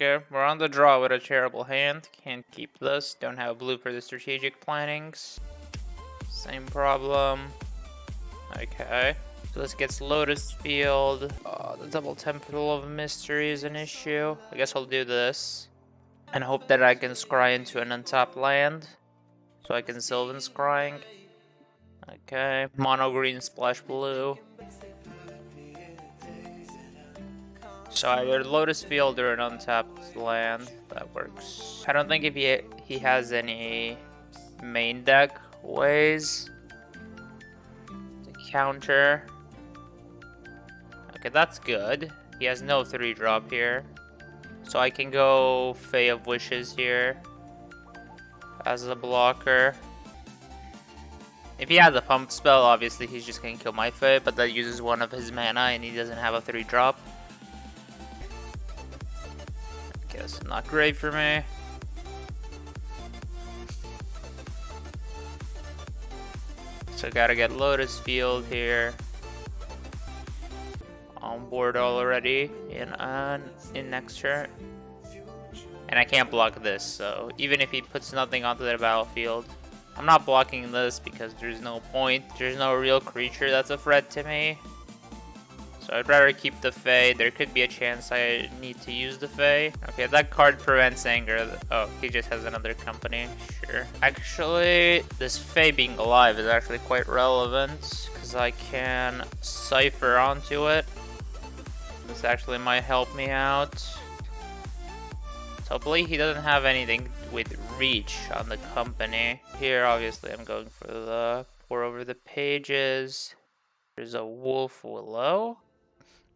Okay, we're on the draw with a terrible hand. Can't keep this. Don't have blue for the strategic plannings. Same problem. Okay. So this gets Lotus Field. The double Temple of Mystery is an issue. I guess I'll do this. And hope that I can scry into an untapped land. So I can Sylvan scrying. Okay. Mono green splash blue. So either Lotus Field or an untapped land. That works. I don't think if he has any main deck ways to counter. Okay, that's good. He has no 3-drop here. So I can go Fae of Wishes here as a blocker. If he has a pump spell, obviously he's just gonna kill my Fae, but that uses one of his mana and he doesn't have a 3-drop. Guess not great for me. So gotta get Lotus Field here. On board already in next turn. And I can't block this, so even if he puts nothing onto the battlefield, I'm not blocking this because there's no point. There's no real creature that's a threat to me. So I'd rather keep the Fae. There could be a chance I need to use the Fae. Okay, that card prevents anger. Oh, he just has another company. Sure. Actually, this Fae being alive is actually quite relevant because I can cipher onto it. This actually might help me out. So hopefully he doesn't have anything with reach on the company. Here, obviously, I'm going for the pour over the pages. There's a Wolf Willow.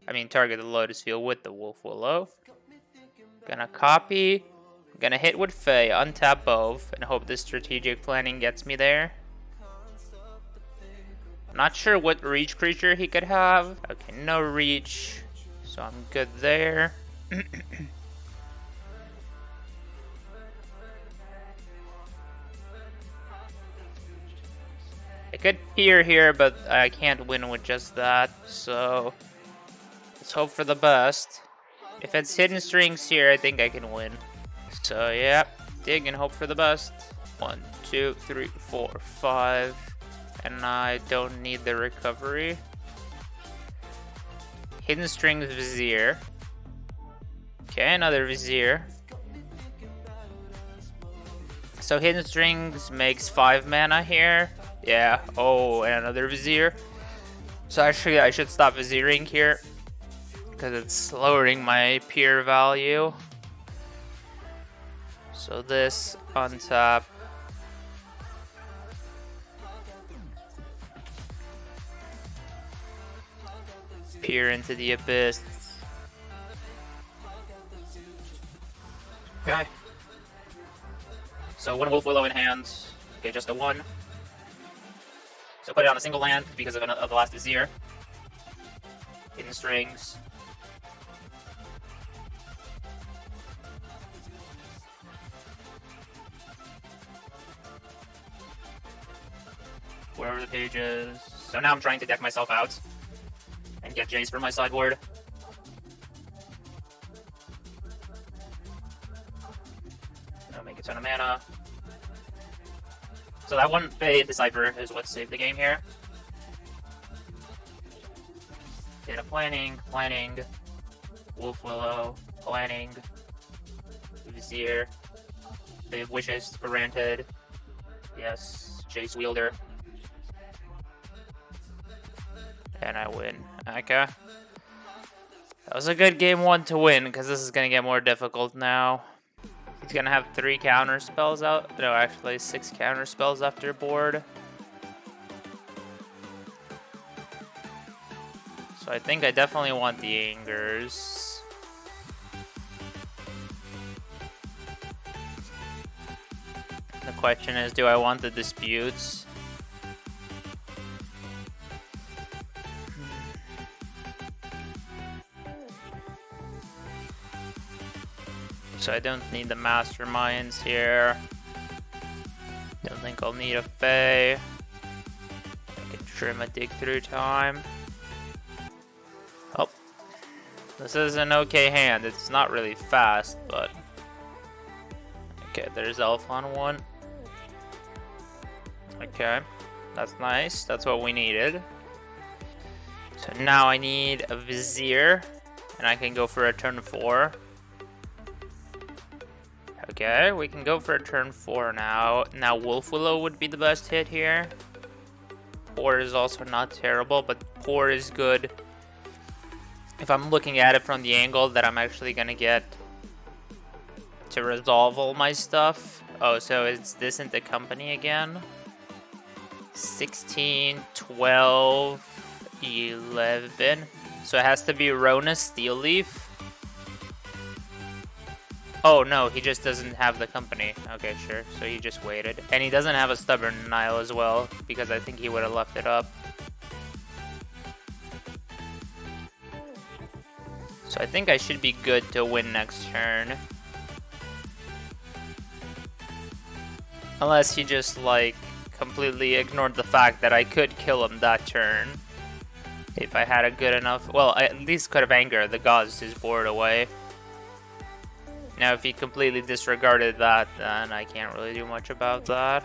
I mean, target the Lotus Field with the Wolf Willow. Gonna copy. Gonna hit with Fae, untap both, and hope this strategic planning gets me there. Not sure what reach creature he could have. Okay, no reach. So I'm good there. I could peer here, but I can't win with just that, so let's hope for the best. If it's hidden strings here, I think I can win. So yeah, dig and hope for the best. 1, 2, 3, 4, 5, and I don't need the recovery. Hidden strings Vizier. Okay, another Vizier. So hidden strings makes 5 mana here. Yeah. Oh, and another Vizier. So actually, I should stop Viziering here because it's lowering my peer value. So this untap. Peer into the abyss. Okay. So one Wolf Willow in hand. Okay, just a 1. So put it on a single land because of the last Vizier. Hidden strings. Where are the pages? So now I'm trying to deck myself out and get Jace from my sideboard. I'll make a ton of mana. So that one Fae Decipher is what saved the game here. Data planning, Wolf Willow, planning, Vizier, Fae of Wishes, granted. Yes, Jace Wielder. And I win. Okay. That was a good game 1 to win, because this is going to get more difficult now. He's going to have 3 counter spells out. No, actually 6 counter spells after board. So I think I definitely want the Angers. The question is, do I want the Disputes? So I don't need the Masterminds here. Don't think I'll need a Fae. I can trim a dig through time. Oh. This is an okay hand. It's not really fast, but... Okay, there's Elf on one. Okay, that's nice. That's what we needed. So now I need a Vizier, and I can go for a turn 4. Okay, we can go for a turn 4 now. Now Wolf Willow would be the best hit here. Pour is also not terrible, but Pour is good if I'm looking at it from the angle that I'm actually gonna get to resolve all my stuff. Oh, so it's this in the company again. 16, 12, 11. So it has to be Rona Steel Leaf. Oh no, he just doesn't have the company. Okay, sure. So he just waited. And he doesn't have a Stubborn Nile as well, because I think he would have left it up. So I think I should be good to win next turn. Unless he just, like, completely ignored the fact that I could kill him that turn. If I had a good enough... Well, I at least could have angered the gods his board away. Now, if he completely disregarded that, then I can't really do much about that.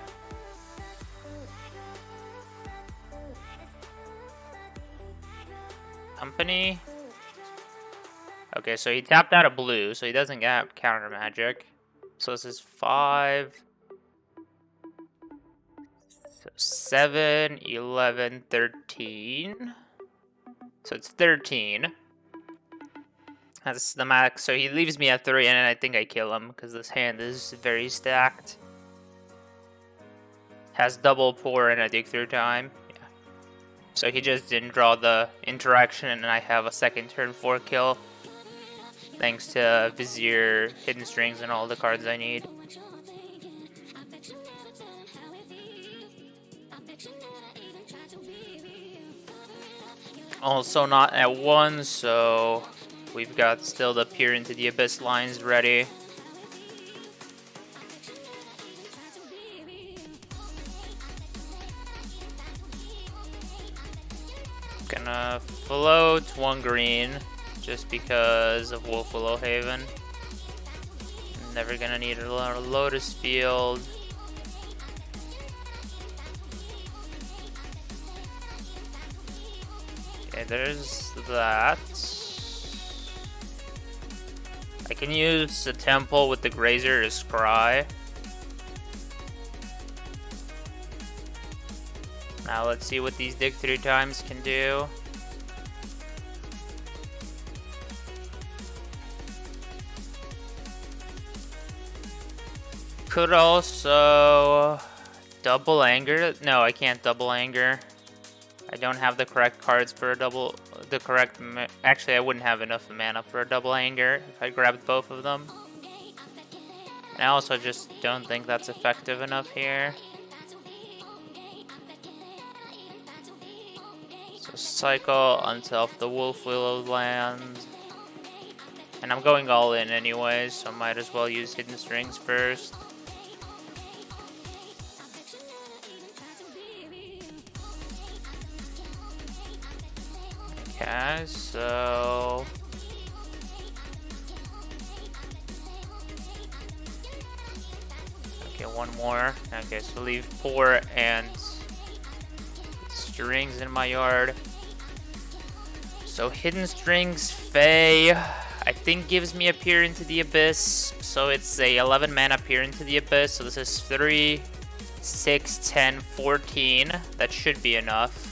Company. Okay, so he tapped out a blue, so he doesn't get counter magic. So this is 5, 7, 11, 13. So it's 13. That's the max. So he leaves me at 3, and I think I kill him because this hand is very stacked. Has double Pour and a dig through time. Yeah. So he just didn't draw the interaction, and I have a second turn 4 kill. Thanks to Vizier, Hidden Strings, and all the cards I need. Also not at 1, so we've got still the Peer into the Abyss lines ready. Gonna float 1 green just because of Wolf Willow Haven. Never gonna need a Lotus field. Okay, there's that. I can use the Temple with the Grazer to scry. Now let's see what these dig through times can do. Could also double anger. No, I can't double anger. I don't have the correct cards for a double. Actually, I wouldn't have enough mana for a double anger if I grabbed both of them. And I also just don't think that's effective enough here. So cycle until the Wolf Willow lands. And I'm going all in anyways, so I might as well use Hidden Strings first. Okay, so... Okay, one more. Okay, so leave Pour and Strings in my yard. So Hidden Strings, Fae, I think gives me a Peer into the Abyss. So it's a 11 mana Peer into the Abyss. So this is 3, 6, 10, 14. That should be enough.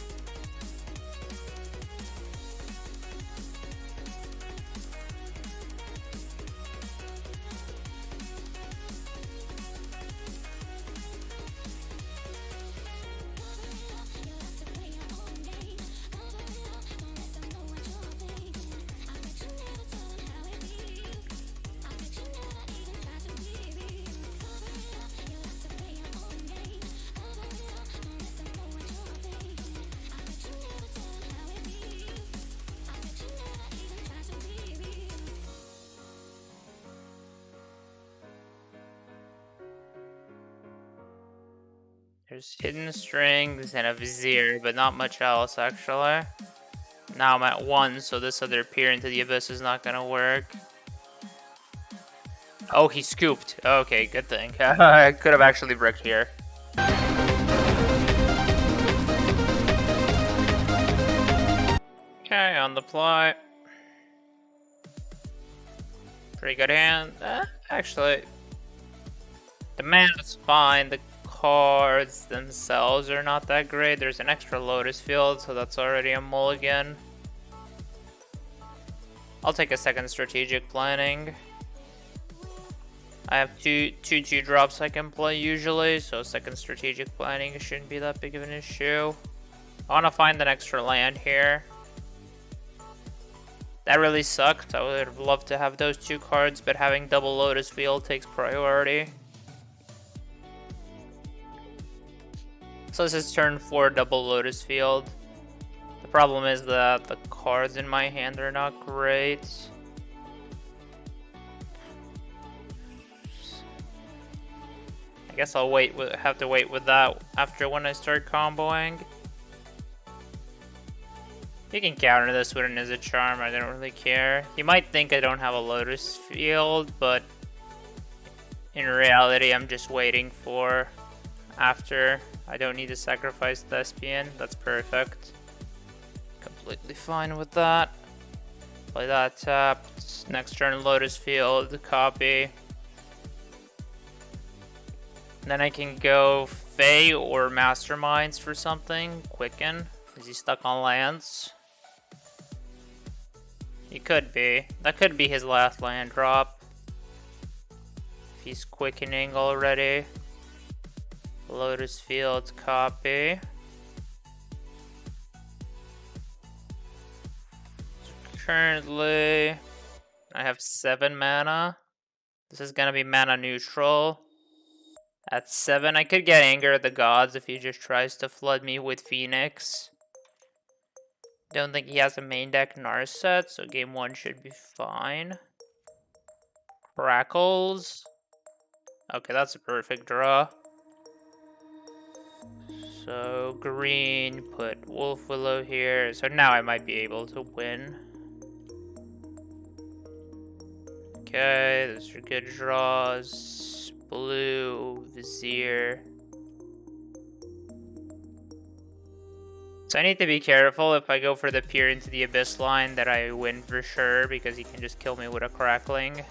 There's Hidden Strings and a Vizier, but not much else actually. Now I'm at 1, so this other peer into the abyss is not gonna work. Oh, he scooped. Okay, good thing. I could have actually bricked here. Okay, on the plot. Pretty good hand. Actually, the mana's fine. The cards themselves are not that great. There's an extra Lotus field, so that's already a mulligan. I'll take a second strategic planning. I have two 2/2 drops I can play usually, so second strategic planning shouldn't be that big of an issue. I want to find an extra land here. That really sucked. I would have loved to have those 2 cards, but having double Lotus field takes priority. So this is turn 4 double Lotus field. The problem is that the cards in my hand are not great. I guess I'll have to wait with that after when I start comboing. You can counter this with an Is It Charm, I don't really care. You might think I don't have a Lotus field, but in reality I'm just waiting for after. I don't need to sacrifice Thespian, that's perfect. Completely fine with that. Play that tapped. Next turn Lotus field, copy. Then I can go Fae or Masterminds for something. Quicken. Is he stuck on lands? He could be. That could be his last land drop. If he's quickening already. Lotus field, copy. Currently, I have 7 mana. This is gonna be mana neutral. At 7, I could get Anger of the Gods if he just tries to flood me with Phoenix. Don't think he has a main deck Narset, so game 1 should be fine. Crackles. Okay, that's a perfect draw. So green, put Wolf Willow here. So now I might be able to win. Okay, those are good draws. Blue, Vizier. So I need to be careful if I go for the Peer into the Abyss line that I win for sure, because he can just kill me with a Crackling.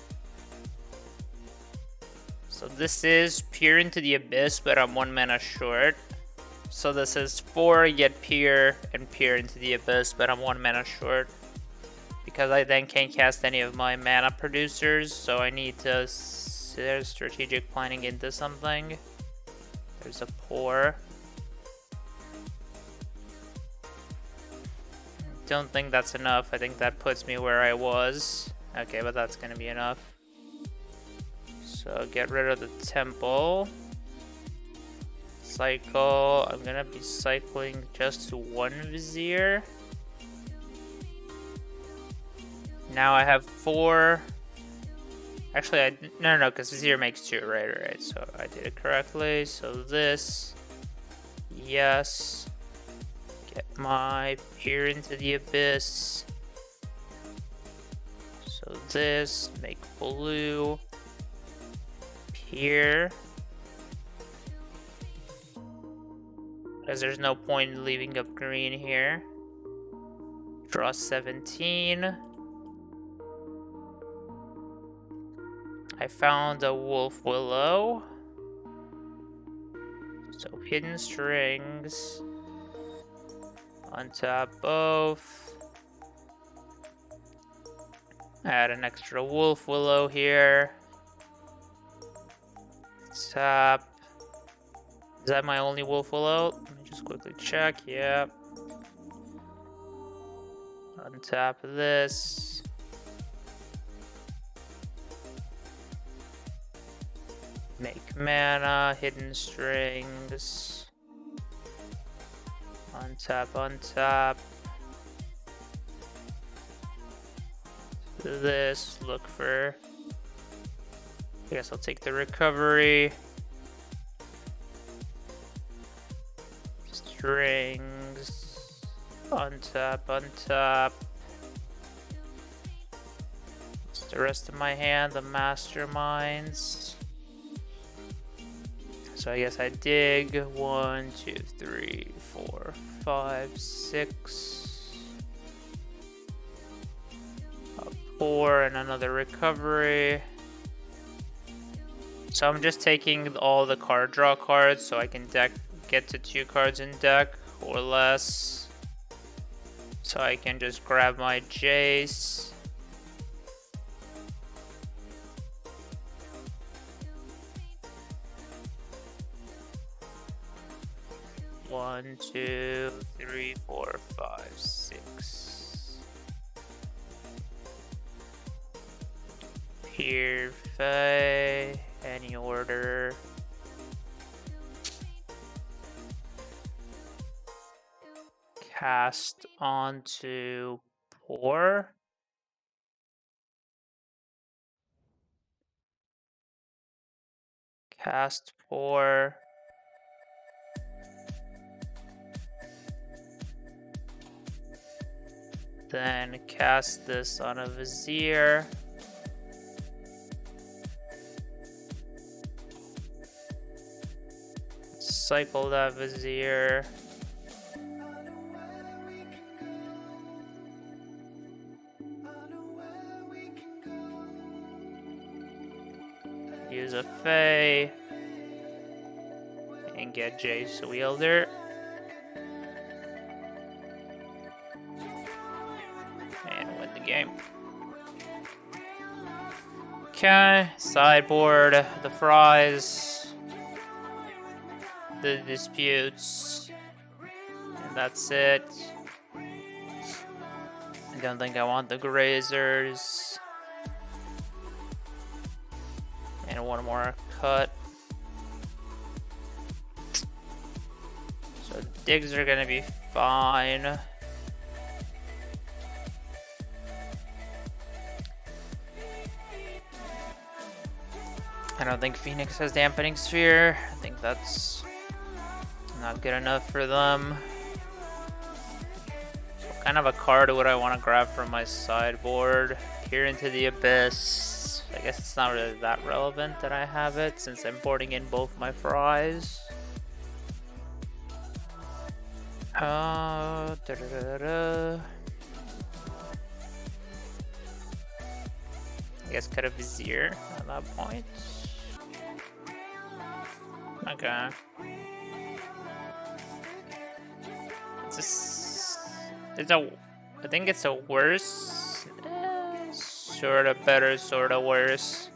So this is Peer into the Abyss, but I'm 1 mana short. So this is 4, get Peer, and Peer into the Abyss, but I'm 1 mana short. Because I then can't cast any of my mana producers, so I need to strategic planning into something. There's a Pour. Don't think that's enough. I think that puts me where I was. Okay, but that's gonna be enough. So get rid of the Temple. Cycle. I'm gonna be cycling just to 1 Vizier. Now I have 4. Actually, no, because Vizier makes 2, right. So I did it correctly. So this, yes. Get my Peer into the Abyss. So this, make blue. Peer. Because there's no point in leaving up green here. Draw 17. I found a Wolf Willow. So Hidden Strings. Untap both. Add an extra Wolf Willow here. Tap. Is that my only Wolf Willow? Let me just quickly check. Yep. Untap this. Make mana, Hidden Strings. Untap. This, look for. I guess I'll take the recovery. Strings. Untap, untap. It's the rest of my hand, the masterminds. So I guess I dig 1, 2, 3, 4, 5, 6. A pour and another recovery. So I'm just taking all the card draw cards so I can get to 2 cards in deck or less. So I can just grab my Jace. One, 2, 3, 4, 5, 6. Here, Faye, any order. Cast onto pour. Cast pour. Then cast this on a Vizier. Cycle that Vizier. Use a Fae. And get Jace Wielder. And win the game. Okay, sideboard, the fries, the disputes, and that's it. I don't think I want the grazers. And one more cut. So digs are gonna be fine. I don't think Phoenix has Dampening Sphere. I think that's not good enough for them. What kind of a card would I want to grab from my sideboard? Peer into the Abyss. I guess it's not really that relevant that I have it since I'm boarding in both my fries. I guess cut a Vizier at that point. Okay. I think it's a worse, sort of better, sort of worse.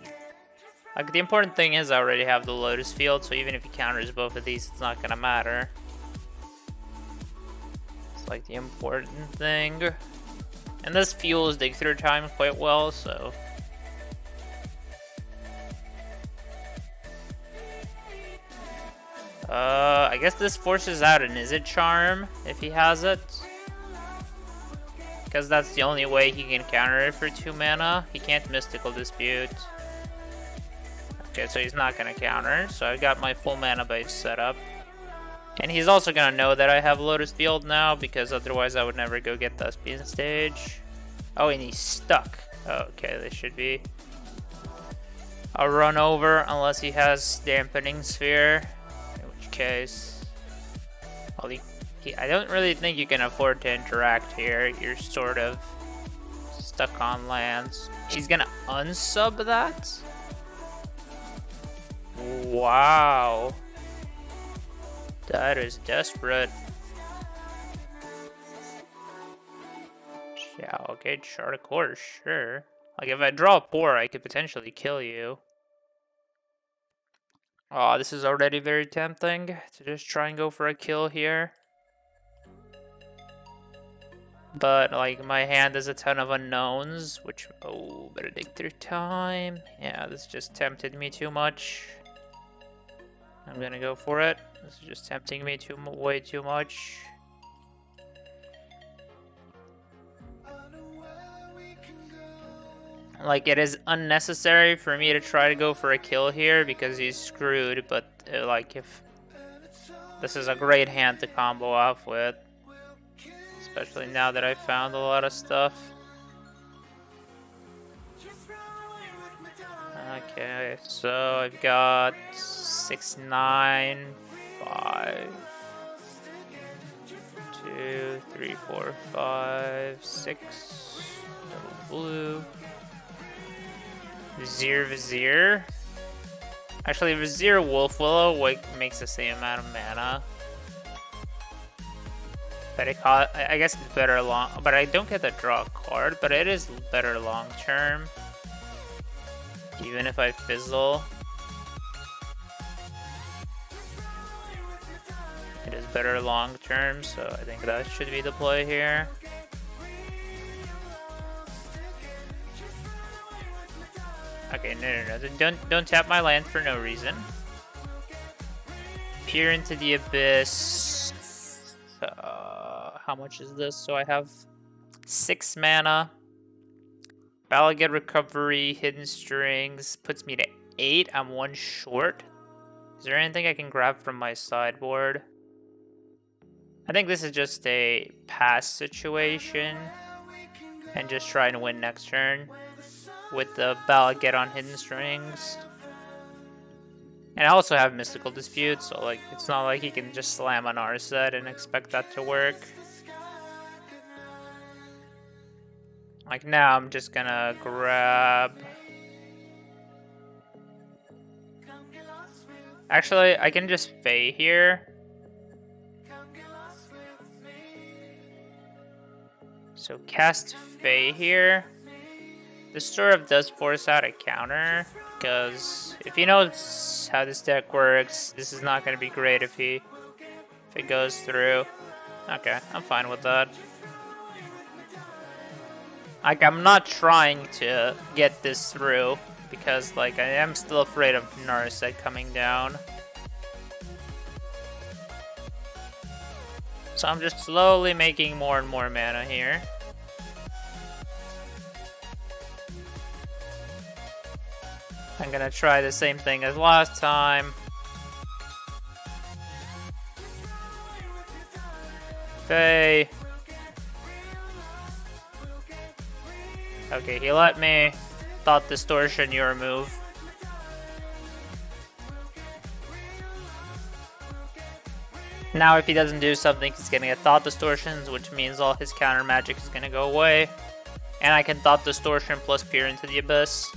Like the important thing is I already have the Lotus field, so even if he counters both of these, it's not gonna matter. It's like the important thing. And this fuels dig through time quite well, so. I guess this forces out an Is It Charm if he has it. Because that's the only way he can counter it for 2 mana. He can't Mystical Dispute. Okay, so he's not gonna counter. So I got my full mana base set up. And he's also gonna know that I have Lotus Field now, because otherwise I would never go get Thespian Stage. Oh, and he's stuck. Okay, this should be a run over unless he has Dampening Sphere. Case. Well, I don't really think you can afford to interact here. You're sort of stuck on lands. He's gonna unsub that? Wow. That is desperate. Yeah, okay, Shard of Course, sure. Like, if I draw a pour, I could potentially kill you. Oh, this is already very tempting to just try and go for a kill here. But, like, my hand has a ton of unknowns, which... Oh, better dig through time. Yeah, this just tempted me too much. I'm gonna go for it. This is just tempting me way too much. Like, it is unnecessary for me to try to go for a kill here because he's screwed, but like, if this is a great hand to combo off with. especially now that I found a lot of stuff. Okay, so I've got 6, 9, 5, 2, 3, 4, 5, 6. Double blue. Vizier. Actually, Vizier Wolf Willow makes the same amount of mana. But I guess it's better long. But I don't get the draw card. But it is better long term. Even if I fizzle, it is better long term. So I think that should be the play here. Okay, no. Don't tap my land for no reason. Peer into the abyss. How much is this? So I have 6 mana. Balagate Recovery, Hidden Strings puts me to 8. I'm 1 short. Is there anything I can grab from my sideboard? I think this is just a pass situation. And just try and win next turn with the Balagate on Hidden Strings. And I also have Mystical Dispute, so like it's not like he can just slam an Narset and expect that to work. Like now I'm just gonna grab... Actually, I can just Fae here. So cast Fae here. This sort of does force out a counter, because if you know how this deck works, this is not going to be great if it goes through. Okay, I'm fine with that. Like, I'm not trying to get this through, because like I am still afraid of Narset coming down. So I'm just slowly making more and more mana here. I'm gonna try the same thing as last time. Fae. Okay, he let me. Thought Distortion, your move. Now if he doesn't do something, he's gonna get Thought Distortions, which means all his counter magic is gonna go away. And I can Thought Distortion plus Peer into the Abyss.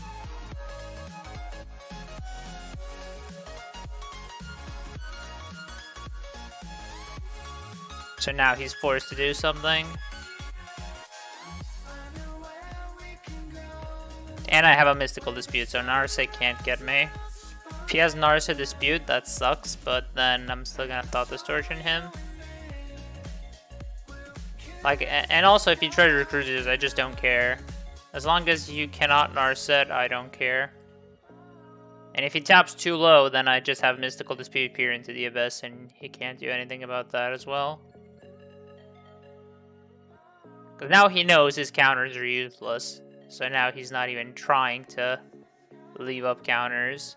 So now he's forced to do something. And I have a Mystical Dispute, so Narset can't get me. If he has Narset Dispute, that sucks, but then I'm still gonna Thought Distortion him. Like, and also if he Treasure Cruises, I just don't care. As long as you cannot Narset, I don't care. And if he taps too low, then I just have Mystical Dispute Peer into the Abyss, and he can't do anything about that as well. Because now he knows his counters are useless. So now he's not even trying to leave up counters.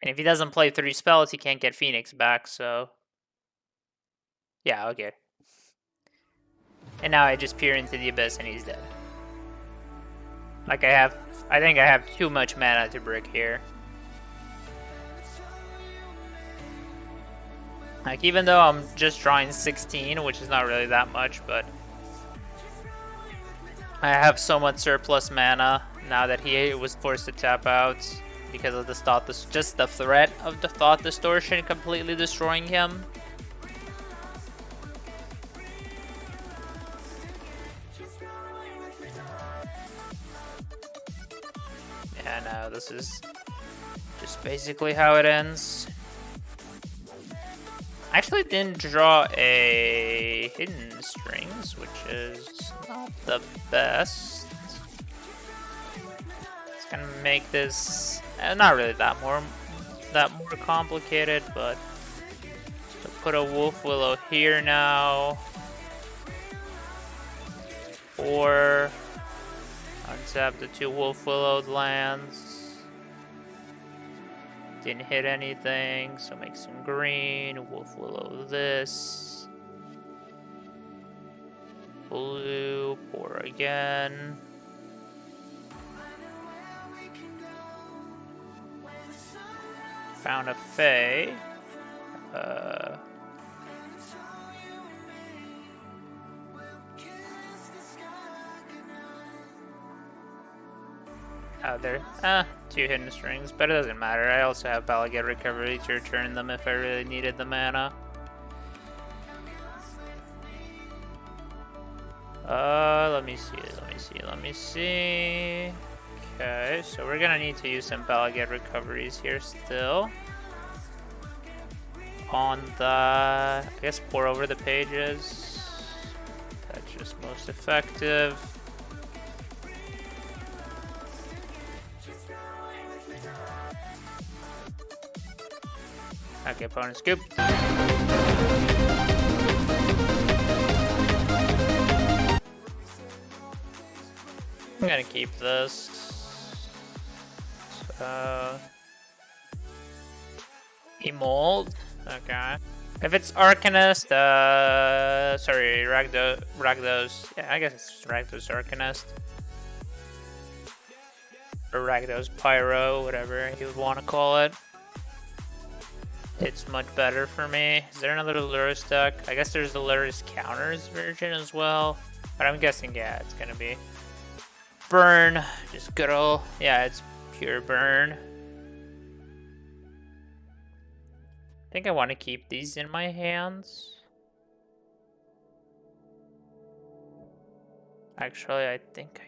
And if he doesn't play 3 spells, he can't get Phoenix back, so... Yeah, okay. And now I just Peer into the Abyss and he's dead. Like I think I have too much mana to brick here. Like, even though I'm just drawing 16, which is not really that much, but I have so much surplus mana now that he was forced to tap out because of just the threat of the Thought Distortion completely destroying him. Yeah, no, this is just basically how it ends. I actually didn't draw a Hidden Strings, which is not the best. It's gonna make this not really that more complicated, but to put a Wolf Willow here now, or untap the 2 Wolf Willowed lands. Didn't hit anything, so make some green. Wolf Willow this. Blue, pour again. Found a Fae. Out there. 2 hidden strings, but it doesn't matter. I also have Balagate Recovery to return them if I really needed the mana. Let me see. Okay, so we're gonna need to use some Balagate recoveries here still. On the, I guess, pour over the pages. That's just most effective. Okay, opponent scoop. I'm gonna keep this. Emold. Okay. If it's Arcanist, sorry, Rakdos. Yeah, I guess it's Rakdos Arcanist. Or Rakdos Pyro, whatever you would want to call it. It's much better for me. Is there another Lotus deck? I guess there's the Lotus Counters version as well. But I'm guessing, yeah, it's gonna be burn. Just good old, yeah, it's pure burn. I think I want to keep these in my hands. Actually, I think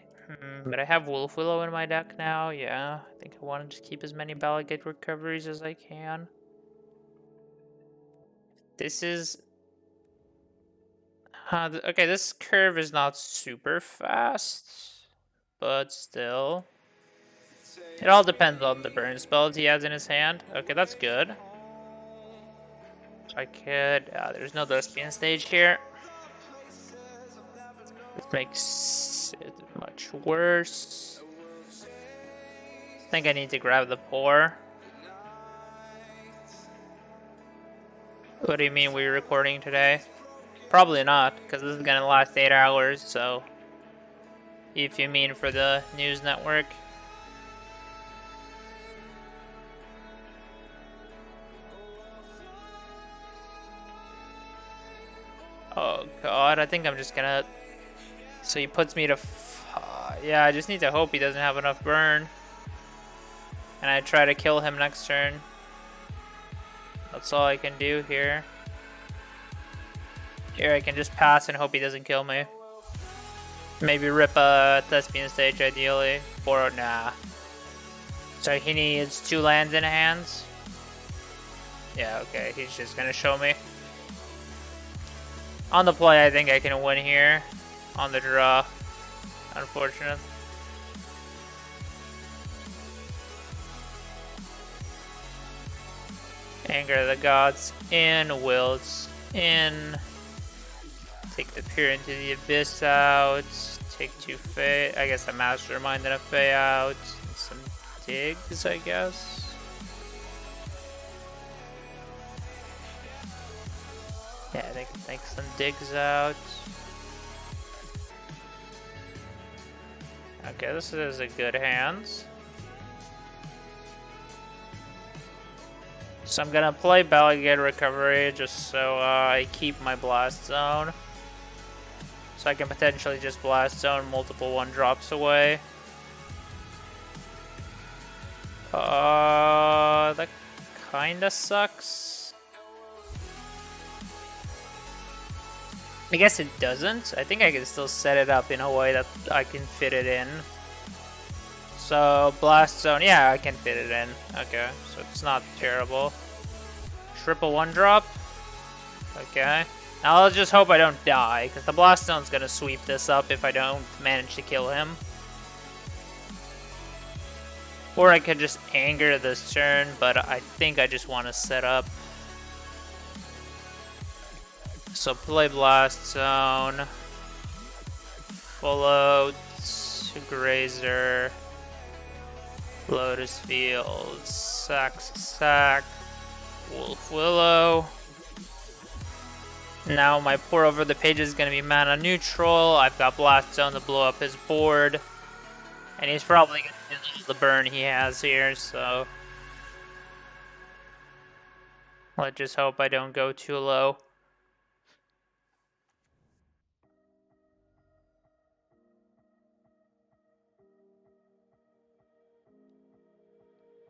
but I have Wolf Willow in my deck now. Yeah, I think I want to just keep as many Balagate recoveries as I can. This is... okay, this curve is not super fast, but still. It all depends on the burn spells he has in his hand. Okay, that's good. I could... there's no Thespian stage here. This makes it much worse. I think I need to grab the pour. What do you mean we're recording today? Probably not, because this is gonna last 8 hours, so... If you mean for the news network. Oh god, I think I'm just gonna... So he puts me to... yeah, I just need to hope he doesn't have enough burn. And I try to kill him next turn. That's all I can do here. Here I can just pass and hope he doesn't kill me. Maybe rip a Thespian stage ideally. Or nah. So he needs 2 lands in hands. Yeah, okay, he's just gonna show me. On the play, I think I can win here. On the draw. Unfortunate. Anger of the Gods in, Wills in. Take the Peer into the Abyss out. Take 2 Fae. I guess a Mastermind and a Fae out. And some digs, I guess. Yeah, they can take some digs out. Okay, this is a good hand. So I'm gonna play Balagate Recovery just so I keep my Blast Zone. So I can potentially just Blast Zone multiple 1-drops away. That kinda sucks. I guess it doesn't. I think I can still set it up in a way that I can fit it in. So, Blast Zone, yeah, I can fit it in. Okay, so it's not terrible. Triple 1-drop. Okay. Now let's just hope I don't die, because the Blast Zone's gonna sweep this up if I don't manage to kill him. Or I could just anger this turn, but I think I just want to set up. So play Blast Zone, Full Out, Grazer, Lotus Field, sack, Wolf Willow. Now my pour over the page is going to be mana neutral. I've got Blast Zone to blow up his board. And he's probably going to do the burn he has here, so... let's just hope I don't go too low.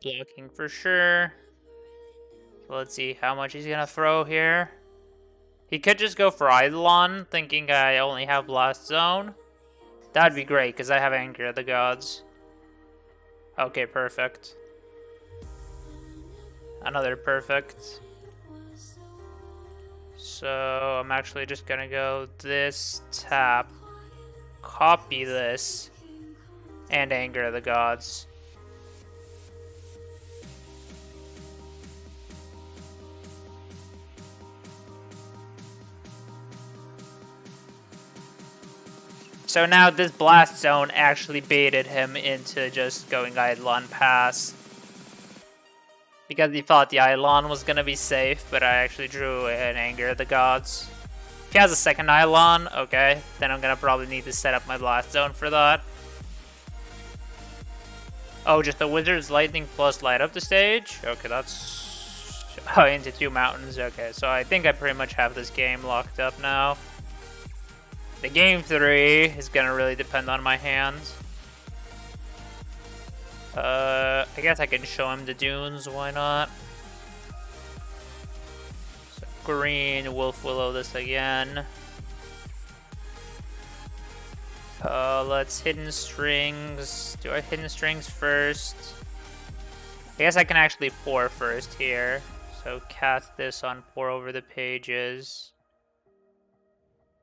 Blocking for sure. So let's see how much he's gonna throw here. He could just go for Eidolon, thinking I only have Blast Zone. That'd be great, because I have Anger of the Gods. Okay, perfect. Another perfect. So I'm actually just gonna go this, tap, copy this, and Anger of the Gods. So now this Blast Zone actually baited him into just going Eidolon pass. Because he thought the Eidolon was going to be safe, but I actually drew an Anger of the Gods. If he has a second Eidolon, okay, then I'm going to probably need to set up my Blast Zone for that. Oh, just the Wizard's Lightning plus light up the stage? Okay, that's... oh, into 2 mountains, okay. So I think I pretty much have this game locked up now. The game 3 is going to really depend on my hands. I guess I can show him the dunes, why not? So green, Wolf Willow this again. Let's Hidden Strings. Do I Hidden Strings first? I guess I can actually pour first here. So cast this on Pour Over the Pages.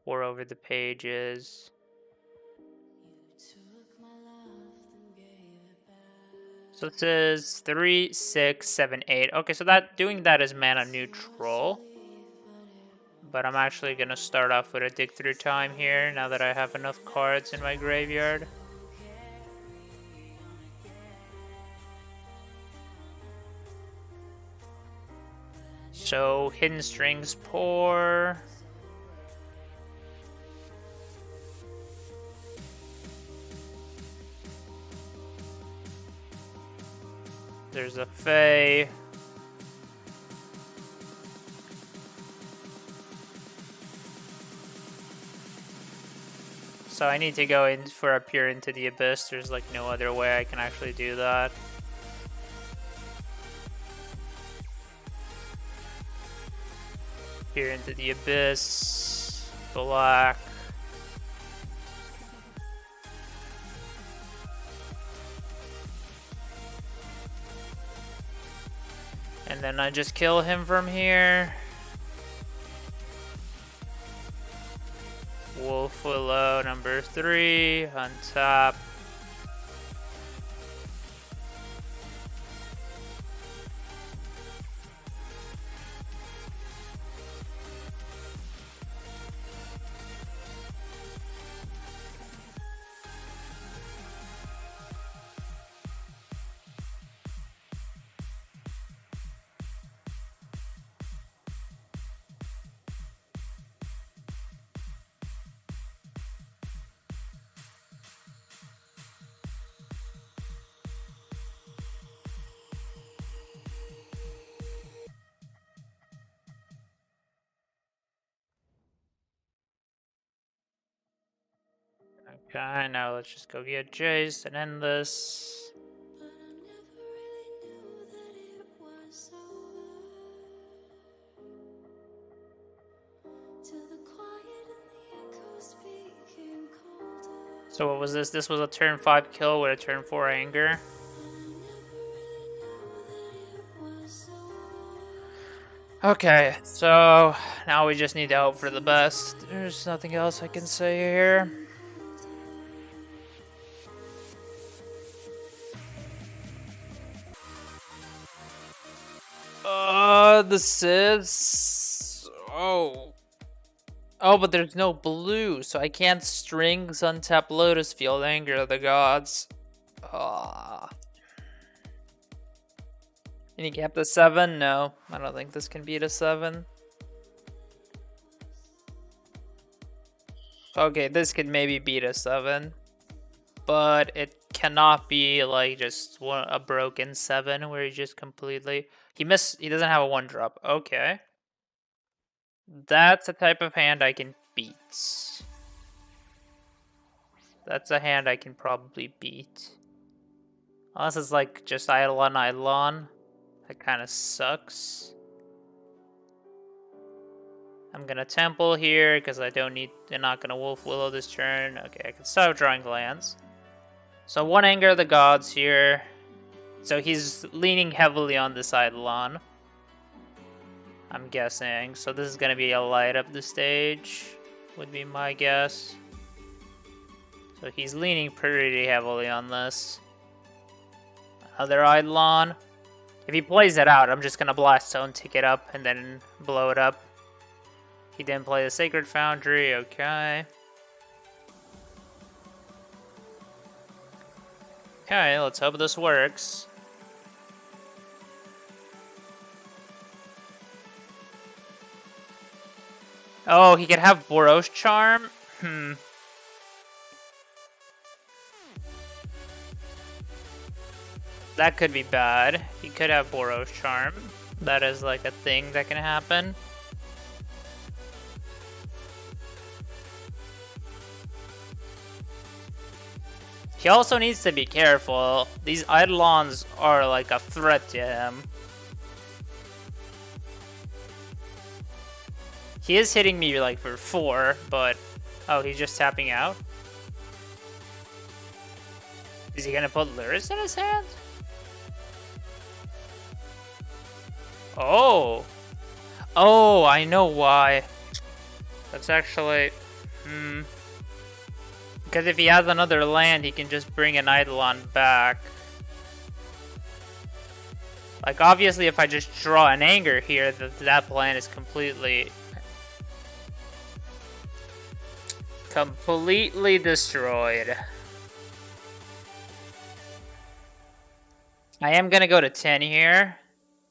Pour over the pages. So this is 3, 6, 7, 8. Okay, so doing that is mana neutral. But I'm actually gonna start off with a dig through time here now that I have enough cards in my graveyard. So Hidden Strings pour. There's a Fae. So I need to go in for a Peer into the Abyss. There's like no other way I can actually do that. Peer into the Abyss. Black. And then I just kill him from here. Wolf Willow number 3 on top. Okay, now let's just go get Jace and end this. So what was this? This was a turn 5 kill with a turn 4 anger. Okay, so now we just need to hope for the best. There's nothing else I can say here. The Siths. Oh, but there's no blue, so I can't strings untap Lotus Field Anger of the Gods. Can you cap the 7? No, I don't think this can beat a 7. Okay, this could maybe beat a 7. But it cannot be like just a broken 7 where he just completely... He doesn't have a 1-drop. Okay. That's a type of hand I can beat. That's a hand I can probably beat. Unless it's like just Eidolon, Eidolon. That kind of sucks. I'm gonna Temple here because I don't need... They're not gonna Wolf Willow this turn. Okay, I can start drawing lands. So 1 Anger of the Gods here. So he's leaning heavily on this Eidolon, I'm guessing. So this is gonna be a light up the stage, would be my guess. So he's leaning pretty heavily on this. Another Eidolon. If he plays it out, I'm just gonna Blast Zone, tick it up, and then blow it up. He didn't play the Sacred Foundry, okay. Okay, let's hope this works. Oh, he could have Boros Charm? That could be bad. He could have Boros Charm. That is like a thing that can happen. He also needs to be careful. These Eidolons are like a threat to him. He is hitting me like for 4, but... Oh, he's just tapping out? Is he gonna put Lotus in his hand? Oh! Oh, I know why. That's actually... Because if he has another land, he can just bring an Eidolon back. Like, obviously, if I just draw an Anger here, that plan is completely destroyed. I am gonna go to 10 here,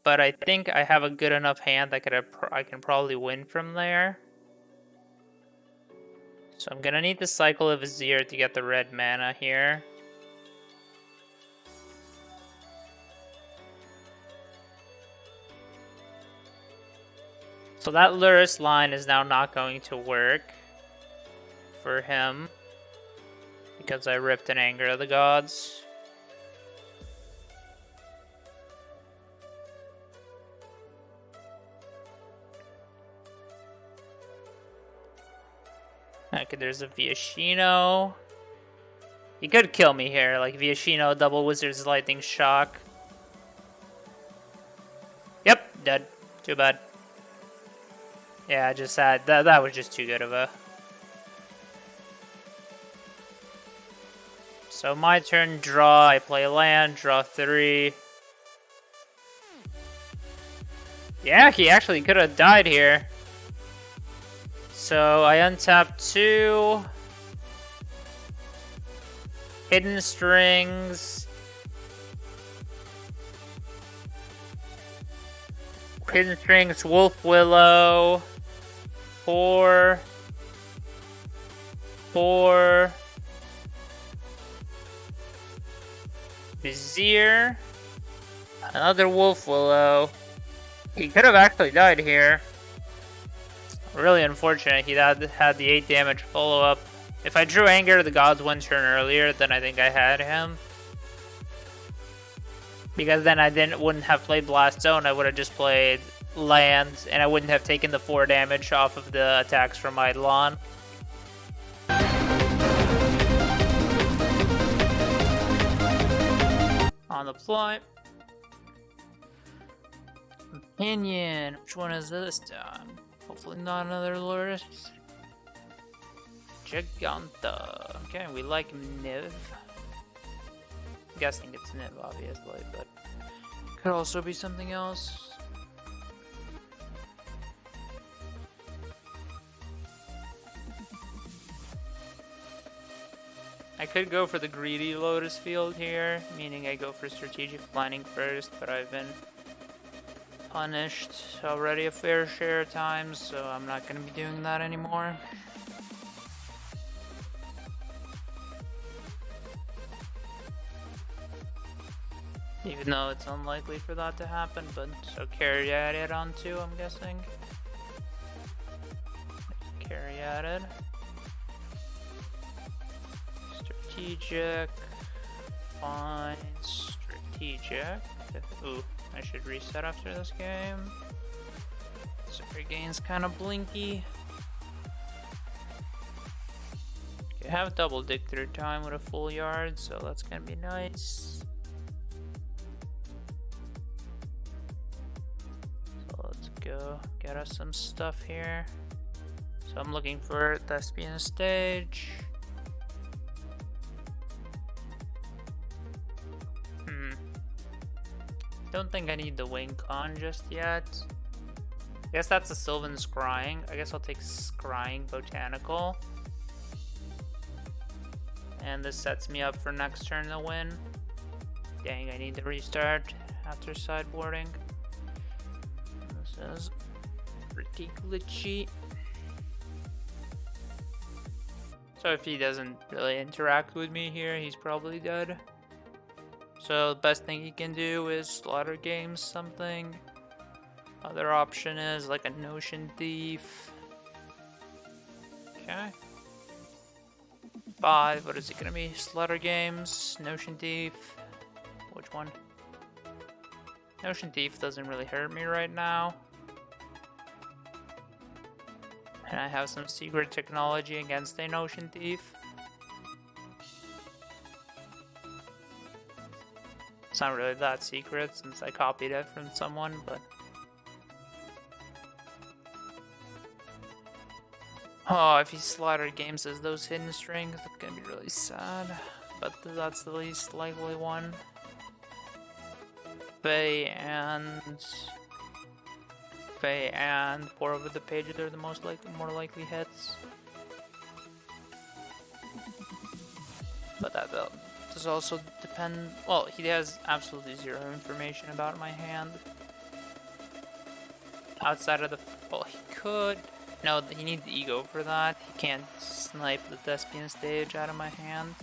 but I think I have a good enough hand that I can probably win from there. So I'm gonna need to cycle a Vizier to get the red mana here. So that Lotus line is now not going to work for him because I ripped an Anger of the Gods. Okay, there's a Viashino. He could kill me here, like Viashino, double Wizard's Lightning Shock. Yep, dead. Too bad. Yeah, I just had that was just too good of a... So my turn, draw, I play land, draw 3. Yeah, he actually could have died here. So I untap 2. Hidden Strings. Hidden Strings, Wolf Willow. 4. 4. Vizier. Another Wolf Willow. He could have actually died here. Really unfortunate he had the 8 damage follow-up. If I drew Anger of the Gods 1 turn earlier, then I think I had him. Because then I wouldn't have played Blast Zone, I would have just played land, and I wouldn't have taken the 4 damage off of the attacks from Eidolon. On the fly. Opinion. Which one is this time? Hopefully not another Lotus. Giganta. Okay, we like Niv. I'm guessing it's Niv, obviously, but could also be something else. I could go for the greedy Lotus field here, meaning I go for strategic planning first, but I've been punished already a fair share of times, so I'm not gonna be doing that anymore. Even though it's unlikely for that to happen, but so carry at it on two, I'm guessing. Carry at it. Strategic. Fine. Strategic. Ooh, I should reset after this game. Sorry, game's kind of blinky. Okay, have double dig through time with a full yard, so that's gonna be nice. So let's go get us some stuff here. So I'm looking for Thespian stage. Don't think I need the wing con just yet. I guess that's a Sylvan Scrying. I guess I'll take Scrying Botanical. And this sets me up for next turn to win. Dang, I need to restart after sideboarding. This is pretty glitchy. So if he doesn't really interact with me here, he's probably dead. So the best thing he can do is slaughter games something. Other option is like a Notion Thief. Okay. 5, what is it gonna be? Slaughter games, Notion Thief. Which one? Notion Thief doesn't really hurt me right now. And I have some secret technology against a Notion Thief. It's not really that secret since I copied it from someone, but... Oh, if he slaughter games as those hidden strings, that's gonna be really sad. But that's the least likely one. Fae and Pour Over the Pages are the more likely hits. But that does also depend. Well, he has absolutely zero information about my hand. Outside of the, well, he could. No, he needs the ego for that. He can't snipe the Thespian stage out of my hand.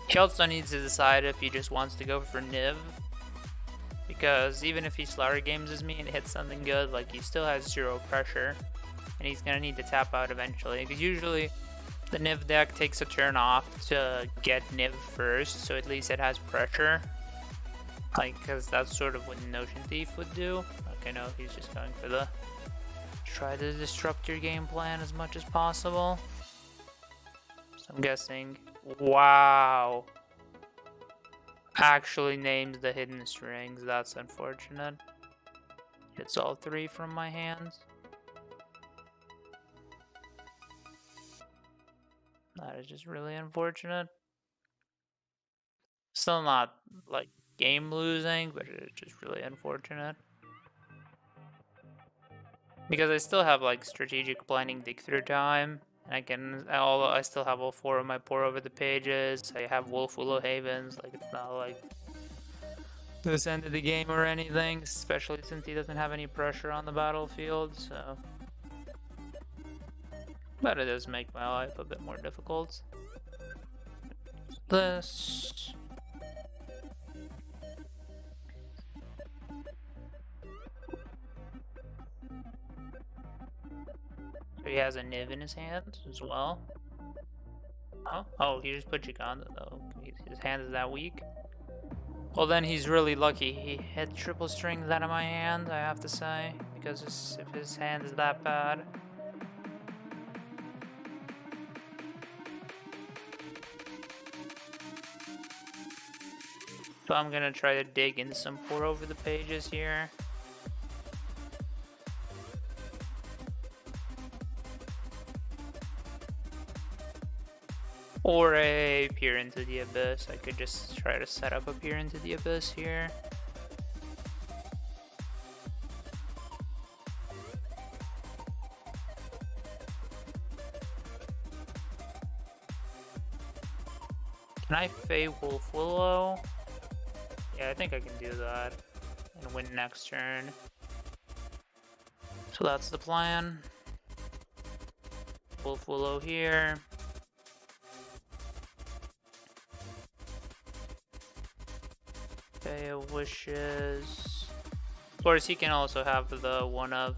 He also needs to decide if he just wants to go for Niv. Because even if he slaughter games as me and hits something good, like he still has zero pressure. And he's gonna need to tap out eventually. Because usually the Niv deck takes a turn off to get Niv first, so at least it has pressure. Like, because that's sort of what Notion Thief would do. Okay, no, he's just going for the... Try to disrupt your game plan as much as possible. So I'm guessing... Wow! Actually names the hidden strings, that's unfortunate. Hits all 3 from my hands. That is just really unfortunate. Still not, like, game losing, but it's just really unfortunate. Because I still have, like, strategic planning dig through time. And I still have all 4 of my Pour Over the Pages. I have Wolf Willow Havens. Like, it's not like this end of the game or anything, especially since he doesn't have any pressure on the battlefield, so. But it does make my life a bit more difficult. This. He has a Niv in his hand as well. Oh, he just put Giganta though. His hand is that weak. Well, then he's really lucky. He hit triple strings out of my hand, I have to say, because if his hand is that bad. So I'm gonna try to dig in some Pour Over the Pages here. Or a Peer into the Abyss. I could just try to set up a Peer into the Abyss here. Can I Fey Wolf Willow? Yeah, think I can do that and win next turn. So that's the plan. Wolf Willow here. Okay, wishes. Of course, he can also have the one of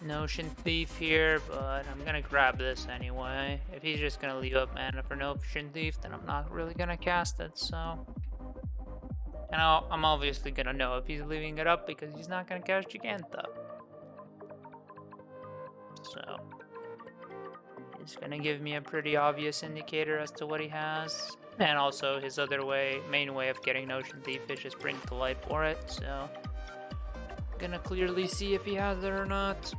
Notion Thief here, but I'm gonna grab this anyway. If he's just gonna leave up mana for Notion Thief, then I'm not really gonna cast it, so. And I'm obviously gonna know if he's leaving it up because he's not gonna cast Giganta. So. He's gonna give me a pretty obvious indicator as to what he has. And also his other way, main way of getting Notion Thief is just bring to life for it, so. Gonna clearly see if he has it or not.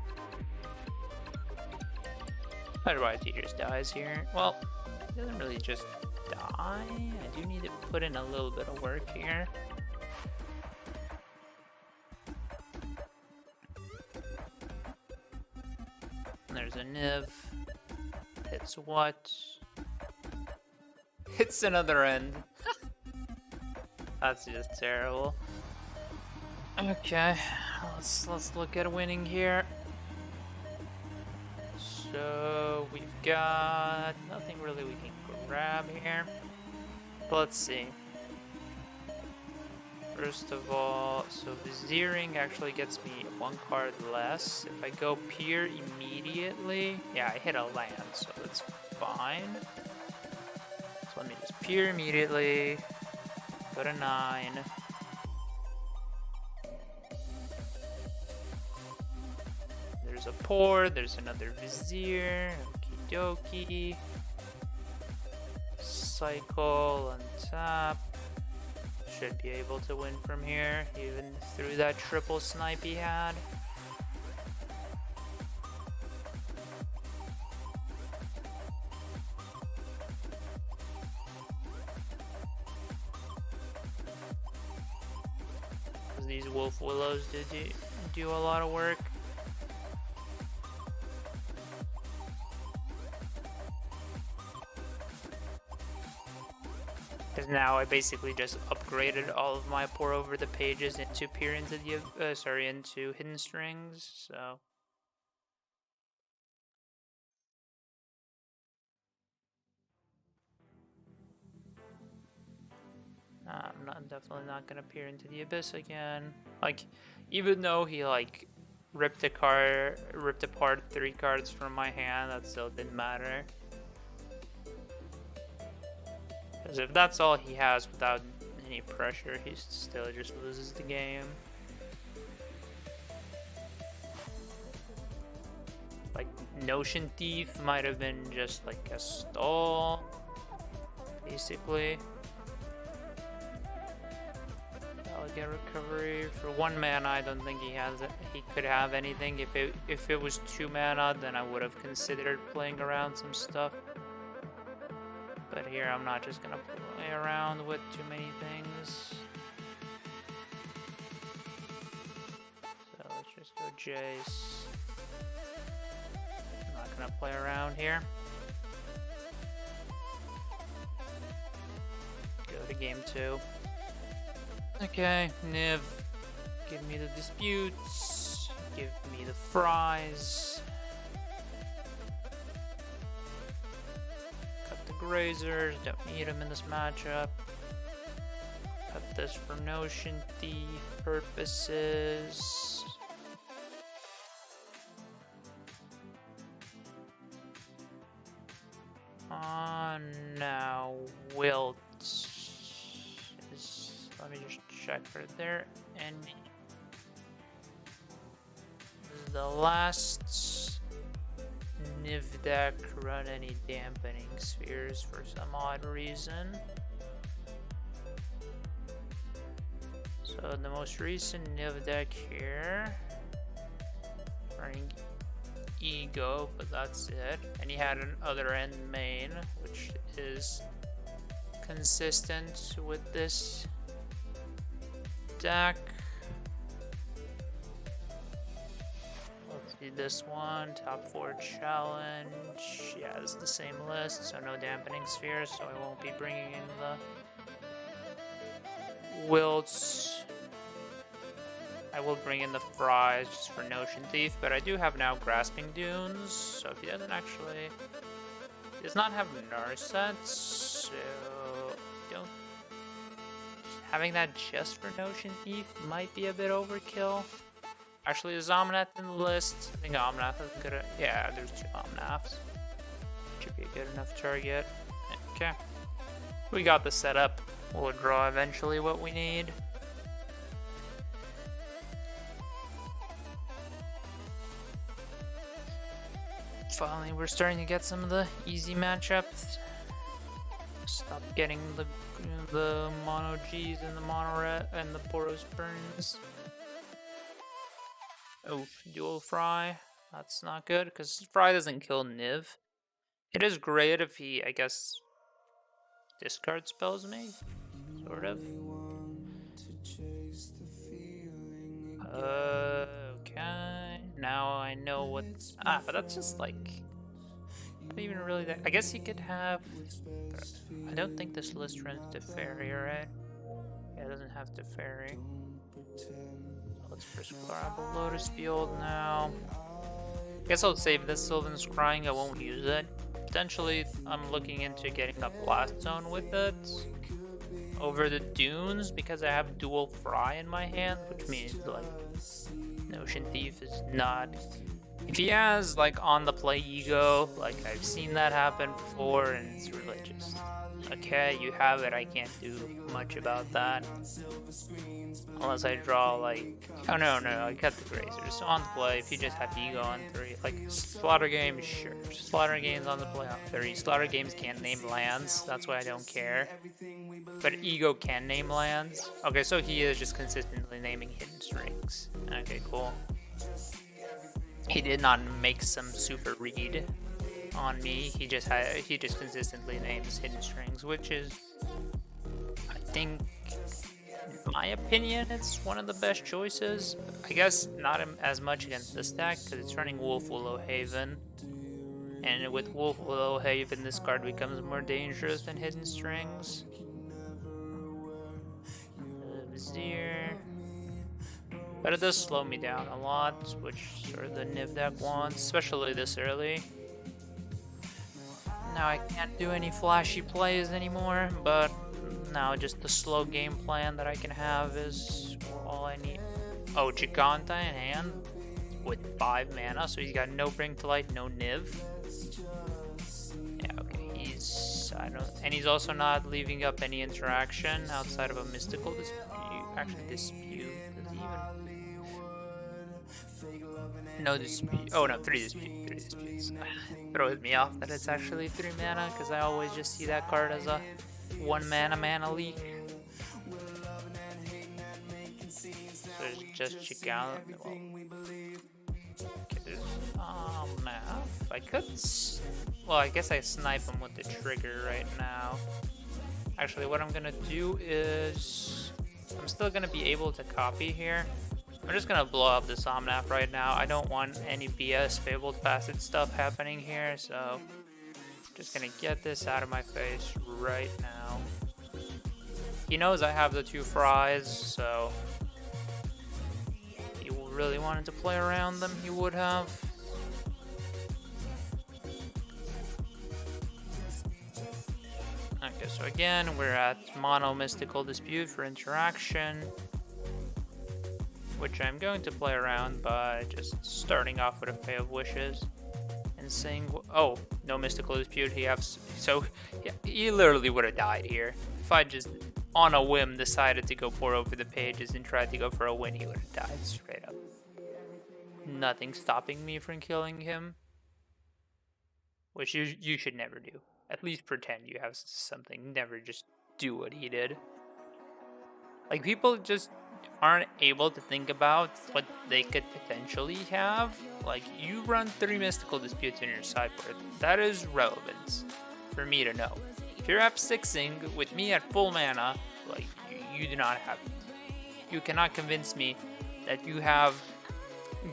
Otherwise he just dies here. Well, he doesn't really just die. I do need to put in a little bit of work here. There's a Niv. Hits what? Hits another end. That's just terrible. Okay, let's look at winning here. So we've got nothing really we can grab here. But let's see. First of all, so Viziering actually gets me one card less. If I go Pier immediately, yeah, I hit a land, so it's fine. So let me just Pier immediately. Go to 9. There's a Pour, there's another Vizier, okie dokie. Cycle on top. Should be able to win from here, even through that triple snipe he had. Because these Wolf Willows did do a lot of work. Because now I basically just upgraded all of my Pour Over the Pages into Peer into the into Hidden Strings. So I'm definitely not gonna peer into the Abyss again. Like, even though he like ripped apart 3 cards from my hand, that still didn't matter. Because if that's all he has without any pressure, he still just loses the game. Like, Notion Thief might have been just like a stall, basically. Get recovery for 1 mana. I don't think he could have anything. If it was 2 mana, then I would have considered playing around some stuff. But here I'm not just gonna play around with too many things. So let's just go Jace. I'm not gonna play around here. Go to game 2. Okay, Niv, give me the disputes, give me the fries. Cut the grazers, don't need them in this matchup. Cut this for Notion Thief purposes. Now Wilt. Let me just check for there. And the last Niv deck run any dampening spheres for some odd reason. So the most recent Niv deck here, running Ego, but that's it. And he had an other end main, which is consistent with this deck. Let's see this one, top 4 challenge. Yeah, it's the same list, so no dampening spheres, so I won't be bringing in the wilts. I will bring in the fries just for Notion Thief, but I do have now Grasping Dunes, so if he doesn't actually... He does not have Narsets, so... don't... Having that just for Notion Thief might be a bit overkill. Actually, there's Omnath in the list. I think Omnath is good at... Yeah, there's 2 Omnaths. Should be a good enough target. Okay. We got the setup. We'll draw eventually what we need. Finally, we're starting to get some of the easy matchups. Stop getting the mono G's and the mono red and the Boros burns. Oh, dual fry. That's not good because fry doesn't kill Niv. It is great if he, I guess, discard spells me, sort of. Okay. Now I know what's... but that's just like... Not even really that... I guess he could have... I don't think this list runs Teferi, right? Yeah, it doesn't have Teferi. Let's prescribe a Lotus Field now. I guess I'll save this Sylvan's Crying, I won't use it. Potentially, I'm looking into getting a Blast Zone with it over the Dunes because I have dual Fry in my hand, which means like Notion Thief is not... If he has like on the play ego, like I've seen that happen before, and it's really just okay, you have it, I can't do much about that. Unless I draw like... Oh no, I cut the Grazers. So on the play, if you just have ego on 3, like Slaughter Games, sure. Slaughter Games on the play on 3. Slaughter Games can't name lands, that's why I don't care. But ego can name lands. Okay, so he is just consistently naming hidden strings. Okay, cool. He did not make some super read on me. He just consistently names hidden strings, which is, I think, in my opinion, it's one of the best choices. I guess not as much against this deck because it's running Wolf Willow Haven, and with Wolf Willow Haven, this card becomes more dangerous than hidden strings. Vizier. But it does slow me down a lot, which sort of the Niv deck wants, especially this early. Now I can't do any flashy plays anymore, but now just the slow game plan that I can have is all I need. Oh, Giganta in hand with 5 mana, so he's got no Bring to Light, no Niv. Yeah, okay, and he's also not leaving up any interaction outside of a Mystical Dispute. Actually, Dispute, does he even... No Dispute, oh no, 3 disputes. Throws me off that it's actually 3 mana, because I always just see that card as a 1 mana leak. So it's just Giganta. Okay, there's math. I could... Well, I guess I snipe him with the trigger right now. Actually, what I'm gonna do is... I'm still gonna be able to copy here. I'm just gonna blow up this Omnath right now. I don't want any BS Fabled Facet stuff happening here, so... Just gonna get this out of my face right now. He knows I have the 2 fries, so... If he really wanted to play around them, he would have. Okay, so again, we're at Mono Mystical Dispute for interaction, which I'm going to play around by just starting off with a Fae of Wishes and saying, oh, no Mystical Dispute, he literally would have died here. If I just, on a whim, decided to go pour over the pages and tried to go for a win, he would have died straight up. Nothing stopping me from killing him, which you should never do. At least pretend you have something. Never just do what he did. Like, people just aren't able to think about what they could potentially have. Like, you run 3 Mystical Disputes in your sideboard. That is relevant for me to know. If you're F6ing with me at full mana, like, you do not have it. You cannot convince me that you have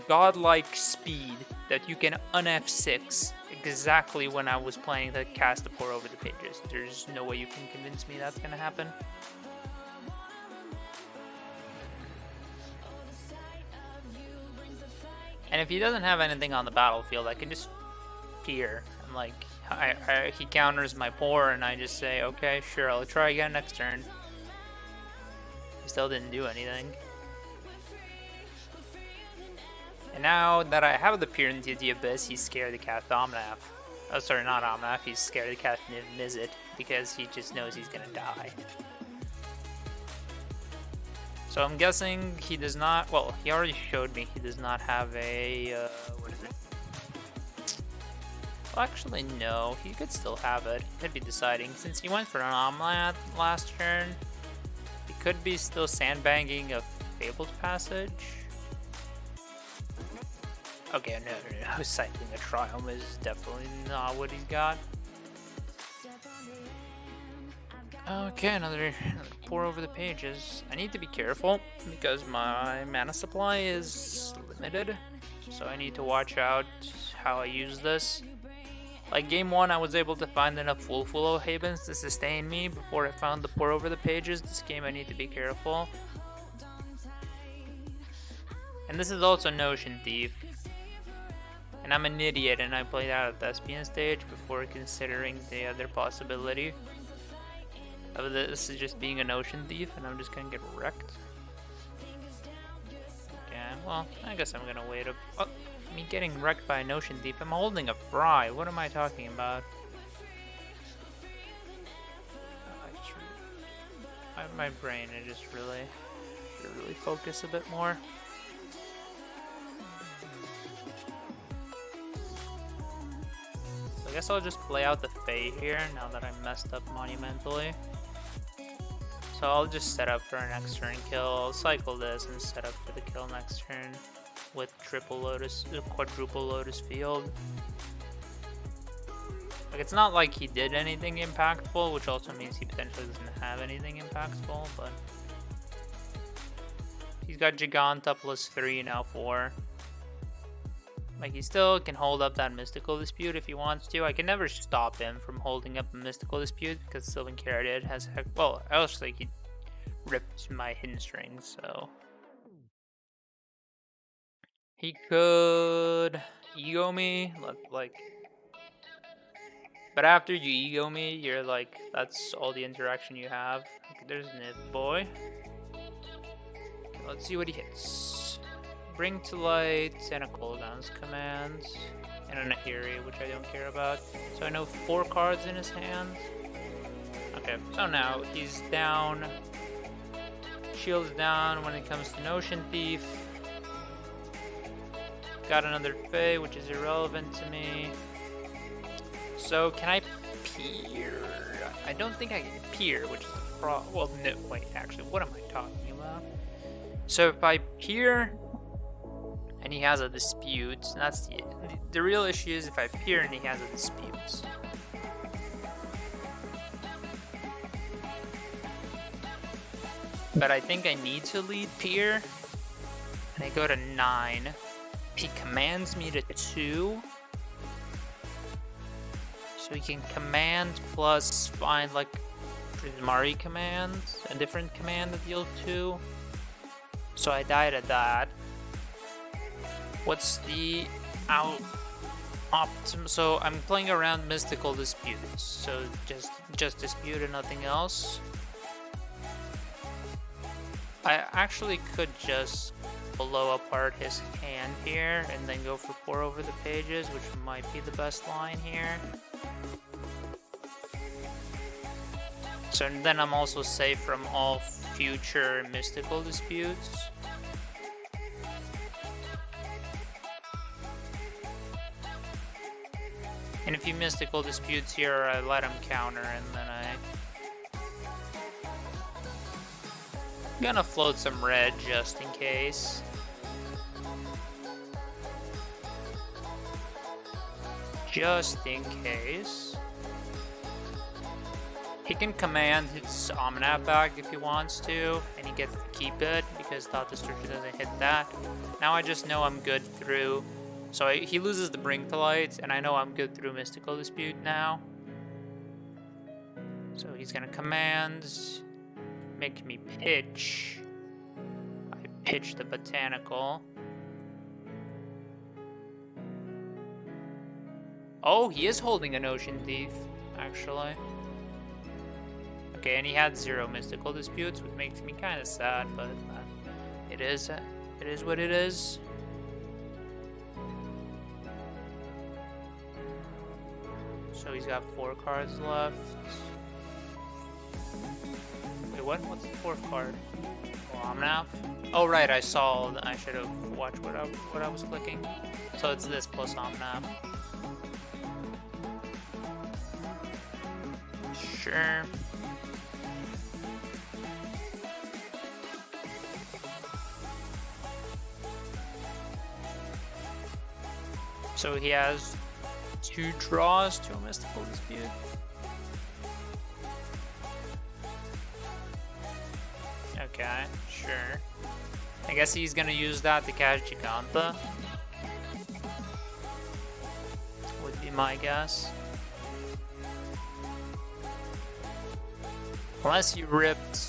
godlike speed that you can un-F6 exactly when I was planning to cast a pour over the pages. There's no way you can convince me that's gonna happen. And if he doesn't have anything on the battlefield, I can just peer. And like, he counters my pour, and I just say, okay, sure, I'll try again next turn. He still didn't do anything. And now that I have the peer into the Abyss, he's scared to cast Omnath. Oh, sorry, not Omnath, he's scared to cast Niv-Mizzet because he just knows he's gonna die. So I'm guessing he does not, well, he already showed me he does not have a, what is it? Well, actually, no, he could still have it. He could be deciding. Since he went for an Omnath last turn, he could be still sandbagging a Fabled Passage. Okay, no, cycling a Triumph is definitely not what he's got. Okay, another pour over the pages. I need to be careful because my mana supply is limited, so I need to watch out how I use this. Like game 1, I was able to find enough Fulfulo Havens to sustain me before I found the pour over the pages. This game I need to be careful. And this is also Notion Thief. And I'm an idiot and I played out a Thespian stage before considering the other possibility of this is just being a Notion Thief and I'm just gonna get wrecked. Okay, well, I guess I'm gonna wait up. Oh, me getting wrecked by a Notion Thief. I'm holding a Fry. What am I talking about? My brain, I just really should really focus a bit more. I guess I'll just play out the Fae here now that I'm messed up monumentally. So I'll just set up for an next turn kill. I'll cycle this and set up for the kill next turn with quadruple Lotus Field. Like, it's not like he did anything impactful, which also means he potentially doesn't have anything impactful, but he's got Giganta plus 3, now 4. Like, he still can hold up that Mystical Dispute if he wants to. I can never stop him from holding up a Mystical Dispute because Sylvan Caryatid has heck. Well, actually, he ripped my Hidden Strings, so he could ego me, like. But after you ego me, you're like, that's all the interaction you have. Okay, there's Niv Boy. Okay, let's see what he hits. Bring to Light and a Cooldown's command and a Nahiri, which I don't care about. So I know 4 cards in his hand. Okay, so now he's down. Shield's down when it comes to Notion Thief. Got another Fae, which is irrelevant to me. So can I peer? I don't think I can peer, which is a problem. Well, no, wait, actually, what am I talking about? So if I peer and he has a dispute, that's the real issue is if I peer and he has a dispute. But I think I need to lead peer, and I go to 9. He commands me to 2. So he can command plus find like Prismari command, a different command that deals 2. So I died at that. What's the optimum? So I'm playing around Mystical Disputes. So just dispute and nothing else. I actually could just blow apart his hand here and then go for 4 over the pages, which might be the best line here. So then I'm also safe from all future Mystical Disputes. And if he Mystical Disputes here, I let him counter and then I'm gonna float some red just in case. Just in case. He can command his Omnath back if he wants to, and he gets to keep it because Thought Destruction doesn't hit that. Now I just know I'm good through. So he loses the Bring to Light, and I know I'm good through Mystical Dispute now. So he's gonna command, make me pitch. I pitch the Botanical. Oh, he is holding an Ocean Thief, actually. Okay, and he had 0 mystical disputes, which makes me kind of sad, but it is what it is. So he's got 4 cards left. Wait, what? What's the 4th card? Omnath? Oh right, I saw. I should have watched what I was clicking. So it's this plus Omnath. Sure. So he has 2 draws to a mystical dispute. Okay, sure. I guess he's gonna use that to catch Giganta. Would be my guess. Unless he ripped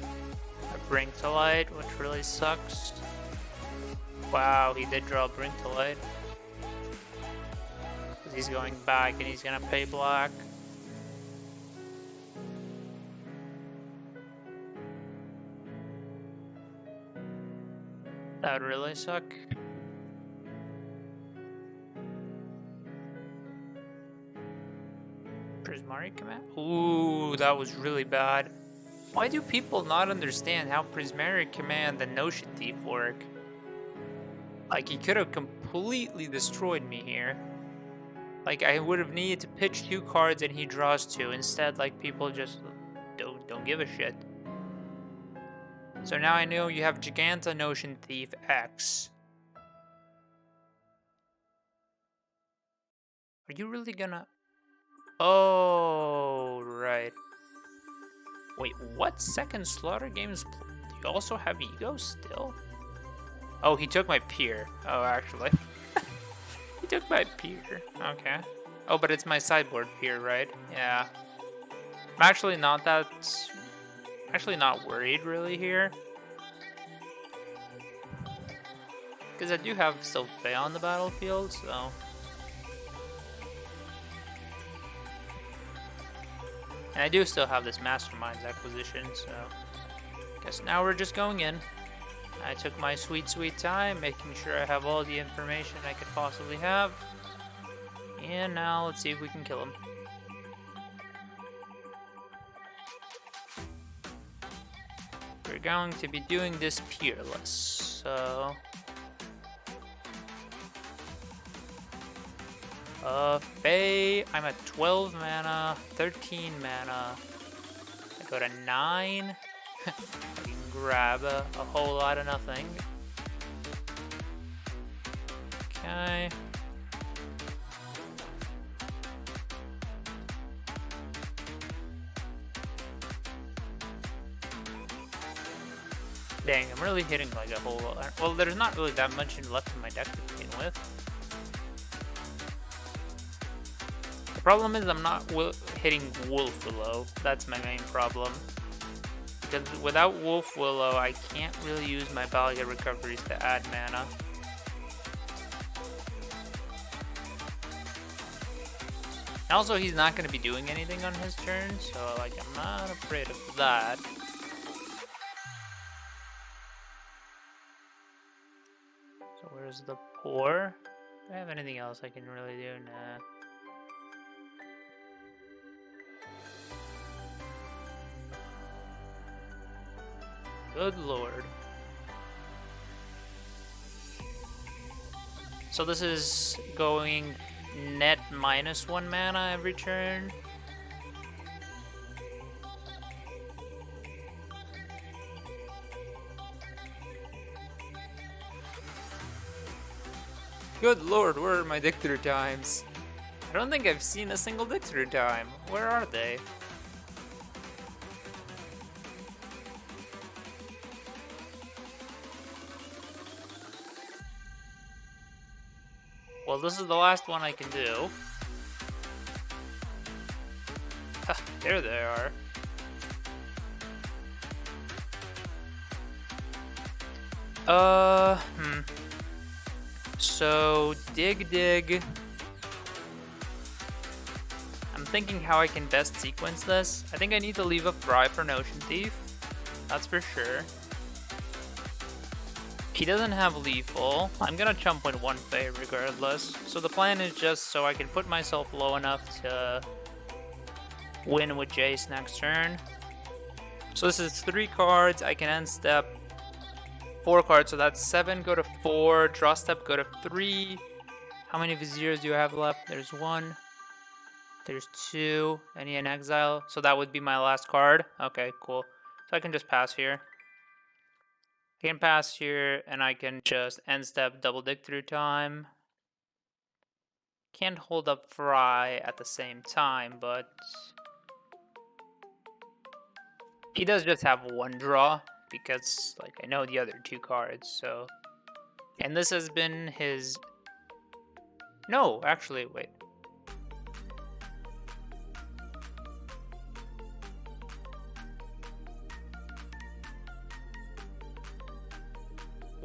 a Bring to Light, which really sucks. Wow, he did draw Bring to Light. Because he's going back and he's gonna pay black. That would really suck. Prismari command? Ooh, that was really bad. Why do people not understand how Prismari command and Notion Thief work? Like, he could have completely destroyed me here. Like, I would have needed to pitch 2 cards and he draws 2. Instead, like, people just don't give a shit. So now I know you have Giganta, Notion Thief, X. Are you really gonna... Oh, right. Wait, what? Second Slaughter Games? Do you also have Ego still? Oh, he took my Peer. Oh, actually. He took my Peer. Okay. Oh, but it's my sideboard Peer, right? Yeah. I'm actually not that... Actually not worried really here. Because I do have still Fae on the battlefield, so... And I do still have this Masterminds acquisition, so... Guess now we're just going in. I took my sweet time, making sure I have all the information I could possibly have. And now let's see if we can kill him. We're going to be doing this peerless, so... Fae, I'm at 12 mana, 13 mana. I go to 9. I can grab a whole lot of nothing. Okay. Dang, I'm really hitting like a whole lot. Well, there's not really that much left in my deck to begin with. The problem is I'm not hitting Wolf Willow. That's my main problem. Because without Wolf Willow, I can't really use my Balga recoveries to add mana. And also, he's not going to be doing anything on his turn, so like I'm not afraid of that. So where's the pour? Do I have anything else I can really do? Nah. Good lord. So this is going net -1 mana every turn. Good lord, where are my Dictator times? I don't think I've seen a single Dictator time. Where are they? Well, this is the last one I can do. There they are. So dig. thinking how I can best sequence this. I think I need to leave a Fry for Notion Thief. That's for sure. He doesn't have lethal. I'm gonna chump with 1 Fey regardless. So the plan is just so I can put myself low enough to win with Jace next turn. So this is 3 cards. I can end step 4 cards. So that's 7, go to 4. Draw step, go to 3. How many Viziers do you have left? There's 1. There's 2. Any in exile? So that would be my last card. Okay, cool. So I can just pass here. I can pass here, and I can just end step, double dig through time. Can't hold up Fry at the same time, but he does just have 1 draw because, like, I know the other 2 cards. So, and this has been his. No, actually, wait.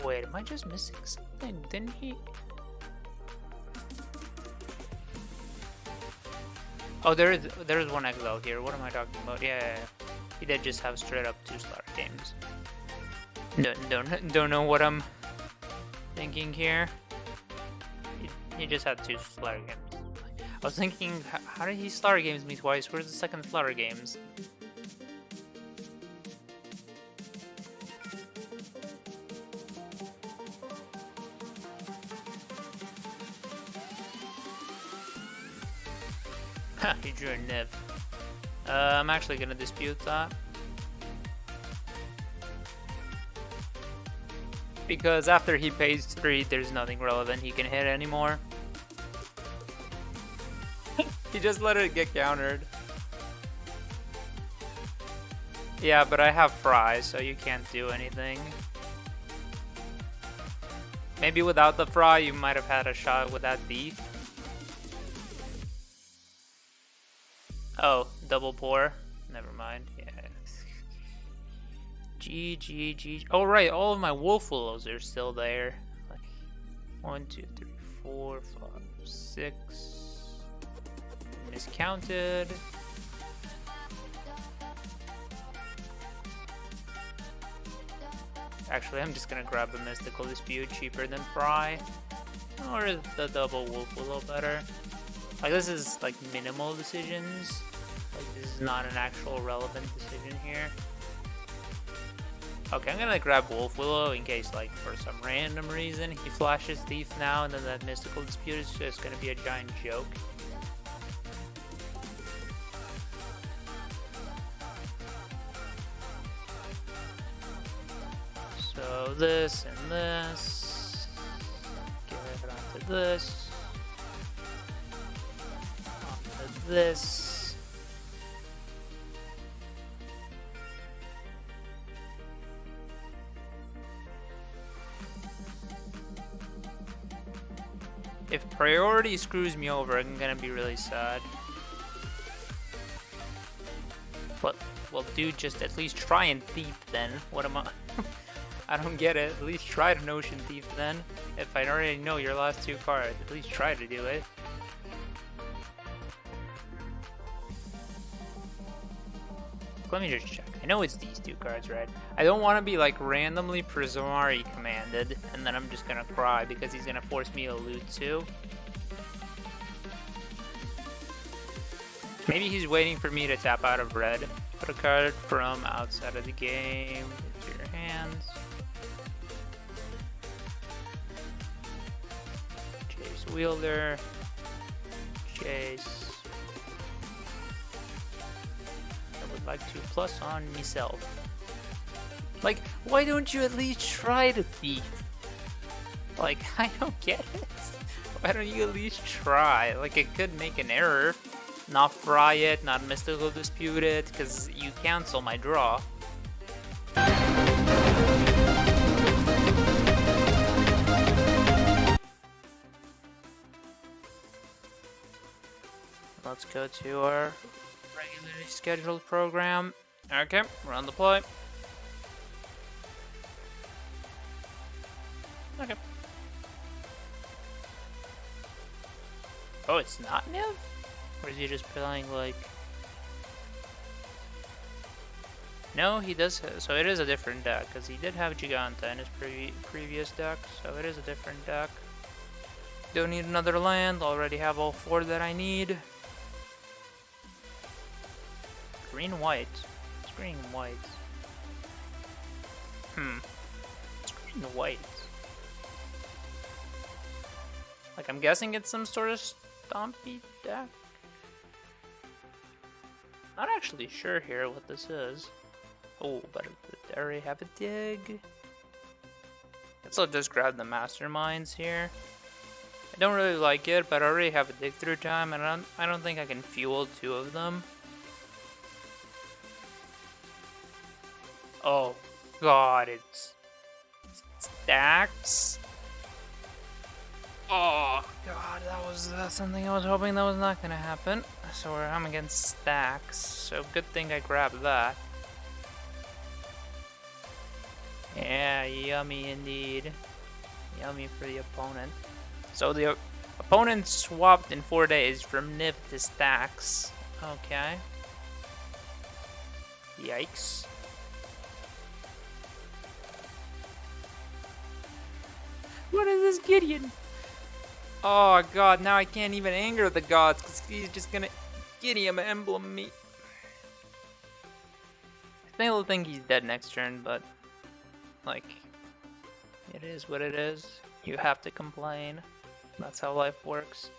Wait, am I just missing something? Didn't he? Oh, there is 1 exile here. What am I talking about? Yeah. He did just have straight up 2 Slaughter games. Don't know what I'm thinking here. He just had 2 Slaughter games. I was thinking, how did he Slaughter games me twice? Where's the second Slaughter games? He drew a Niv. I'm actually gonna dispute that. Because after he pays 3, there's nothing relevant he can hit anymore. He just let it get countered. Yeah, but I have Fry, so you can't do anything. Maybe without the Fry, you might have had a shot with that Thief. Oh, double pour. Never mind. Yeah. G. Oh right, all of my Wolf Willows are still there. Like 1, 2, 3, 4, 5, 6. Miscounted. Actually, I'm just gonna grab a Mystical Dispute, cheaper than Fry. Or is the double Wolf Willow better? Like, this is like minimal decisions. Like, this is not an actual relevant decision here. Okay, I'm gonna grab Wolf Willow in case, like, for some random reason he flashes Thief now, and then that Mystical Dispute is just gonna be a giant joke. So this and this. Get it onto this. Onto this. If priority screws me over, I'm gonna be really sad. But, well, dude, just at least try and Thief then. What am I? I don't get it. At least try to Notion Thief then. If I already know your last 2 cards, at least try to do it. Let me just check. I know it's these 2 cards, right? I don't want to be like randomly Prismari commanded, and then I'm just gonna cry because he's gonna force me to loot too. Maybe he's waiting for me to tap out of red. Put a card from outside of the game into your hands. Chase Wielder. Chase. Like to plus on myself. Like, why don't you at least try to Thief? Like, I don't get it. Why don't you at least try? Like, it could make an error. Not Fry it, not Mystical Dispute it, because you cancel my draw. Let's go to our regularly scheduled program. Okay, we're on the play. Okay. Oh, it's not Niv? Or is he just playing like... No, he does, so it is a different deck, because he did have Giganta in his previous deck, so it is a different deck. Don't need another land, already have all 4 that I need. Green-white. It's green-white. It's green-white. Like, I'm guessing it's some sort of stompy deck? Not actually sure here what this is. Oh, but I already have a dig. Guess I'll just grab the Masterminds here. I don't really like it, but I already have a dig through time, and I don't think I can fuel 2 of them. Oh god, it's stacks. Oh god, that was something I was hoping that was not gonna happen. So I'm against stacks, so good thing I grabbed that. Yeah, yummy indeed. Yummy for the opponent. So the opponent swapped in 4 days from Nib to stacks. Okay. Yikes. What is this Gideon? Oh god, now I can't even anger the gods because he's just gonna Gideon emblem me. I still think he's dead next turn, but like, it is what it is. You have to complain. That's how life works.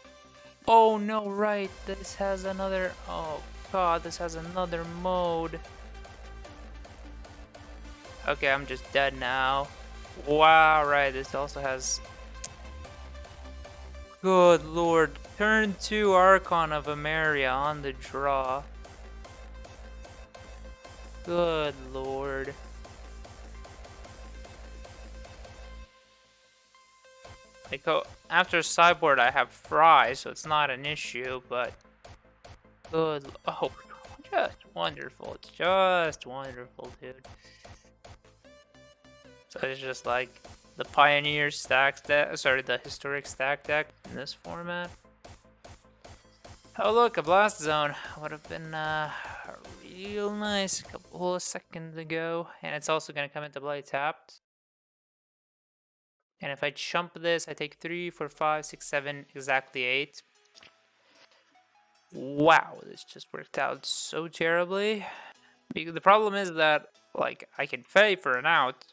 Oh no, right, this has another, oh god, this has another mode. Okay, I'm just dead now. Wow, right, this also has... Good lord, turn 2 Archon of Emeria on the draw. Good lord. Like, oh, after sideboard I have Fry, so it's not an issue, but... Good, oh, just wonderful, it's just wonderful, dude. So it's just like the Pioneer stack deck, sorry, the Historic stack deck in this format. Oh look, a Blast Zone would have been real nice a couple of seconds ago. And it's also going to come into play tapped. And if I chump this, I take 3, 4, 5, 6, 7, exactly 8. Wow, this just worked out so terribly. Because the problem is that, like, I can pay for an out.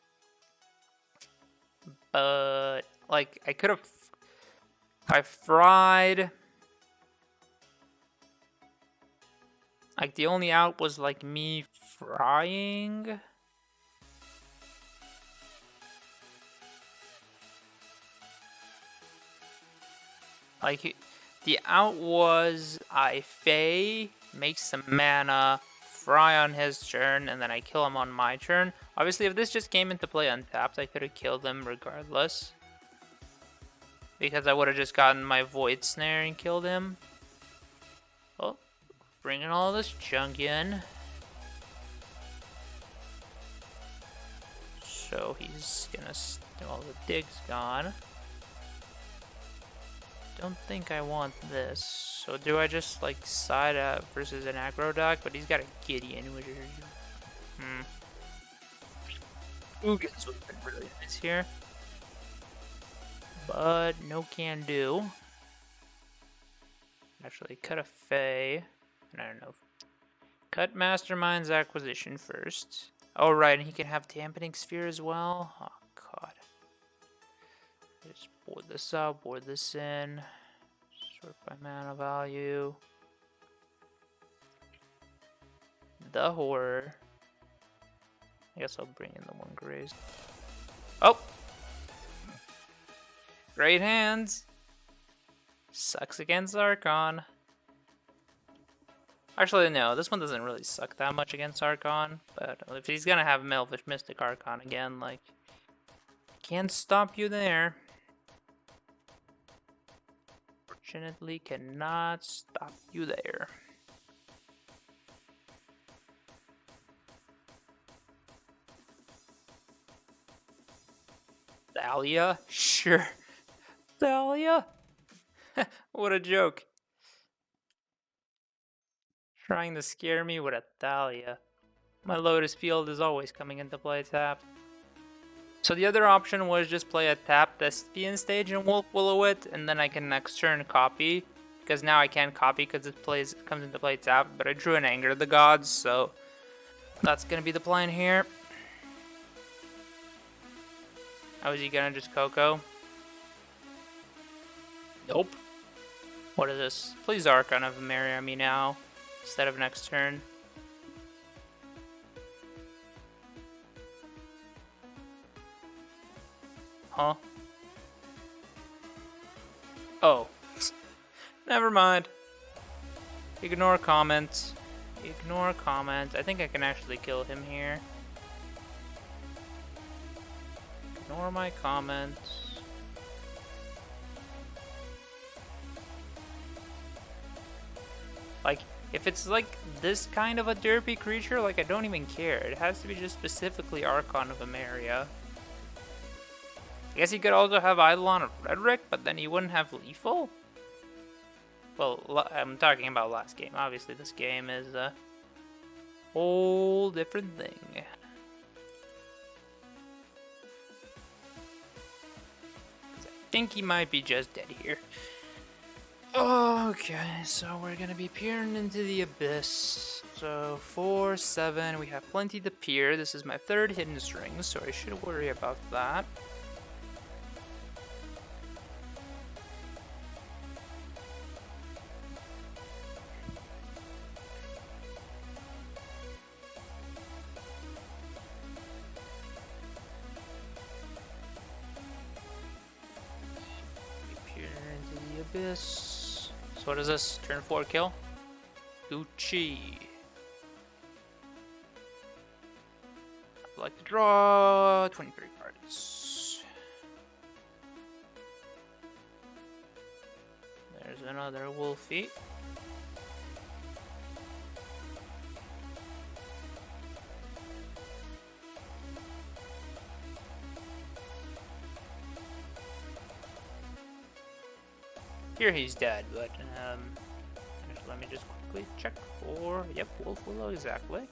But, like, I could have... I fried... Like, the only out was, like, me frying. Like, the out was I Fey, make some mana, fry on his turn, and then I kill him on my turn. Obviously, if this just came into play untapped, I could have killed him regardless. Because I would have just gotten my Void Snare and killed him. Oh, bringing all this junk in. So he's gonna... Well, the dig's gone. Don't think I want this. So do I just like side out versus an aggro deck? But he's got a Gideon, which is... Ugins would have been really nice here. But no can do. Actually, cut a Fey. I don't know. Cut Mastermind's acquisition first. Oh, right, and he can have Dampening Sphere as well. Oh, God. Just board this out, board this in. Sort by mana value. The Horror. I guess I'll bring in the 1 Graze. Oh! Great hands! Sucks against Archon. Actually, no, this one doesn't really suck that much against Archon. But if he's gonna have Melfish Mystic Archon again, like... Can't stop you there. Fortunately, cannot stop you there. Thalia? Sure. Thalia? What a joke. Trying to scare me with a Thalia. My Lotus field is always coming into play tapped. So the other option was just play a tapped Thespian stage and Wolf Will-O-Wisp, and then I can next turn copy. Because now I can't copy because it comes into play tapped, but I drew an Anger of the Gods, so that's gonna be the plan here. Oh, is he gonna just Coco? Nope. What is this? Please Archon of Marry me now, instead of next turn. Huh? Oh. Never mind. Ignore comment. Ignore comment. I think I can actually kill him here. Ignore my comments. Like, if it's like this kind of a derpy creature, like, I don't even care. It has to be just specifically Archon of Emeria. I guess he could also have Eidolon of Rhetoric, but then he wouldn't have Lethal? Well, I'm talking about last game. Obviously, this game is a whole different thing. I think he might be just dead here. Okay, so we're gonna be peering into the abyss. So 4, 7, we have plenty to peer. This is my third hidden string, so I should worry about that. Peer into the abyss. So what is this? Turn 4 kill? Gucci. I'd like to draw 23 cards. There's another Wolfie. Here he's dead, but let me just quickly check for, yep, Wolf Willow, exactly.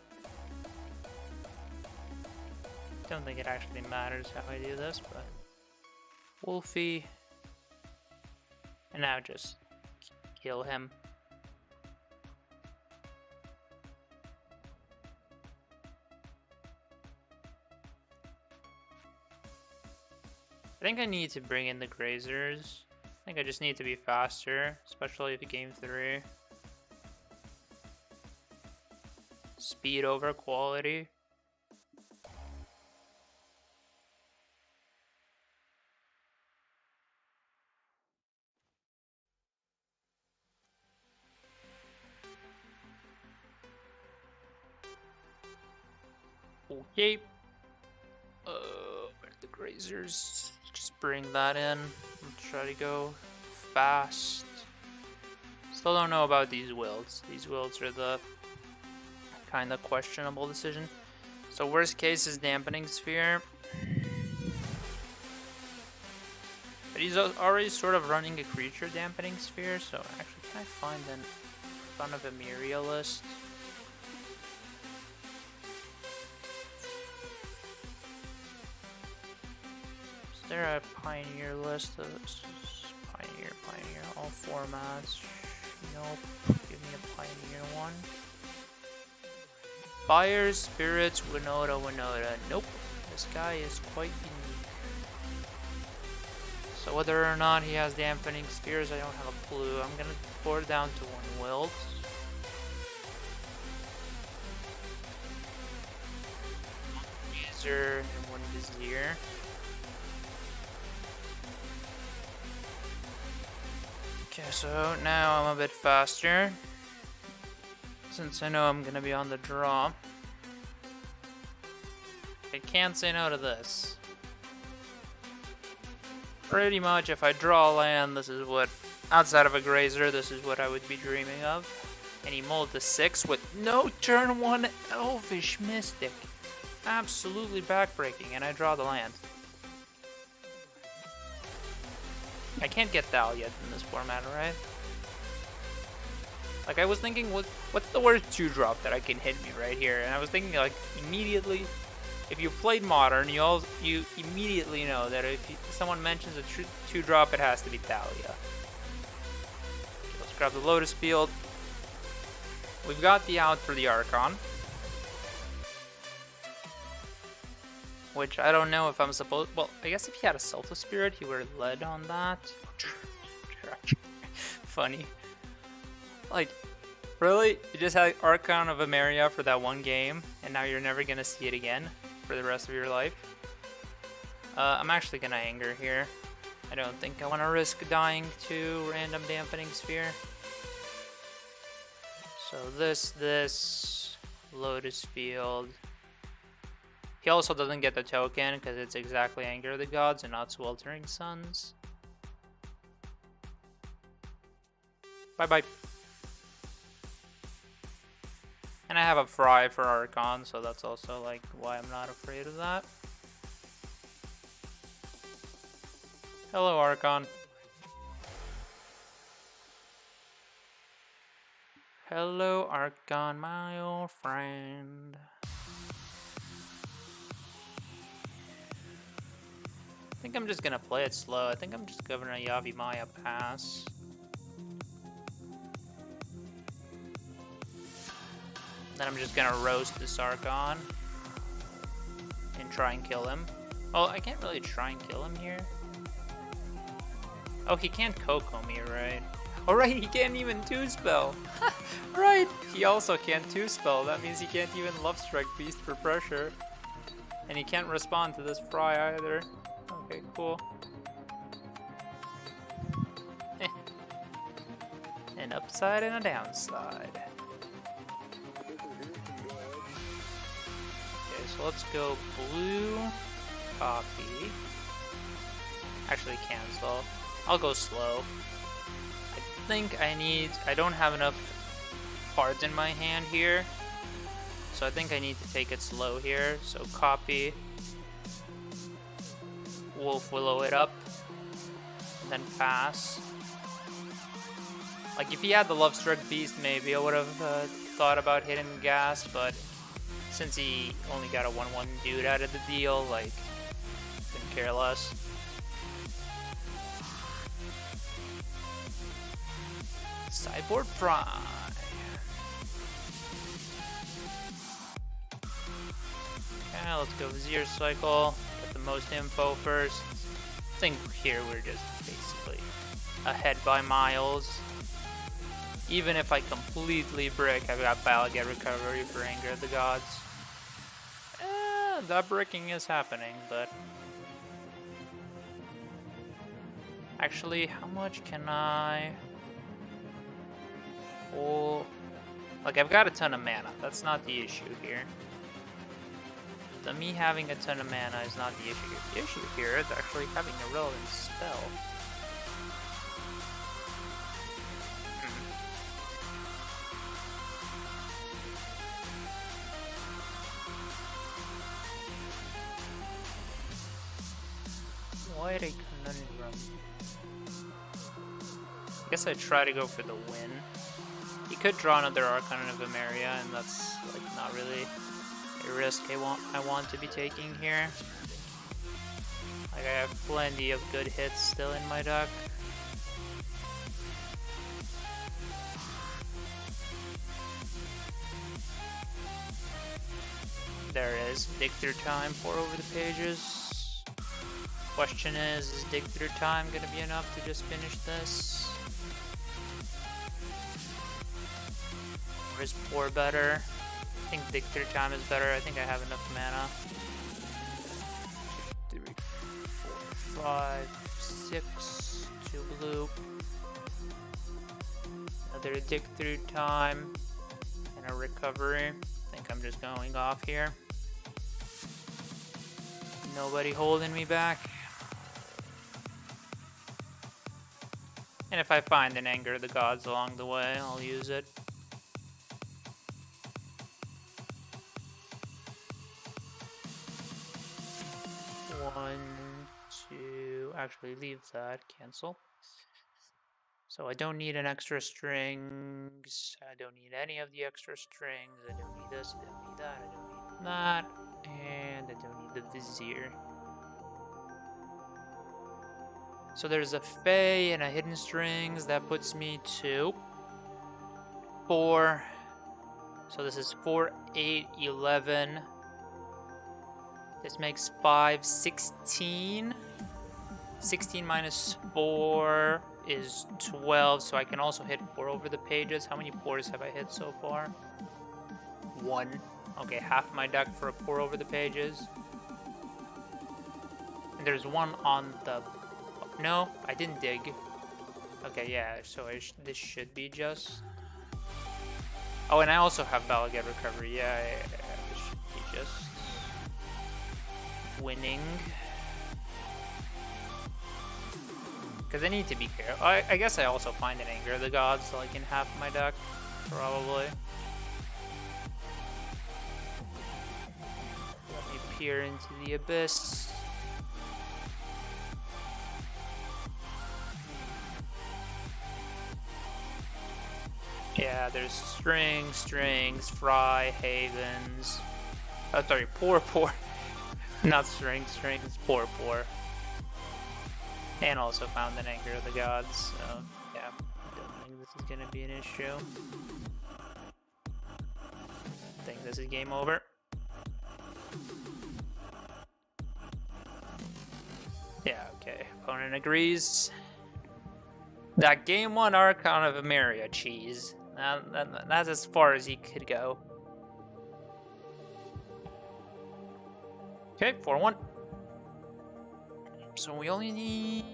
Don't think it actually matters how I do this, but Wolfie, and now just kill him. I think I need to bring in the Grazers. I think I just need to be faster, especially if game 3. Speed over quality. Okay. Where's the Grazers? Just bring that in. I'll try to go fast. Still don't know about these wilds. These wilds are the kind of questionable decision. So worst case is Dampening Sphere. But he's already sort of running a creature Dampening Sphere, so actually can I find an Son of Emeria list? Is there a Pioneer list? Pioneer, all formats. Nope. Give me a Pioneer one. Fire, Spirits, Winota. Nope. This guy is quite unique. So whether or not he has Dampening Spheres, I don't have a clue. I'm gonna board down to 1 Wilt. Razor and 1 Vizier. Okay, so now I'm a bit faster. Since I know I'm gonna be on the draw. I can't say no to this. Pretty much, if I draw land, this is what, outside of a Grazer, this is what I would be dreaming of. And he mulled to 6 with no turn 1 Elvish Mystic. Absolutely backbreaking, and I draw the land. I can't get Thal yet in this format, right? Like, I was thinking, what's the worst 2-drop that I can hit me right here? And I was thinking, like, immediately, if you played Modern, you immediately know that if someone mentions a 2-drop, it has to be Thalia. Okay, let's grab the Lotus Field. We've got the out for the Archon. Which I don't know if I'm supposed... Well, I guess if he had a Selfless Spirit, he would have led on that. Funny. Like, really? You just had Archon of Emeria for that one game, and now you're never gonna see it again for the rest of your life? I'm actually gonna anger here. I don't think I want to risk dying to random Dampening Sphere. So this, Lotus Field. He also doesn't get the token because it's exactly Anger of the Gods and not Sweltering Suns. Bye-bye. And I have a Fry for Archon, so that's also like why I'm not afraid of that. Hello, Archon. Hello, Archon, my old friend. I think I'm just gonna play it slow. I think I'm just giving a Yavimaya pass. Then I'm just gonna roast this Archon and try and kill him. Oh, I can't really try and kill him here. Oh, he can't Coco me, right? Oh, right, he can't even 2-spell. Right, he also can't 2-spell. That means he can't even Love Strike Beast for pressure. And he can't respond to this Fry either. Okay, cool. An upside and a downside. Okay, so let's go blue, copy. Actually cancel. I'll go slow. I think I don't have enough cards in my hand here. So I think I need to take it slow here. So copy. Wolf Willow it up. And then pass. Like if he had the Love Struck Beast, maybe I would have thought about hitting the gas, but since he only got a 1/1 dude out of the deal, like, couldn't care less. Sideboard Fry. Okay, let's go Vizier Cycle. Get the most info first. I think here we're just basically ahead by miles. Even if I completely brick, I've got Balget Recovery for Anger of the Gods. That bricking is happening, but... Actually, how much can I... Oh... Like, I've got a ton of mana. That's not the issue here. Me having a ton of mana is not the issue here. The issue here is actually having a relevant spell. What a conundrum. I guess I'd try to go for the win. He could draw another Archon of Emeria, and that's like not really a risk I want to be taking here. Like I have plenty of good hits still in my deck. There it is. Dig through time, pour over the pages. Question is dig through time gonna be enough to just finish this? Or is pour better? I think dig through time is better. I think I have enough mana. 2, 3, 4, 5, 6, 2 blue. Another dig through time and a recovery. I think I'm just going off here. Nobody holding me back. And if I find an Anger of the Gods along the way, I'll use it. One, two, actually leave that, cancel. So I don't need an extra strings. I don't need any of the extra strings. I don't need this. I don't need that. I don't need that. And I don't need the vizier. So there's a Fey and a hidden strings. That puts me to 4. So this is 4, 8, 11. This makes 5, 16. 16 minus 4 is 12, so I can also hit 4 over the pages. How many 4s have I hit so far? 1. Okay, half my deck for a 4 over the pages. And there's 1 on the... No, I didn't dig. Okay, yeah, so this should be just... Oh, and I also have Balagad Recovery. Yeah, this should be just... winning. Because I need to be careful. I guess I also find an Anger of the Gods like in half my deck, probably. Let me peer into the abyss. Yeah, there's strings, Fry, Havens. Oh, sorry, poor. Not strings, poor. And also found an Anger of the Gods, so yeah, I don't think this is gonna be an issue. I think this is game over. Yeah, okay, opponent agrees. That game 1 Archon of Emeria cheese. That's as far as he could go. Okay, 4-1. So we only need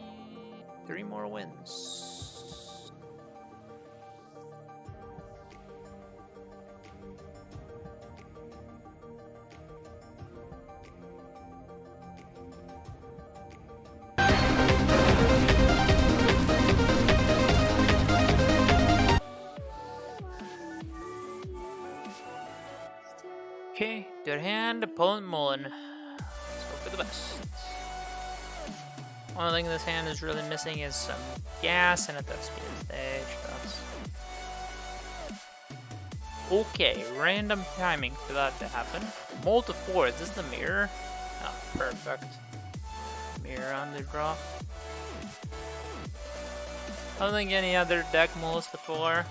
3 more wins. Okay, good hand, opponent Mullen. Let's hope for the best. Only thing this hand is really missing is some gas and a death speed stage. That's okay. Random timing for that to happen. Mold to 4. Is this the mirror? Oh, perfect. Mirror on the draw. I don't think any other deck molds to 4,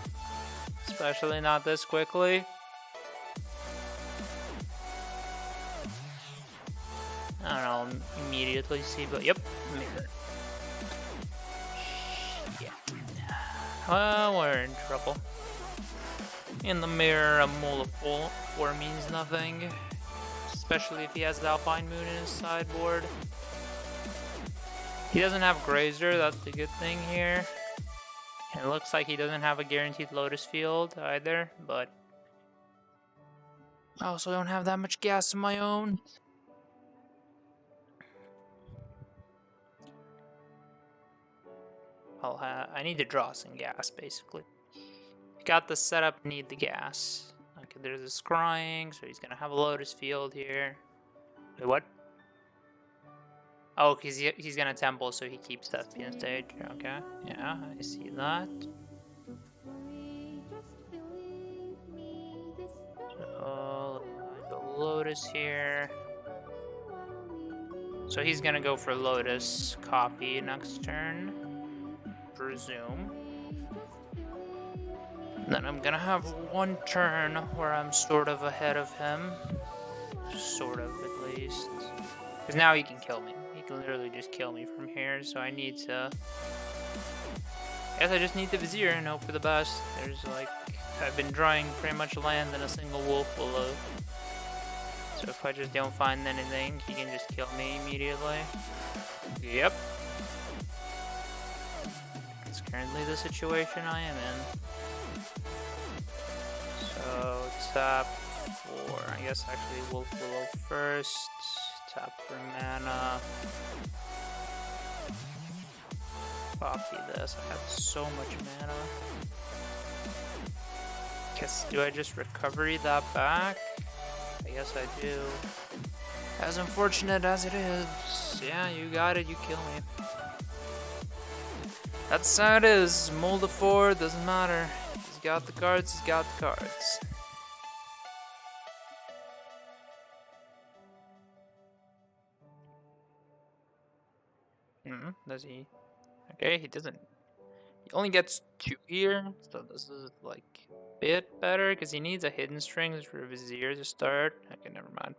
especially not this quickly. I don't know, immediately see, but yep, mirror. Yeah. Well, we're in trouble. In the mirror, a mole of 4 means nothing. Especially if he has the Alpine Moon in his sideboard. He doesn't have Grazer, that's the good thing here. And it looks like he doesn't have a guaranteed Lotus field either, but... I also don't have that much gas of my own. I need to draw some gas, basically. Got the setup, need the gas. Okay, there's a scrying, so he's gonna have a Lotus field here. Wait, what? Oh, cause he's gonna temple, so he keeps that in stage. Okay, yeah, I see that. So, the Lotus here. So he's gonna go for Lotus copy next turn. Presume. Then I'm gonna have 1 turn where I'm sort of ahead of him. Sort of, at least. Because now he can kill me. He can literally just kill me from here, so I need to... I guess I just need the Vizier and hope for the best. There's like... I've been drawing pretty much land in a single wolf below. So if I just don't find anything, he can just kill me immediately. Yep. That's currently the situation I am in. So tap for, I guess actually Wolf Willow first. Tap for mana. Copy this. I have so much mana. Guess, do I just recovery that back? I guess I do. As unfortunate as it is. Yeah, you got it, you kill me. That's how it is. Mold of 4, doesn't matter. He's got the cards, he's got the cards. Does he? Okay, he doesn't. He only gets 2 here, so this is like a bit better because he needs a hidden strings for Vizier to start. Okay, never mind.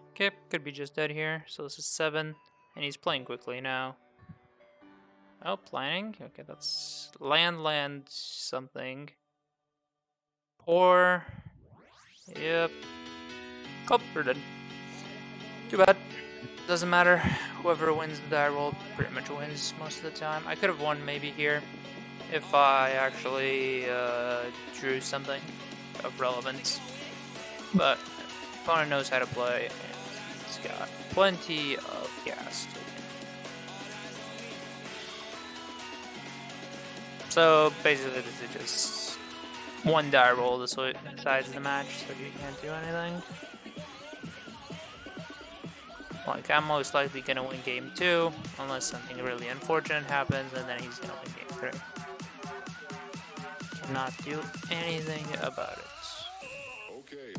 Okay, could be just dead here. So this is 7, and he's playing quickly now. Oh, planning? Okay, that's land, something. Poor. Yep. Oh, we're dead. Too bad. Doesn't matter. Whoever wins the die roll pretty much wins most of the time. I could have won maybe here if I actually drew something of relevance. But opponent knows how to play, and he's got plenty of gas. So basically, this is just one die roll the size of the match, so you can't do anything. Like, I'm most likely gonna win game 2, unless something really unfortunate happens, and then he's gonna win game 3. Cannot do anything about it. Okay.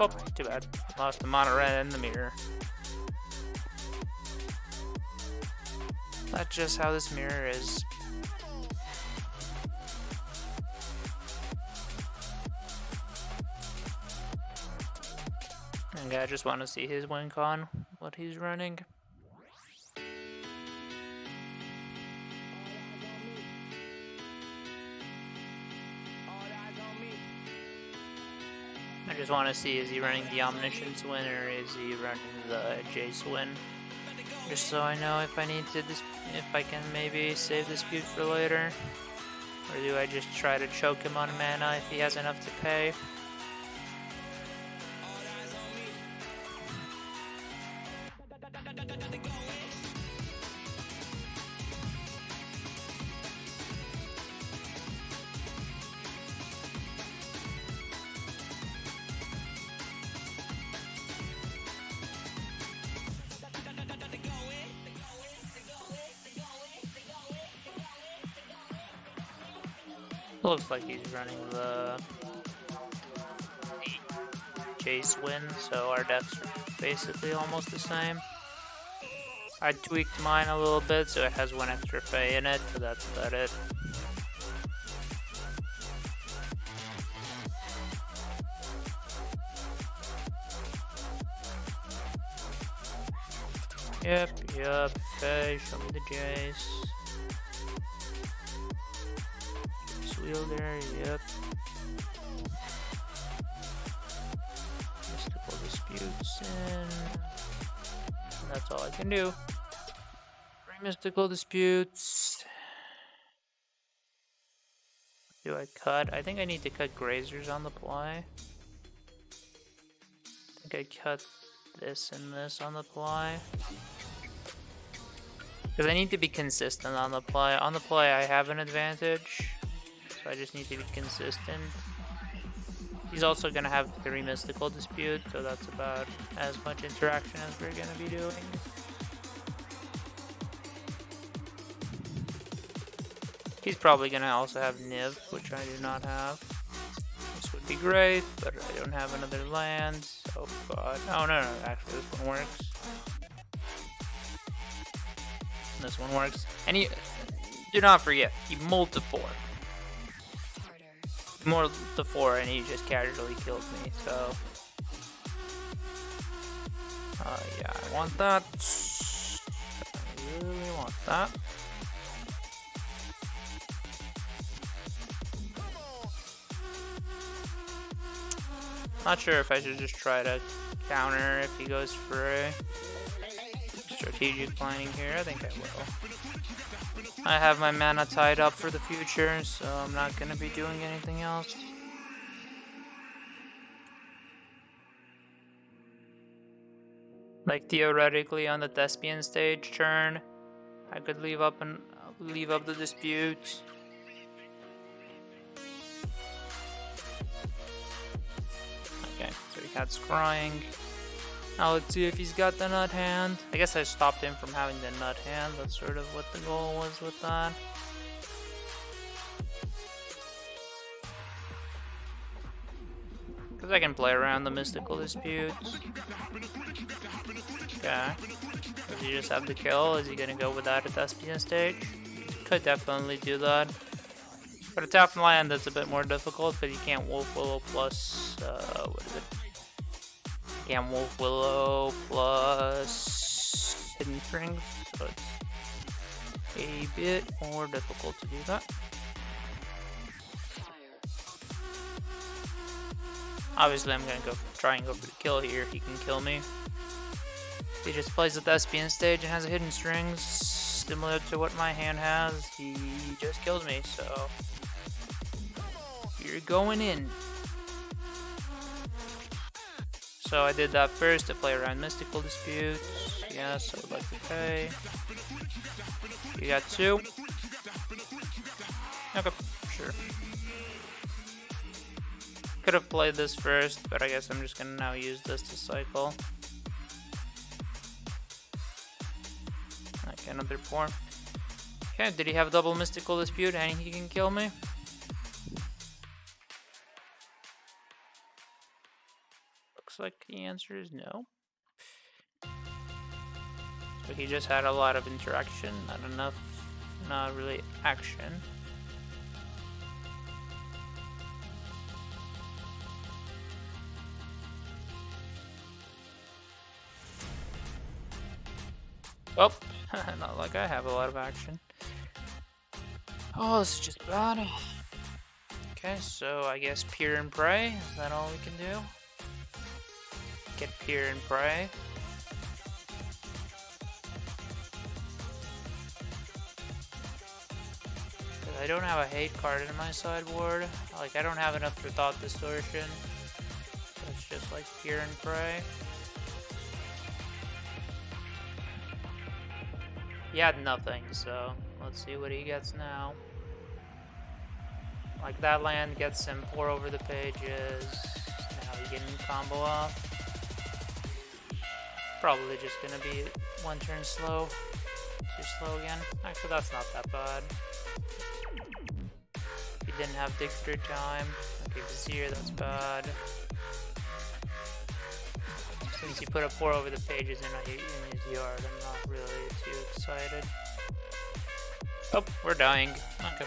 Oh, too bad. Lost the mono red and the mirror. That's just how this mirror is. And I just want to see his win con, what he's running. I just want to see, is he running the Omniscience win or is he running the Jace win? Just so I know if I need to, if I can maybe save Dispute for later. Or do I just try to choke him on mana if he has enough to pay? Looks like he's running the Jace win, so our decks are basically almost the same. I tweaked mine a little bit, so it has 1 extra Fae in it, but that's about it. Yep, Fae, show me the Jace. Wielder, yep. Mystical Disputes, and that's all I can do. 3 Mystical Disputes. Do I cut? I think I need to cut Grazers on the play. I think I cut this and this on the play. Because I need to be consistent on the play. On the play, I have an advantage. So I just need to be consistent. He's also going to have 3 Mystical Dispute, so that's about as much interaction as we're going to be doing. He's probably going to also have Niv, which I do not have. This would be great, but I don't have another land. Oh god. Oh no, actually this one works. This one works. And do not forget, he mulled to 4. More to 4 and he just casually killed me, so yeah, I want that. I really want that. Not sure if I should just try to counter if he goes for a strategic planning here. I think I will. I have my mana tied up for the future, so I'm not going to be doing anything else. Like theoretically on the Thespian stage turn, I could leave up the dispute. Cat's crying. Now let's see if he's got the nut hand. I guess I stopped him from having the nut hand. That's sort of what the goal was with that. Because I can play around the mystical disputes. Okay. Does he just have the kill? Is he gonna go without a Thespian stage? Could definitely do that. But a tap land that's a bit more difficult, but you can't Wolf Willow plus, what is it? You can't Wolf Willow plus Hidden Strings, so it's a bit more difficult to do that. Obviously, I'm gonna try and go for the kill here. He can kill me. He just plays the Thespian stage and has a Hidden Strings, similar to what my hand has. He just kills me, so you're going in. So I did that first to play around mystical disputes. Yes, I would like to pay. You got 2. Okay, sure. Could have played this first, but I guess I'm just gonna now use this to cycle. Okay, another 4. Okay, did he have double mystical dispute and he can kill me? Looks like the answer is no. So he just had a lot of interaction, not really action. Oh, not like I have a lot of action. Oh, this is just bad. Okay, so I guess Peer and Pray. Is that all we can do? Get Peer and Pray. I don't have a hate card in my sideboard. Like, I don't have enough for Thought Distortion. So it's just like Peer and Pray. He had nothing, so let's see what he gets now. Like, that land gets him 4 over the pages. Now he can combo off. Probably just gonna be 1 turn slow. Too slow again. Actually, that's not that bad. He didn't have dig through time. Okay, Vizier, that's bad. Since he put a 4 over the pages in his yard, I'm not really too excited. Oh, we're dying. Okay,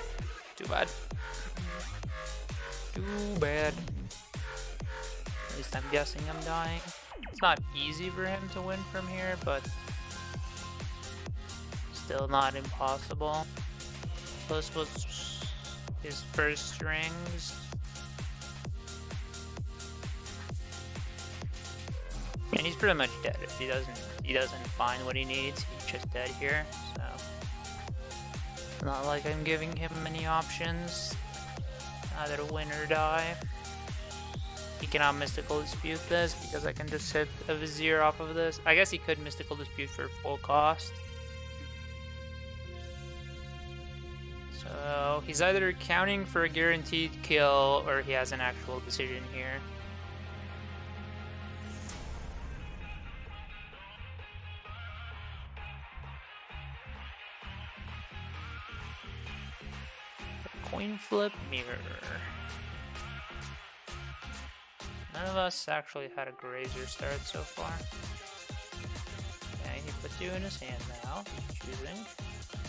too bad. Too bad. At least I'm guessing I'm dying. It's not easy for him to win from here, but still not impossible. This was his first strings. And he's pretty much dead. If he doesn't find what he needs, he's just dead here. So it's not like I'm giving him many options. Either win or die. He cannot Mystical Dispute this because I can just hit a Vizier off of this. I guess he could Mystical Dispute for full cost. So he's either counting for a guaranteed kill or he has an actual decision here. Coin flip mirror. None of us actually had a grazer start so far. Okay, he put 2 in his hand now. He's choosing.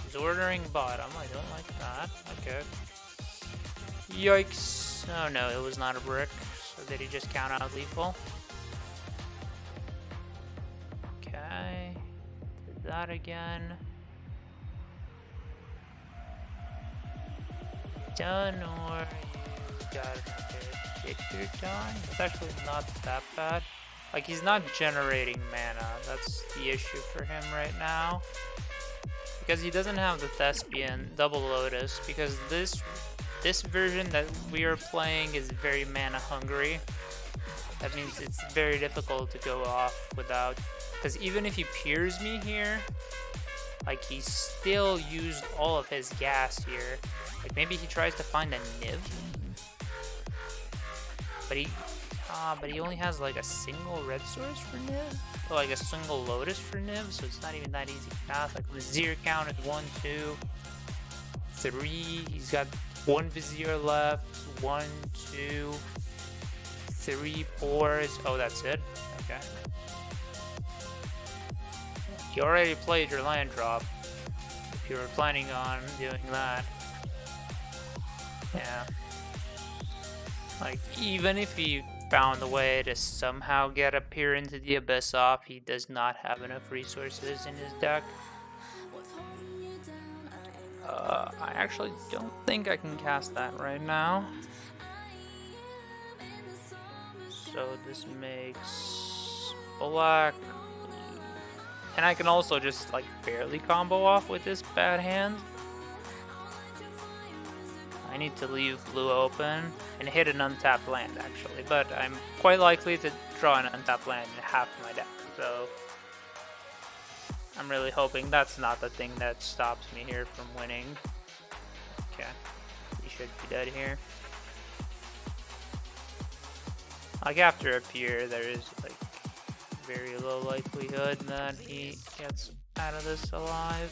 He's ordering bottom. I don't like that. Okay. Yikes. Oh no, it was not a brick. So did he just count out lethal? Okay. Did that again. Done or you got another victor done? It's actually not that bad. Like, he's not generating mana. That's the issue for him right now. Because he doesn't have the Thespian double Lotus. Because this version that we are playing is very mana hungry. That means it's very difficult to go off without. Because even if he peers me here, like, he still used all of his gas here. Like, maybe he tries to find a Niv. But Ah, but he only has like a single red source for Niv? Or like a single Lotus for Niv, so it's not even that easy to cast. Like the Vizier count is 1, 2, 3. He's got 1 Vizier left. 1, 2, 3, 4. Oh, that's it? Okay. You already played your land drop. If you were planning on doing that. Yeah. Like, even if he found a way to somehow get a Peer into the Abyss off, he does not have enough resources in his deck. I actually don't think I can cast that right now. So this makes black, blue. And I can also just like barely combo off with this bad hand. I need to leave blue open and hit an untapped land actually, but I'm quite likely to draw an untapped land in half my deck, so I'm really hoping that's not the thing that stops me here from winning. Okay, he should be dead here. Like after a Peer, there is like very low likelihood that he gets out of this alive.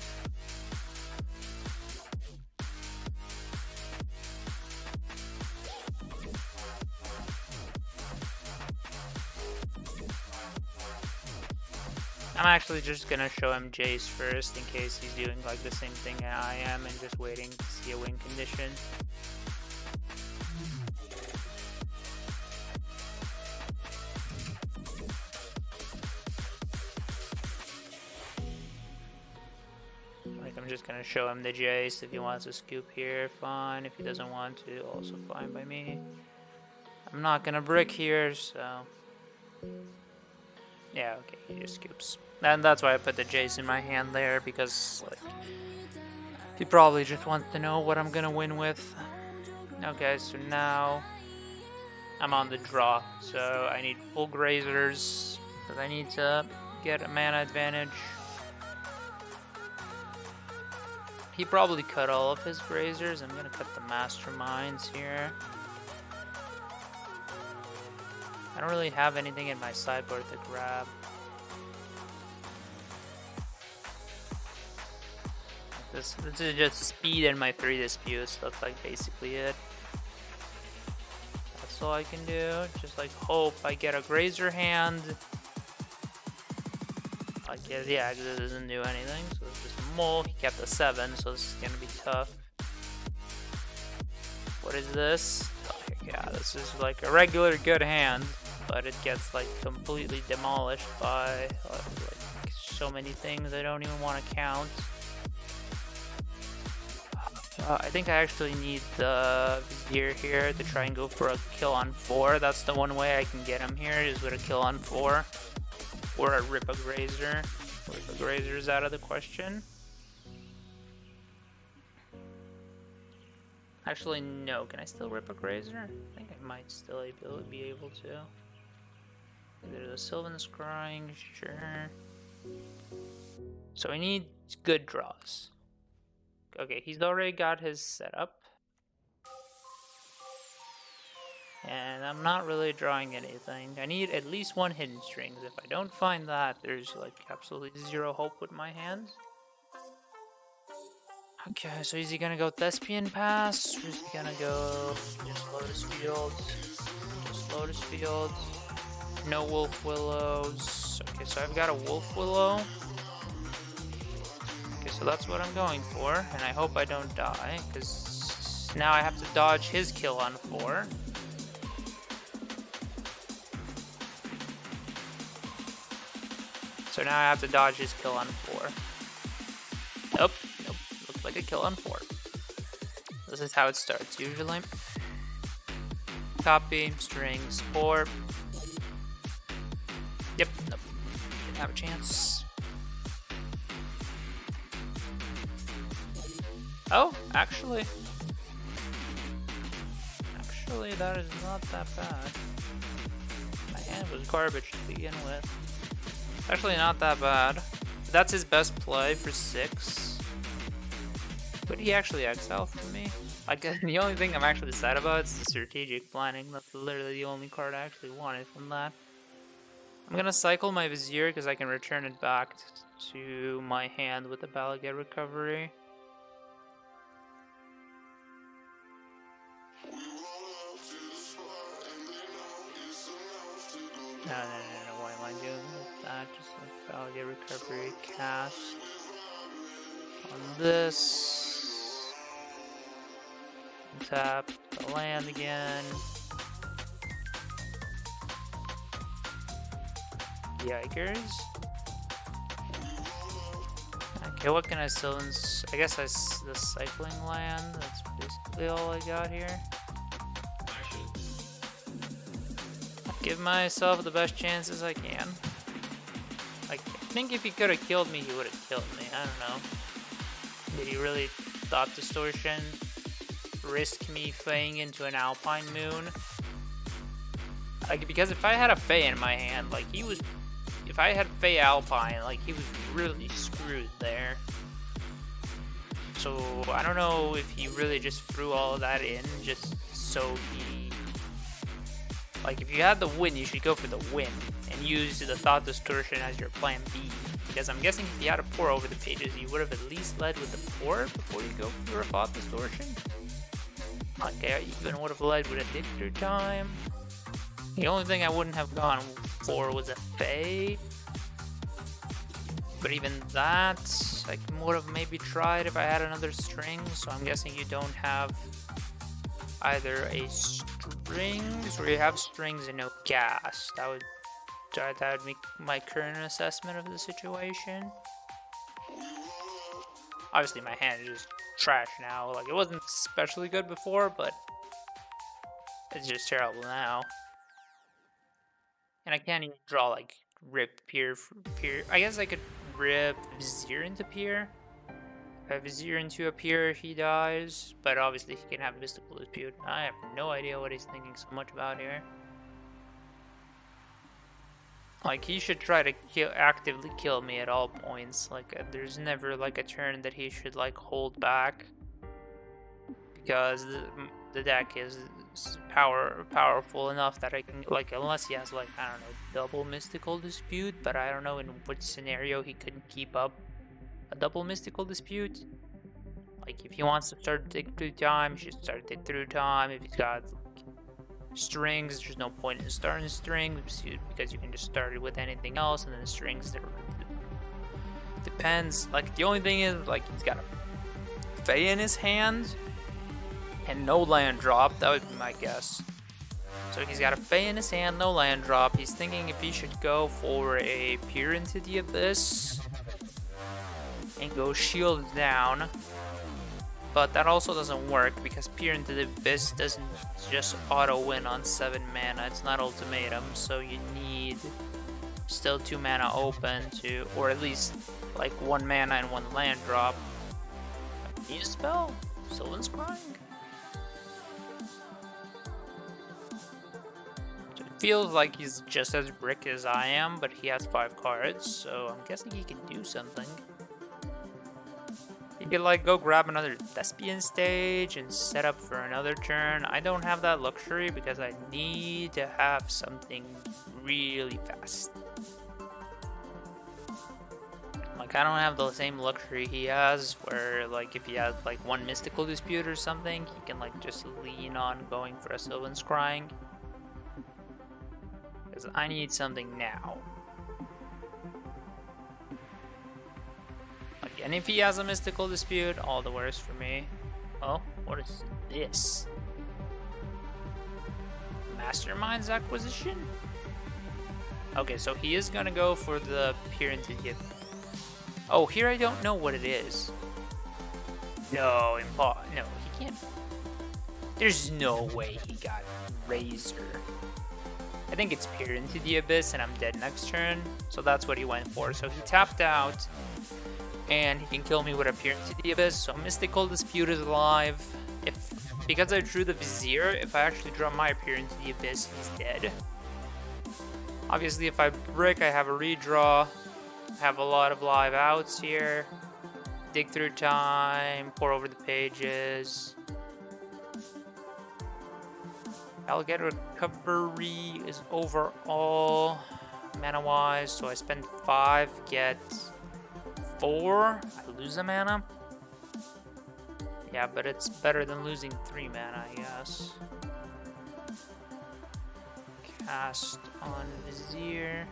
I'm actually just gonna show him Jace first in case he's doing like the same thing I am and just waiting to see a win condition. Like I'm just gonna show him the Jace. If he wants to scoop here, fine. If he doesn't want to, also fine by me. I'm not gonna brick here, so yeah, okay, he just scoops. And that's why I put the Jace in my hand there, because like he probably just wants to know what I'm gonna win with. Okay, so now I'm on the draw, so I need full grazers, because I need to get a mana advantage. He probably cut all of his grazers. I'm gonna cut the masterminds here. I don't really have anything in my sideboard to grab. This is just speed and my 3 disputes. That's like basically it. That's all I can do. Just like hope I get a grazer hand. Like yeah, this doesn't do anything. So it's just a mole. He kept a 7, so this is gonna be tough. What is this? Okay, yeah, this is like a regular good hand, but it gets like completely demolished by like so many things I don't even want to count. I think I actually need the Vizier here to try and go for a kill on 4. That's the one way I can get him here, is with a kill on 4. Or a rip a grazer. Rip a grazer is out of the question. Actually, no. Can I still rip a grazer? I think I might still be able to. There's a Sylvan Scrying, sure. So I need good draws. Okay, he's already got his setup. And I'm not really drawing anything. I need at least 1 hidden strings. If I don't find that, there's like absolutely 0 hope with my hand. Okay, so is he gonna go Thespian Pass? Or is he gonna go just Lotus Fields? Just Lotus Fields. No Wolf Willows. Okay, so I've got a Wolf Willow. Okay, so that's what I'm going for, and I hope I don't die, because now I have to dodge his kill on 4. So now I have to dodge his kill on 4. Nope, nope, looks like a kill on 4. This is how it starts usually. Copy, strings, 4. Yep, nope, didn't have a chance. Oh, actually, that is not that bad. My hand was garbage to begin with. Actually not that bad. That's his best play for 6. Could he actually exile from me? Like, the only thing I'm actually sad about is the strategic planning. That's literally the only card I actually wanted from that. I'm gonna cycle my Vizier because I can return it back to my hand with the Balagate recovery. No, why am I doing that? Just like Balagate recovery, cast on this. Tap the land again. Yikers. Okay, what can I sell? I guess the cycling land. That's basically all I got here. Give myself the best chances I can. I think if he could have killed me, he would have killed me. I don't know. Did he really thought distortion? Risk me faying into an Alpine Moon? Like, because if I had a Fey in my hand, like, he was... If I had Fey Alpine, like, he was really screwed there. So, I don't know if he really just threw all of that in just so he... Like, if you had the win, you should go for the win and use the Thought Distortion as your plan B. Because I'm guessing if you had a pour over the pages, you would have at least led with the pour before you go for a Thought Distortion. Okay, I even would have led with a Dictator Time. The only thing I wouldn't have gone for was a Fey. But even that, I would have maybe tried if I had another string. So I'm guessing you don't have either a strings or you have strings and no gas. That would make my current assessment of the situation. Obviously my hand is just trash now. Like, it wasn't especially good before, but it's just terrible now. And I can't even draw, like, rip Pier. I guess I could rip Vizier into Pier. If I have Vizier into a Pier, he dies. But obviously he can have Mystical Dispute. I have no idea what he's thinking so much about here. Like, he should try to actively kill me at all points. Like, there's never, like, a turn that he should, like, hold back. Because the deck is powerful enough that I can, like, unless he has, like, I don't know, double Mystical Dispute, but I don't know in which scenario he couldn't keep up a double Mystical Dispute. Like, if he wants to start Dig Through Time, he should start Dig Through Time. If he's got, like, strings, there's no point in starting strings because you can just start it with anything else, and then the strings, depends. Like, the only thing is, like, he's got a Fey in his hand and no land drop. That would be my guess. So he's got a Fey in his hand, no land drop. He's thinking if he should go for a Peer into the Abyss and go shield down. But that also doesn't work because Peer into the Abyss doesn't just auto win on 7 mana. It's not ultimatum, so you need still 2 mana open to, or at least like 1 mana and 1 land drop. Need a spell? Sylvan's Crying? So it feels like he's just as brick as I am, but he has 5 cards, so I'm guessing he can do something. You could, like, go grab another Thespian stage and set up for another turn. I don't have that luxury because I need to have something really fast. Like, I don't have the same luxury he has where, like, if he has, like, 1 Mystical Dispute or something, he can, like, just lean on going for a Sylvan's Crying. Because I need something now. And if he has a Mystical Dispute, all the worse for me. Oh, what is this? Mastermind's Acquisition? Okay, so he is gonna go for the Peer into the... Oh, here I don't know what it is. No, no, he can't. There's no way he got Razor. I think it's Peer into the Abyss and I'm dead next turn. So that's what he went for. So he tapped out. And he can kill me with a Peer into the Abyss, so Mystical Dispute is alive. Because I drew the Vizier, if I actually draw my Peer into the Abyss, he's dead. Obviously, if I brick, I have a redraw. I have a lot of live outs here. dig through time, pour over the pages. I'll get recovery is overall mana wise, so I spend 5, get 4. I lose a mana. Yeah, but it's better than losing 3 mana, I guess. Cast on Vizier.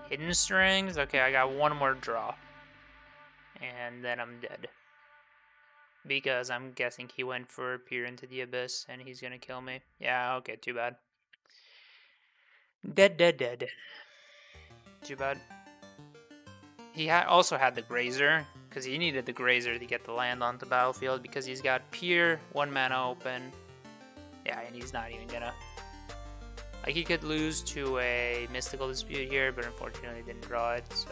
Hidden Strings? Okay, I got one more draw. And then I'm dead. Because I'm guessing he went for Peer into the Abyss and he's gonna kill me. Yeah, okay, too bad. Dead. Too bad. He also had the Grazer, because he needed the Grazer to get the land onto the battlefield, because he's got Peer, 1 mana open. Yeah, and he's not even gonna... Like, he could lose to a Mystical Dispute here, but unfortunately didn't draw it, so...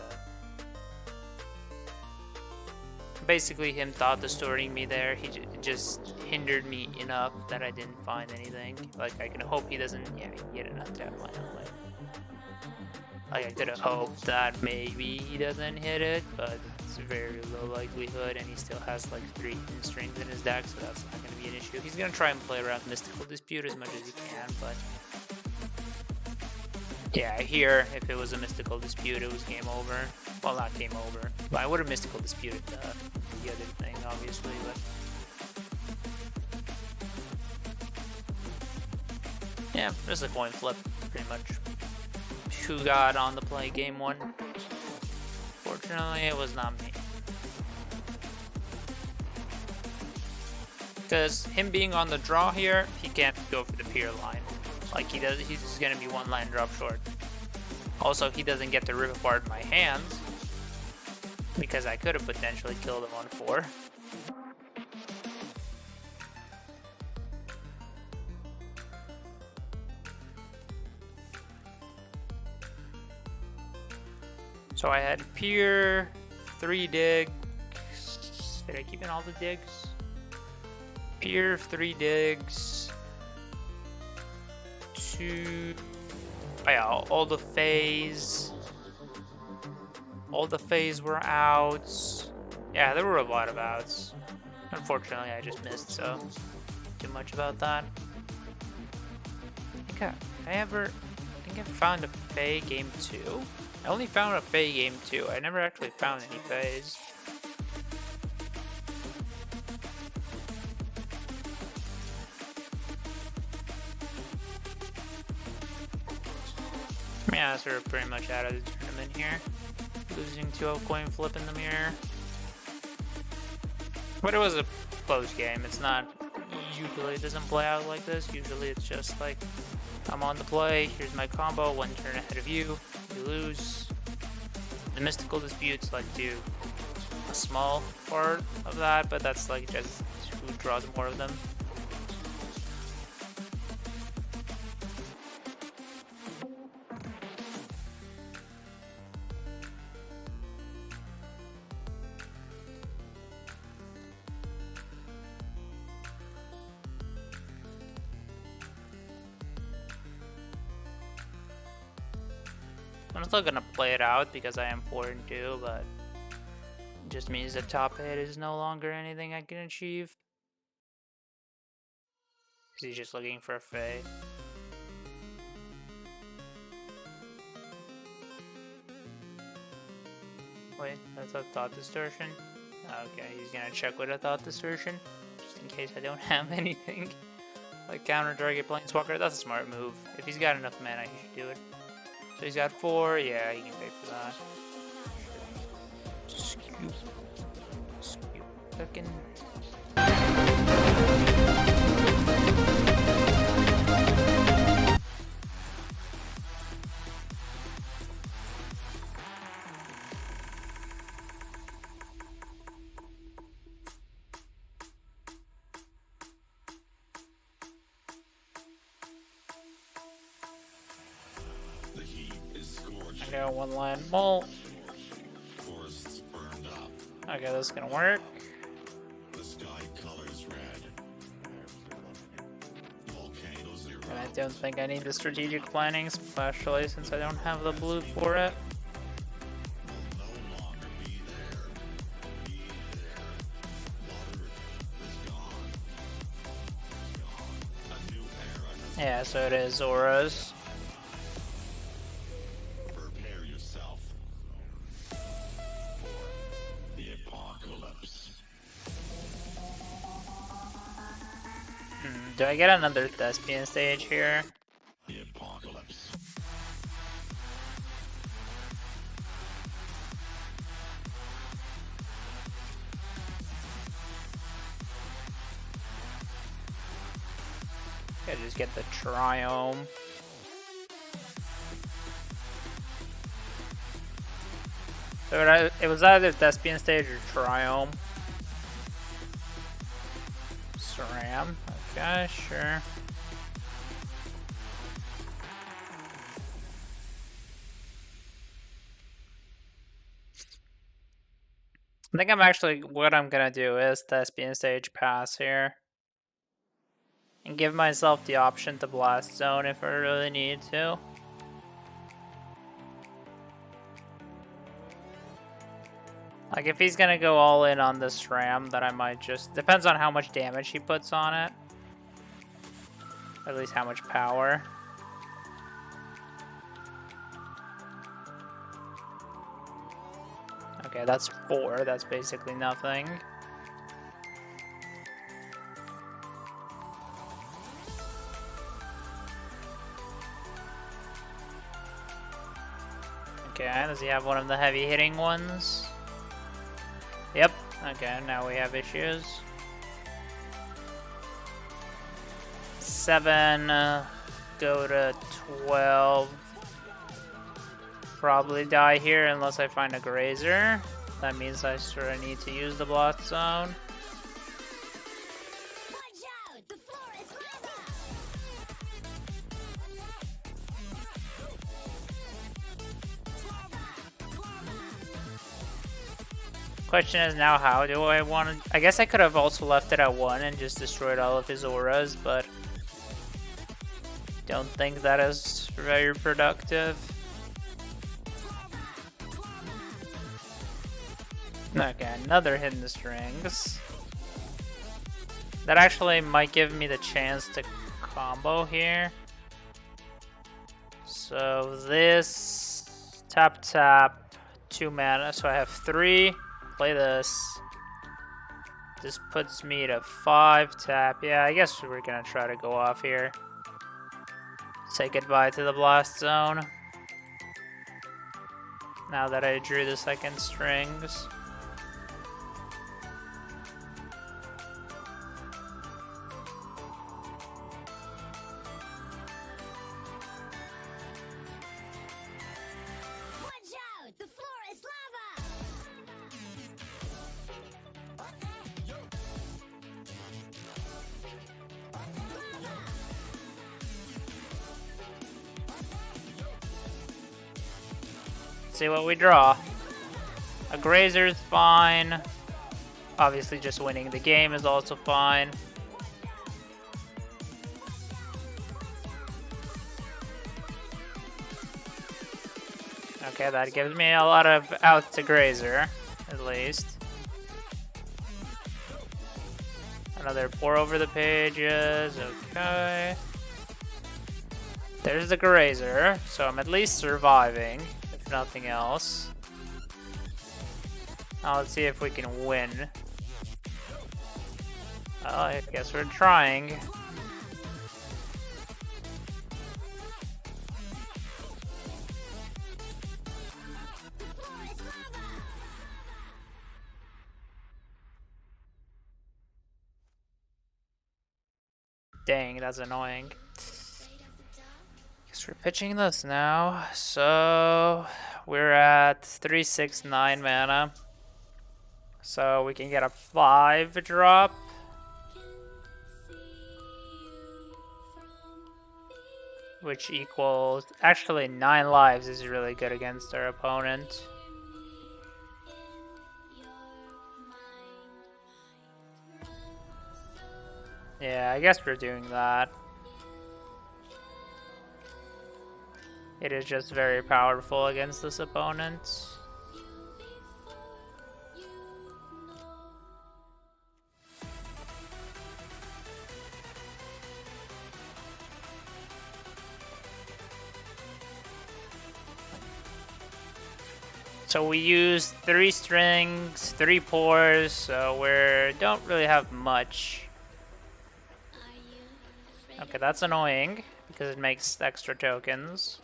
Basically, him thought distorting me there, he just hindered me enough that I didn't find anything. Like, I can hope he doesn't... Yeah, he had an untap land, but... Like, I could have hoped that maybe he doesn't hit it, but it's a very low likelihood, and he still has like 3 hidden strings in his deck, so that's not going to be an issue. He's going to try and play around Mystical Dispute as much as he can, but... Yeah, here, if it was a Mystical Dispute, it was game over. Well, not game over, but I would have Mystical Disputed the other thing, obviously, but... Yeah, just a coin flip, pretty much. Who got on the play game 1. Fortunately, it was not me. Because him being on the draw here, he can't go for the Peer line. Like he does, he's just gonna be 1 land drop short. Also, he doesn't get to rip apart my hands, because I could have potentially killed him on 4. So I had Peer, 3 digs. Did I keep in all the digs? Peer, 3 digs. 2. Oh yeah, all the phase. All the phase were outs. Yeah, there were a lot of outs. Unfortunately, I just missed, so too much about that. I think I found a Fae game 2. I only found a Fae game 2. I never actually found any Faes. Yeah, so we're pretty much out of the tournament here. Losing to a coin flip in the mirror. But it was a close game. It's not... Usually it doesn't play out like this. Usually it's just like, I'm on the play, here's my combo, 1 turn ahead of you, you lose. The Mystical Disputes like do a small part of that, but that's like just who draws more of them. I'm still gonna play it out because I am 4-2, but it just means the top 8 is no longer anything I can achieve. Because he's just looking for a Fae. Wait, that's a Thought Distortion? Okay, he's gonna check with a Thought Distortion, just in case I don't have anything. Like counter target Planeswalker, that's a smart move. If he's got enough mana, he should do it. So he's got 4, yeah, he can pay for that. Scoop. Cooking. I got 1 land mole. Okay, this is gonna work. And I don't think I need the strategic planning, especially since I don't have the blue for it. Yeah, so it is auras. Prepare yourself for the apocalypse. Do I get another thespian stage here? The apocalypse. I just get the triome. So it was either thespian stage or triome. SRAM. Okay, sure. I think what I'm gonna do is thespian stage pass here. And give myself the option to blast zone if I really need to. Like if he's gonna go all in on this SRAM, then I might just... Depends on how much damage he puts on it. At least how much power. Okay, that's 4. That's basically nothing. Okay, does he have one of the heavy hitting ones? Yep. Okay, now we have issues. 7, go to 12. Probably die here unless I find a grazer. That means I sort of need to use the blast zone. Question is now, how do I want to... I guess I could have also left it at 1 and just destroyed all of his auras, but don't think that is very productive. Okay, another hidden strings. That actually might give me the chance to combo here. So this tap, 2 mana, so I have 3. Play this. This puts me to 5 tap. Yeah, I guess we're gonna try to go off here. Say goodbye to the blast zone. Now that I drew the second strings. See what we draw. A grazer's fine. Obviously just winning the game is also fine. Okay, that gives me a lot of outs to grazer, at least. Another pour over the pages, okay. There's the grazer, so I'm at least surviving. If nothing else. Now let's see if we can win. Well, I guess we're trying. Dang, that's annoying. Guess we're pitching this now. So we're at 369 mana. So we can get a 5 drop. Which equals... Actually, 9 lives is really good against our opponent. Yeah, I guess we're doing that. It is just very powerful against this opponent. So we use 3 strings, 3 pores, so we don't really have much. Okay, that's annoying because it makes extra tokens.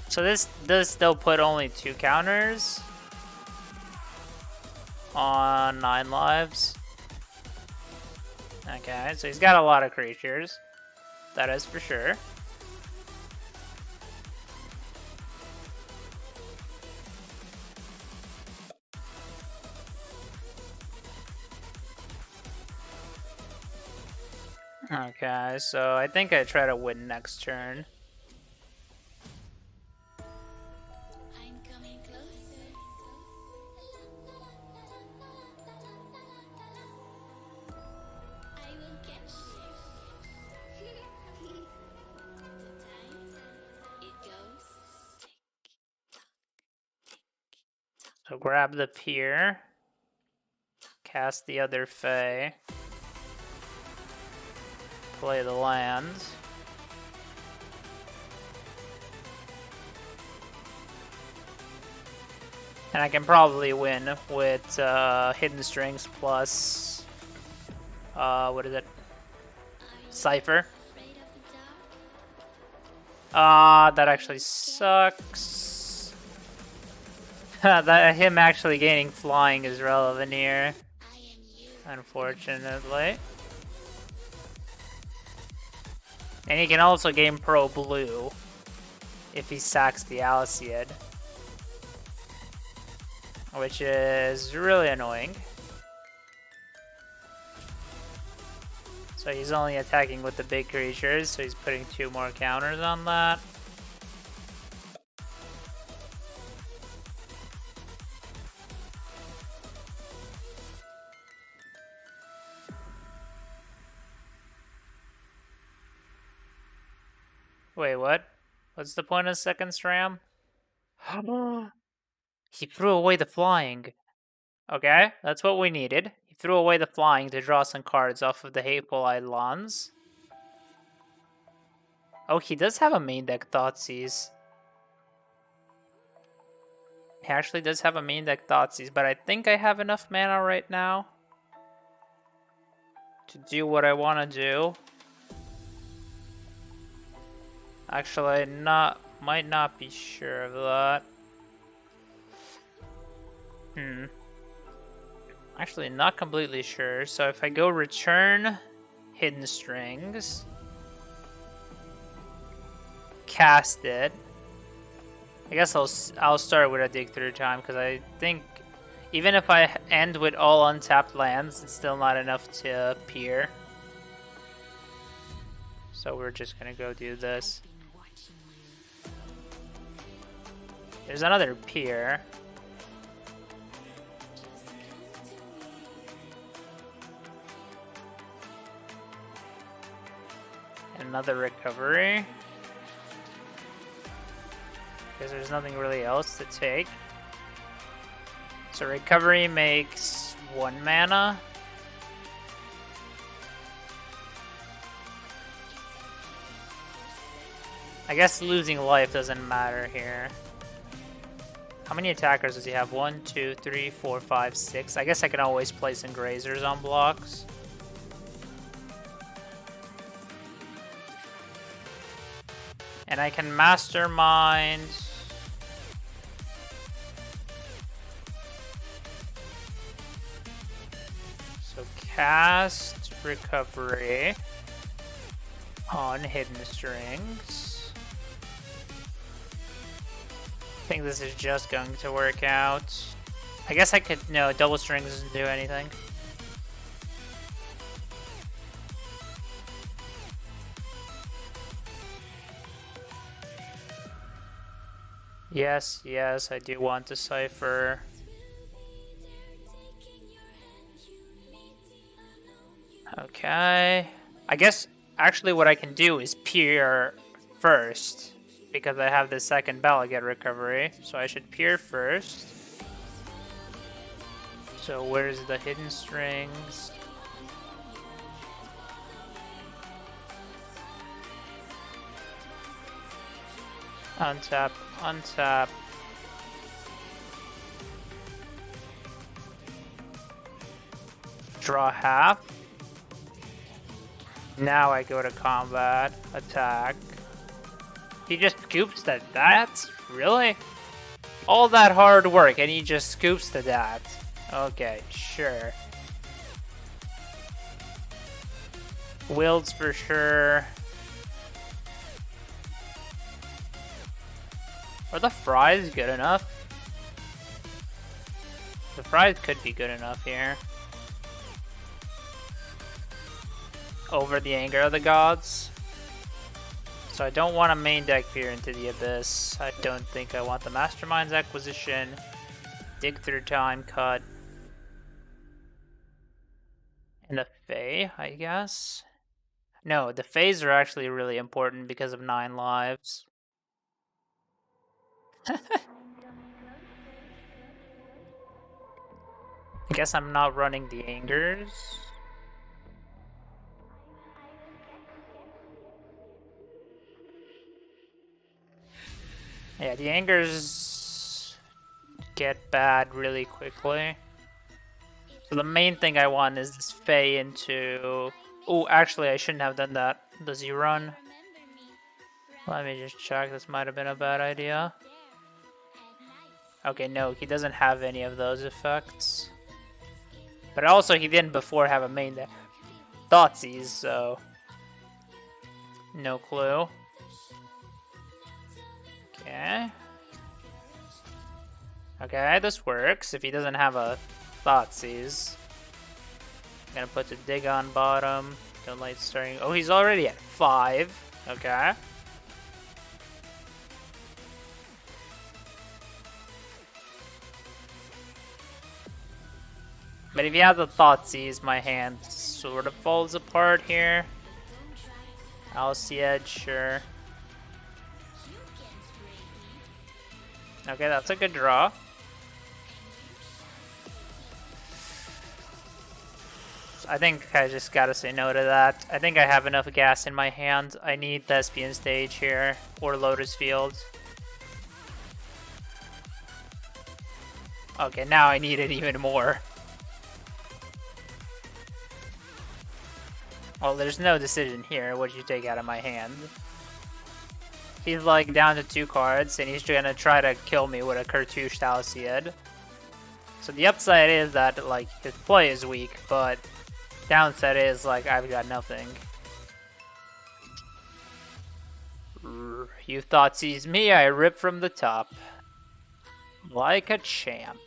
So this does still put only 2 counters on 9 lives. Okay, so he's got a lot of creatures. That is for sure. Okay, so I think I try to win next turn. So grab the pier, cast the other Fae, play the land. And I can probably win with Hidden Strings plus, what is it? Cypher. That actually sucks. That him actually gaining flying is relevant here, unfortunately. And he can also gain Pro Blue if he sacks the Alcid, which is really annoying. So he's only attacking with the big creatures, so he's putting 2 more counters on that. Wait, what? What's the point of second SRAM? He threw away the flying. Okay, that's what we needed. He threw away the flying to draw some cards off of the Hateful Eidolons. Oh, he does have a main deck Thoughtseize. He actually does have a main deck Thoughtseize, but I think I have enough mana right now to do what I want to do. Actually, might not be sure of that. Actually, not completely sure. So if I go return Hidden Strings, cast it. I guess I'll start with a dig through time because I think even if I end with all untapped lands, it's still not enough to peer. So we're just gonna go do this. There's another pier. Another recovery. Because there's nothing really else to take. So recovery makes 1 mana. I guess losing life doesn't matter here. How many attackers does he have? 1, 2, 3, 4, 5, 6. I guess I can always play some grazers on blocks. And I can mastermind. So cast recovery on Hidden Strings. I think this is just going to work out. I guess I could, no, double strings doesn't do anything. Yes, I do want to Cypher. Okay. I guess actually what I can do is peer first because I have the second Balagate recovery. So I should peer first. So where's the hidden strings? Untap, untap. Draw half. Now I go to combat, attack. He just scoops the that? Really? All that hard work and he just scoops the that. Okay, sure. Wilds for sure. Are the fries good enough? The fries could be good enough here. Over the anger of the gods. So I don't want to main deck peer into the abyss. I don't think I want the Mastermind's acquisition. Dig through time cut. And the Fae, I guess. No, the Faes are actually really important because of 9 lives. I guess I'm not running the angers. Yeah, the angers get bad really quickly. So the main thing I want is this Fae into... Oh, actually I shouldn't have done that. Does he run? Let me just check, this might have been a bad idea. Okay, no, he doesn't have any of those effects. But also he didn't before have a main deck Thoughtseize, so... No clue. Okay. Okay, this works. If he doesn't have a Thoughtseize. I'm gonna put the dig on bottom. Don't light starting. Oh, he's already at 5. Okay. But if you have the Thoughtseize, my hand sort of falls apart here. Alciad, sure. Okay, that's a good draw. I think I just gotta say no to that. I think I have enough gas in my hand. I need Thespian Stage here, or Lotus Field. Okay, now I need it even more. Well, there's no decision here. What'd you take out of my hand? He's like down to 2 cards, and he's gonna try to kill me with a Cartouche Alciad. So the upside is that like his play is weak, but downside is like I've got nothing. You Thoughtseize me, I rip from the top. Like a champ.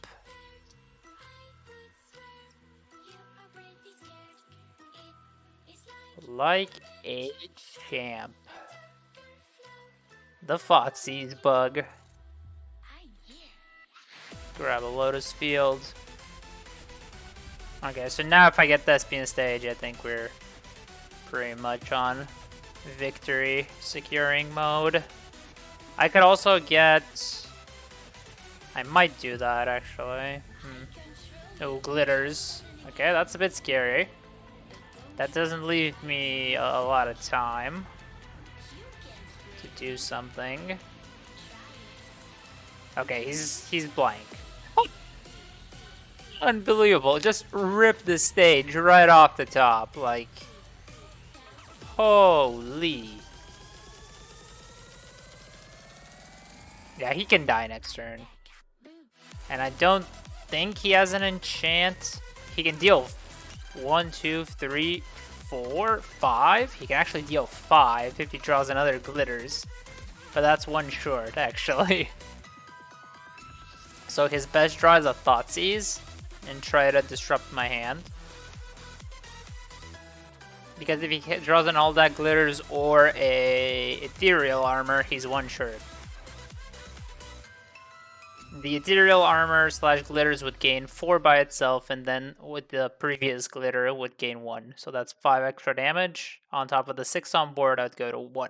Like a champ. The Thoughtseize bug. Grab a Lotus Field. Okay, so now if I get Thespian Stage, I think we're pretty much on victory securing mode. I could also get... I might do that actually. Oh, glitters. Okay, that's a bit scary. That doesn't leave me a lot of time to do something. Okay, he's blank. Oh. Unbelievable! Just rip the stage right off the top, like holy. Yeah, he can die next turn, and I don't think he has an enchant. He can deal 1, 2, 3, 4, 5. He can actually deal 5 if he draws another glitters, but that's 1 short actually. So his best draw is a Thoughtseize and try to disrupt my hand. Because if he draws an all that glitters or a ethereal armor, he's 1 short. The ethereal armor slash glitters would gain 4 by itself, and then with the previous glitter it would gain 1. So that's 5 extra damage. On top of the 6 on board, I'd go to 1.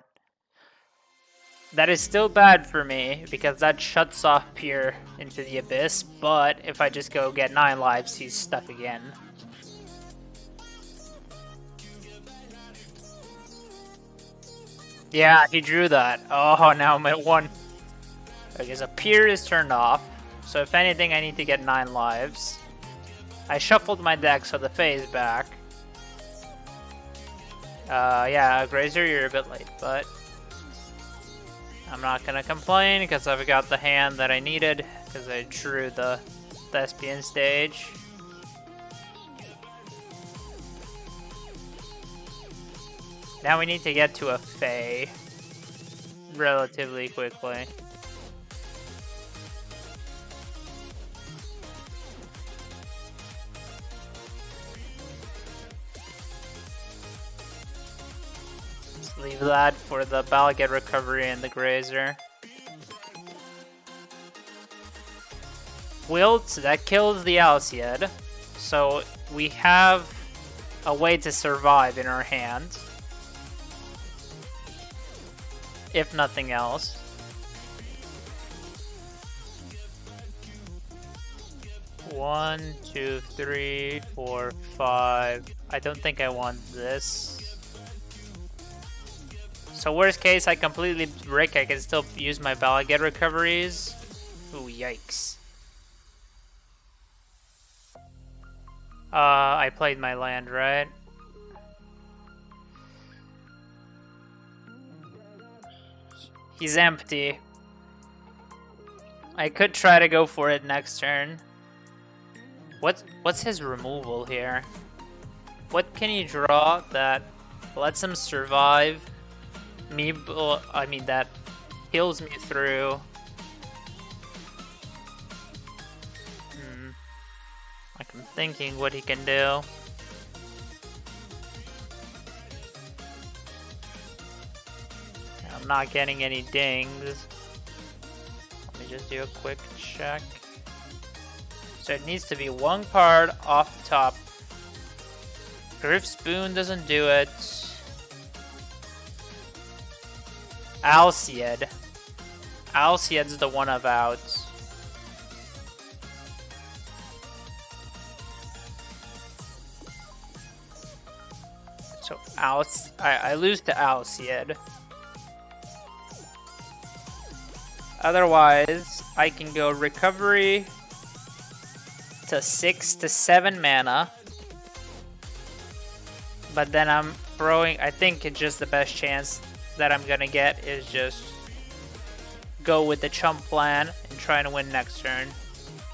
That is still bad for me, because that shuts off Pier into the abyss, but if I just go get 9 lives, he's stuck again. Yeah, he drew that. Oh, now I'm at 1. Okay, so Pier is turned off, so if anything I need to get 9 lives. I shuffled my deck so the Fae is back. Yeah, Grazer, you're a bit late, but I'm not gonna complain because I've got the hand that I needed because I drew the Thespian stage. Now we need to get to a Fae relatively quickly. Leave that for the Balget recovery and the Grazer. Wilt, that kills the Alcid. So we have a way to survive in our hand. If nothing else. One, two, three, four, five. I don't think I want this. So worst case, I completely brick. I can still use my Balget recoveries. Ooh, yikes. I played my land, right? He's empty. I could try to go for it next turn. What's his removal here? What can he draw that lets him survive? I mean that heals me through. Like I'm thinking what he can do. I'm not getting any dings. Let me just do a quick check. So it needs to be one card off the top. Griff Spoon doesn't do it. Alcid. Alcid's the one of outs. So I lose to Alcid. Otherwise, I can go recovery to 6 to 7 mana. But then I'm throwing, I think it's just the best chance that I'm gonna get is just go with the chump plan and try to win next turn.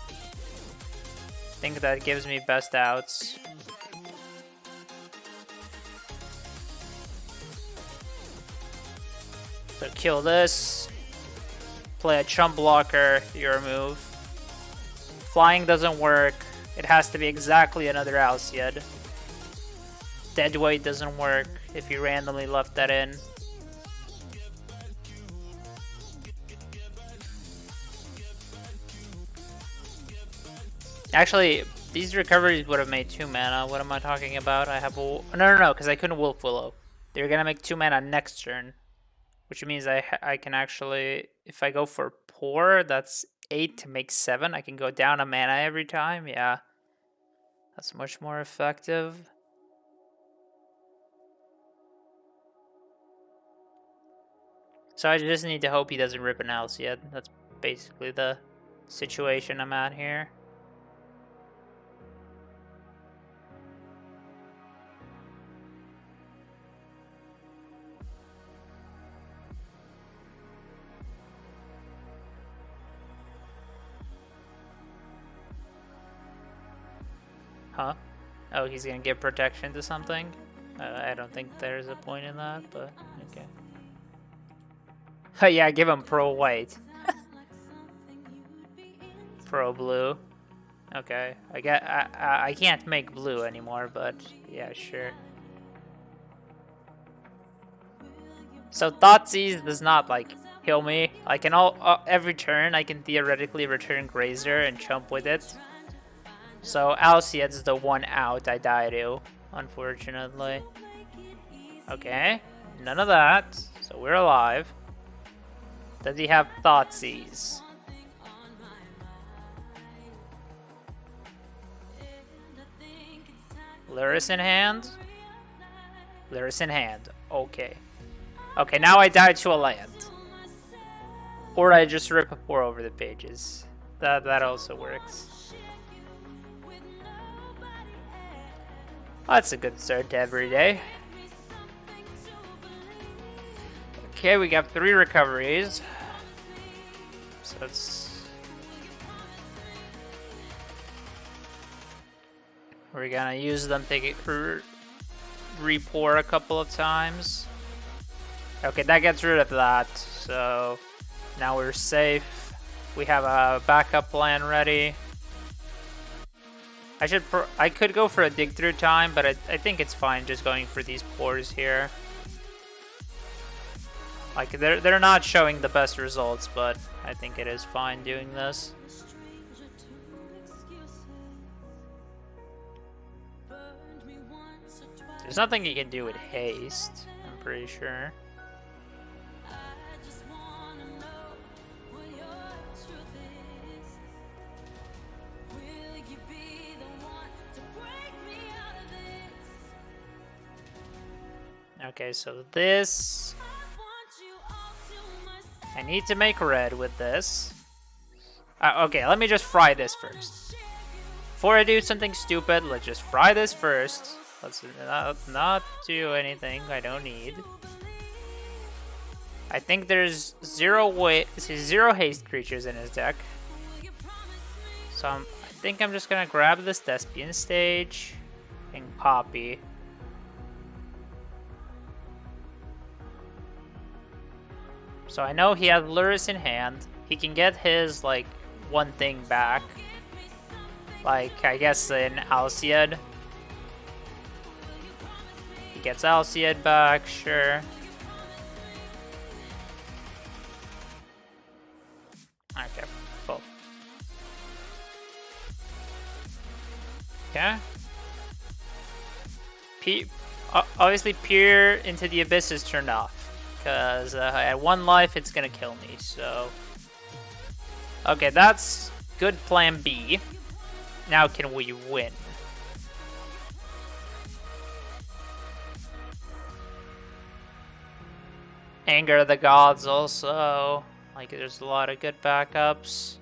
I think that gives me best outs. So kill this, play a chump blocker, your move. Flying doesn't work, it has to be exactly another Alcid. Deadweight doesn't work if you randomly left that in. Actually, these recoveries would have made 2 mana. What am I talking about? I have a... No, because I couldn't Wolf Willow. They're gonna make 2 mana next turn. Which means I can actually... If I go for Pour, that's 8 to make 7. I can go down a mana every time. Yeah. That's much more effective. So I just need to hope he doesn't rip an Alcid. That's basically the situation I'm at here. Huh? Oh, he's gonna give protection to something? I don't think there's a point in that, but okay. Oh yeah, give him pro white. Pro blue. Okay, I can't make blue anymore, but yeah, sure. So Thoughtseize does not like kill me. I can every turn I can theoretically return Grazer and chump with it. So Alciad's the one out I die to, unfortunately. Okay, none of that. So we're alive. Does he have Thoughtseize? Lotus in hand? Lotus in hand. Okay. Okay, now I die to a land. Or I just rip a 4 over the pages. That also works. That's a good start to every day. Okay, we got 3 recoveries. So it's... We're gonna use them to get re-pour a couple of times. Okay, that gets rid of that. So now we're safe. We have a backup plan ready. I could go for a dig through time, but I think it's fine just going for these pours here. Like they're not showing the best results, but I think it is fine doing this. There's nothing you can do with haste, I'm pretty sure. Okay, so this... I need to make red with this. Okay, let me just fry this first. Before I do something stupid, let's just fry this first. Let's not do anything I don't need. I think there's zero haste creatures in his deck. So I think I'm just gonna grab this Thespian stage and copy. So I know he has Lotus in hand. He can get his, like, one thing back. Like, I guess in Alciad. He gets Alciad back, sure. Okay, cool. Okay. Obviously, Peer into the Abyss is turned off. Because at 1 life, it's going to kill me, so... Okay, that's good plan B. Now can we win? Anger of the Gods also. Like, there's a lot of good backups.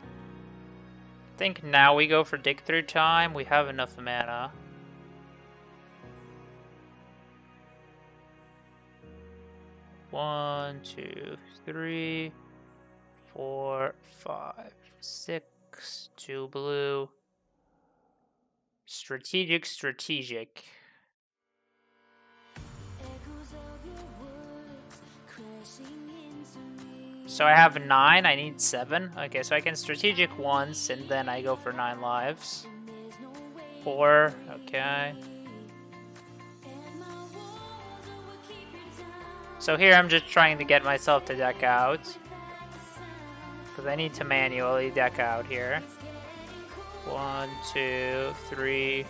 I think now we go for dig through time. We have enough mana. One, 2, 3, 4, 5, 6. 2 blue. Strategic. So I have 9, I need 7. Okay, so I can strategic once, and then I go for 9 lives. 4, okay. So here I'm just trying to get myself to deck out. Because I need to manually deck out here. 1, 2, 3,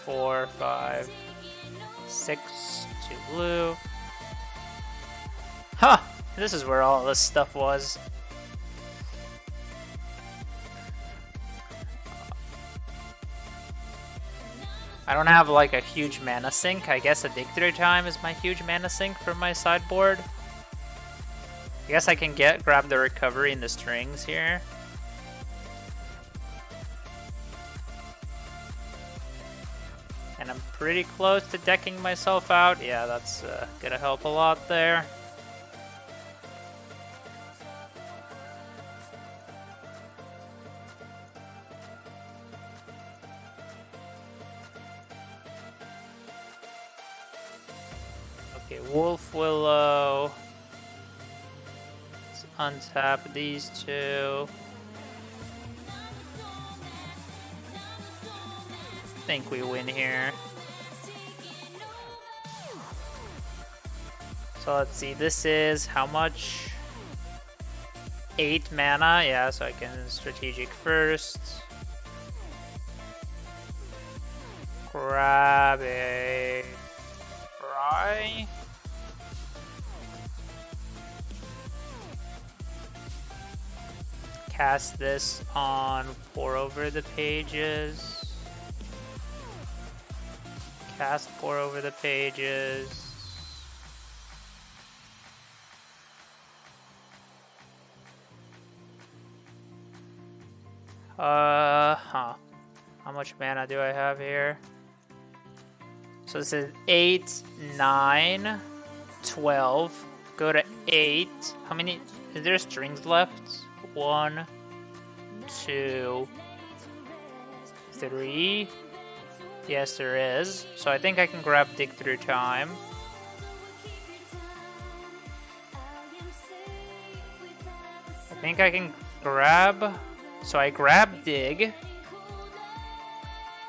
4, 5, 6, 2 blue. Huh! This is where all this stuff was. I don't have like a huge mana sink. I guess a dig through time is my huge mana sink from my sideboard. I guess I can grab the recovery in the strings here. And I'm pretty close to decking myself out. Yeah, that's gonna help a lot there. Okay, Wolf Willow. Let's untap these 2. I think we win here. So let's see, this is how much? 8 mana, yeah, so I can strategic first. Grab a Fry. Cast this on Pour Over the Pages. Cast Pour Over the Pages. How much mana do I have here? So this is 8, 9, 12. Go to 8. How many? Is there strings left? 1, 2, 3. Yes, there is. So I think I can grab Dig Through Time. I think I can grab. So I grab Dig.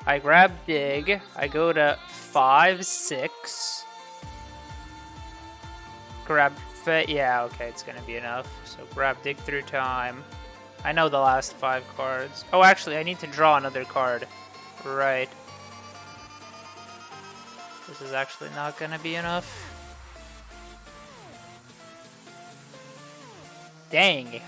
I grab Dig. I go to 5, 6. Grab. Yeah, okay, it's gonna be enough. So grab Dig Through Time. I know the last 5 cards. Oh, actually, I need to draw another card. Right. This is actually not gonna be enough. Dang.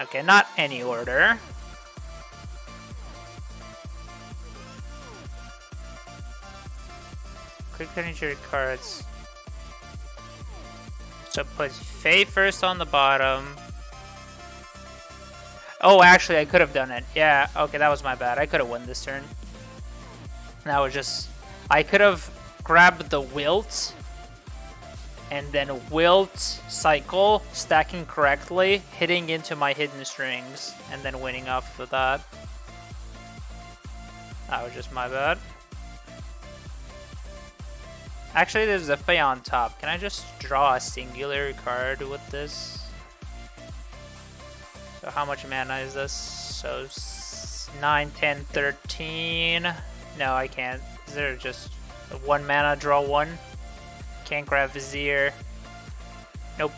Okay, not any order. Quick furniture cards. So put Fae first on the bottom. Oh, actually, I could have done it. Yeah, okay, that was my bad. I could have won this turn. That was just... I could have grabbed the Wilt. And then Wilt, cycle, stacking correctly, hitting into my hidden strings, and then winning off of that. That was just my bad. Actually, there's a Fae on top. Can I just draw a singular card with this? So how much mana is this? So 9, 10, 13. No, I can't. Is there just a 1 mana, draw 1? Can't grab Vizier. Nope.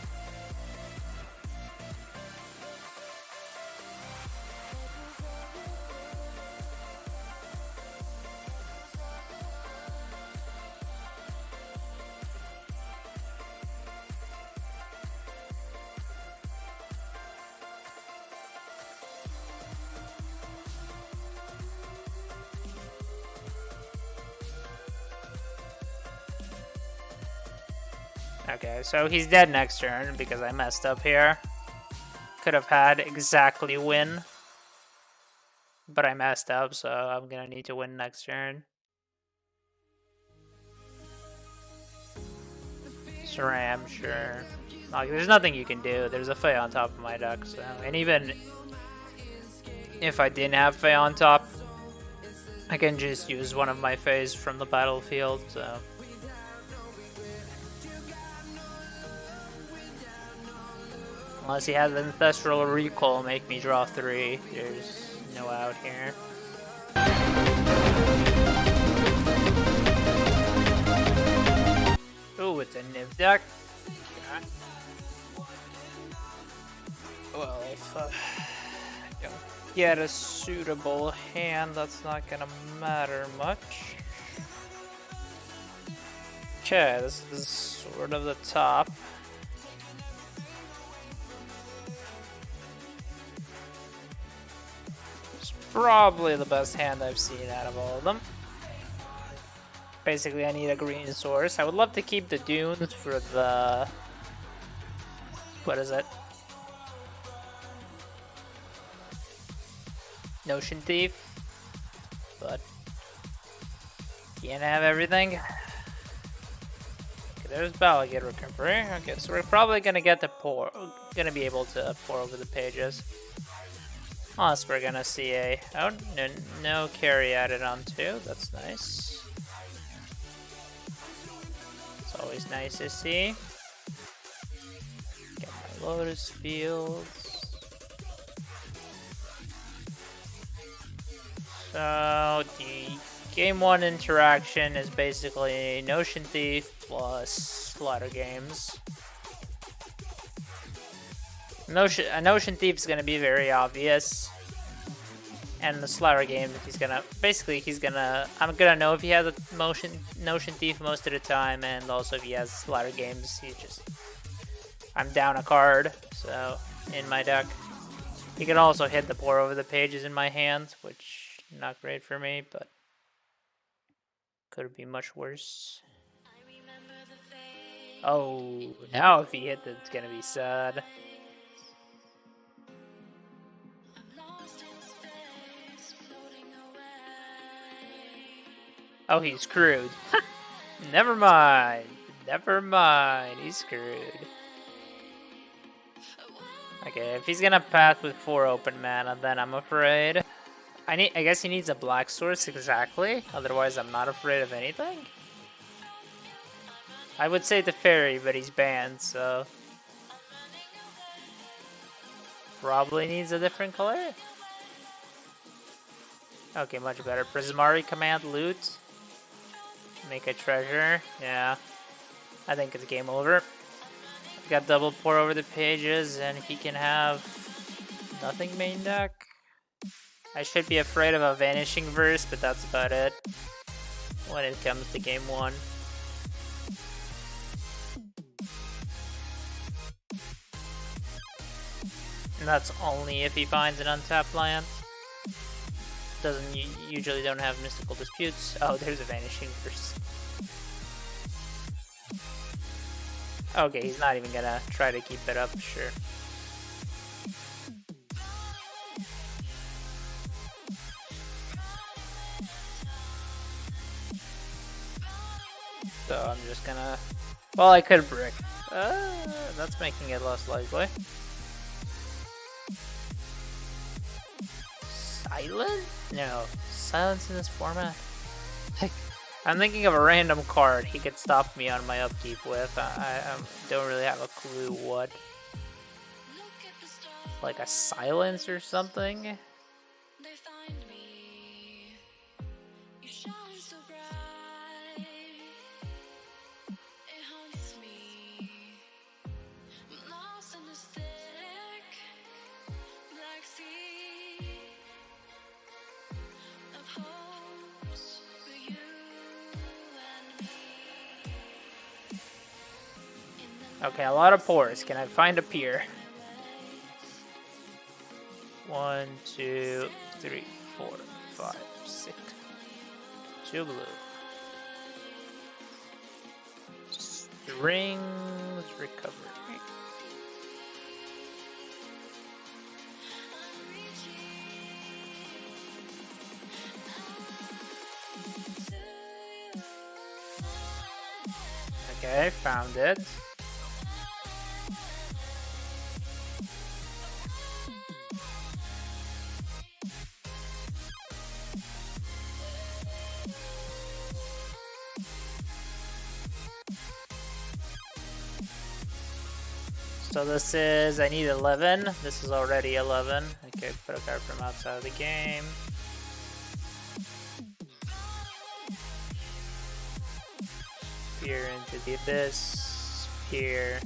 Okay, so he's dead next turn because I messed up here. Could have had exactly win. But I messed up, so I'm gonna need to win next turn. SRAM, sure. Like, there's nothing you can do. There's a Fae on top of my deck, so... And even if I didn't have Fae on top, I can just use one of my Faes from the battlefield, so... Unless he has Ancestral Recall, make me draw 3. There's no out here. Ooh, it's a Niv deck. Okay. Well, if I don't get a suitable hand, that's not gonna matter much. Okay, this is sort of the top. Probably the best hand I've seen out of all of them. Basically, I need a green source. I would love to keep the dunes for the... What is it? Notion Thief. But... can't have everything. Okay, there's Balagate Recovery. Okay, so we're probably gonna get to pour... Gonna be able to pour over the pages. Unless we're gonna see a... Oh, no carry added on too. That's nice. It's always nice to see. Get my Lotus fields. So the game 1 interaction is basically Notion Thief plus Slider Games. A Notion Thief is going to be very obvious. And the Slider Game, he's gonna I'm gonna know if he has a Notion Thief most of the time, and also if he has Slider Games, I'm down a card, so in my deck. He can also hit the pour over the pages in my hand, which not great for me, but could be much worse. Oh, now if he hits it, it's gonna be sad. Oh, he's screwed. Never mind. Never mind. He's screwed. Okay, if he's gonna pass with 4 open mana, then I'm afraid. I guess he needs a black source, exactly. Otherwise, I'm not afraid of anything. I would say the fairy, but he's banned, so probably needs a different color. Okay, much better. Prismari command loot. Make a treasure. Yeah. I think it's game over. Got double pour over the pages, and he can have nothing main deck. I should be afraid of a Vanishing Verse, but that's about it when it comes to game 1. And that's only if he finds an untapped land. Usually don't have Mystical Disputes. Oh, there's a Vanishing Verse. Okay, he's not even gonna try to keep it up, sure. So I'm just gonna... Well, I could brick. That's making it less likely. Silent? No. Silence in this format? I'm thinking of a random card he could stop me on my upkeep with. I don't really have a clue what. Like a silence or something? Okay, a lot of pours. Can I find a pier? 1, 2, 3, 4, 5, 6. 2 blue. Strings recovery. Okay, found it. So this is, I need 11. This is already 11. Okay, put a card from outside of the game. Peer into the abyss. Peer.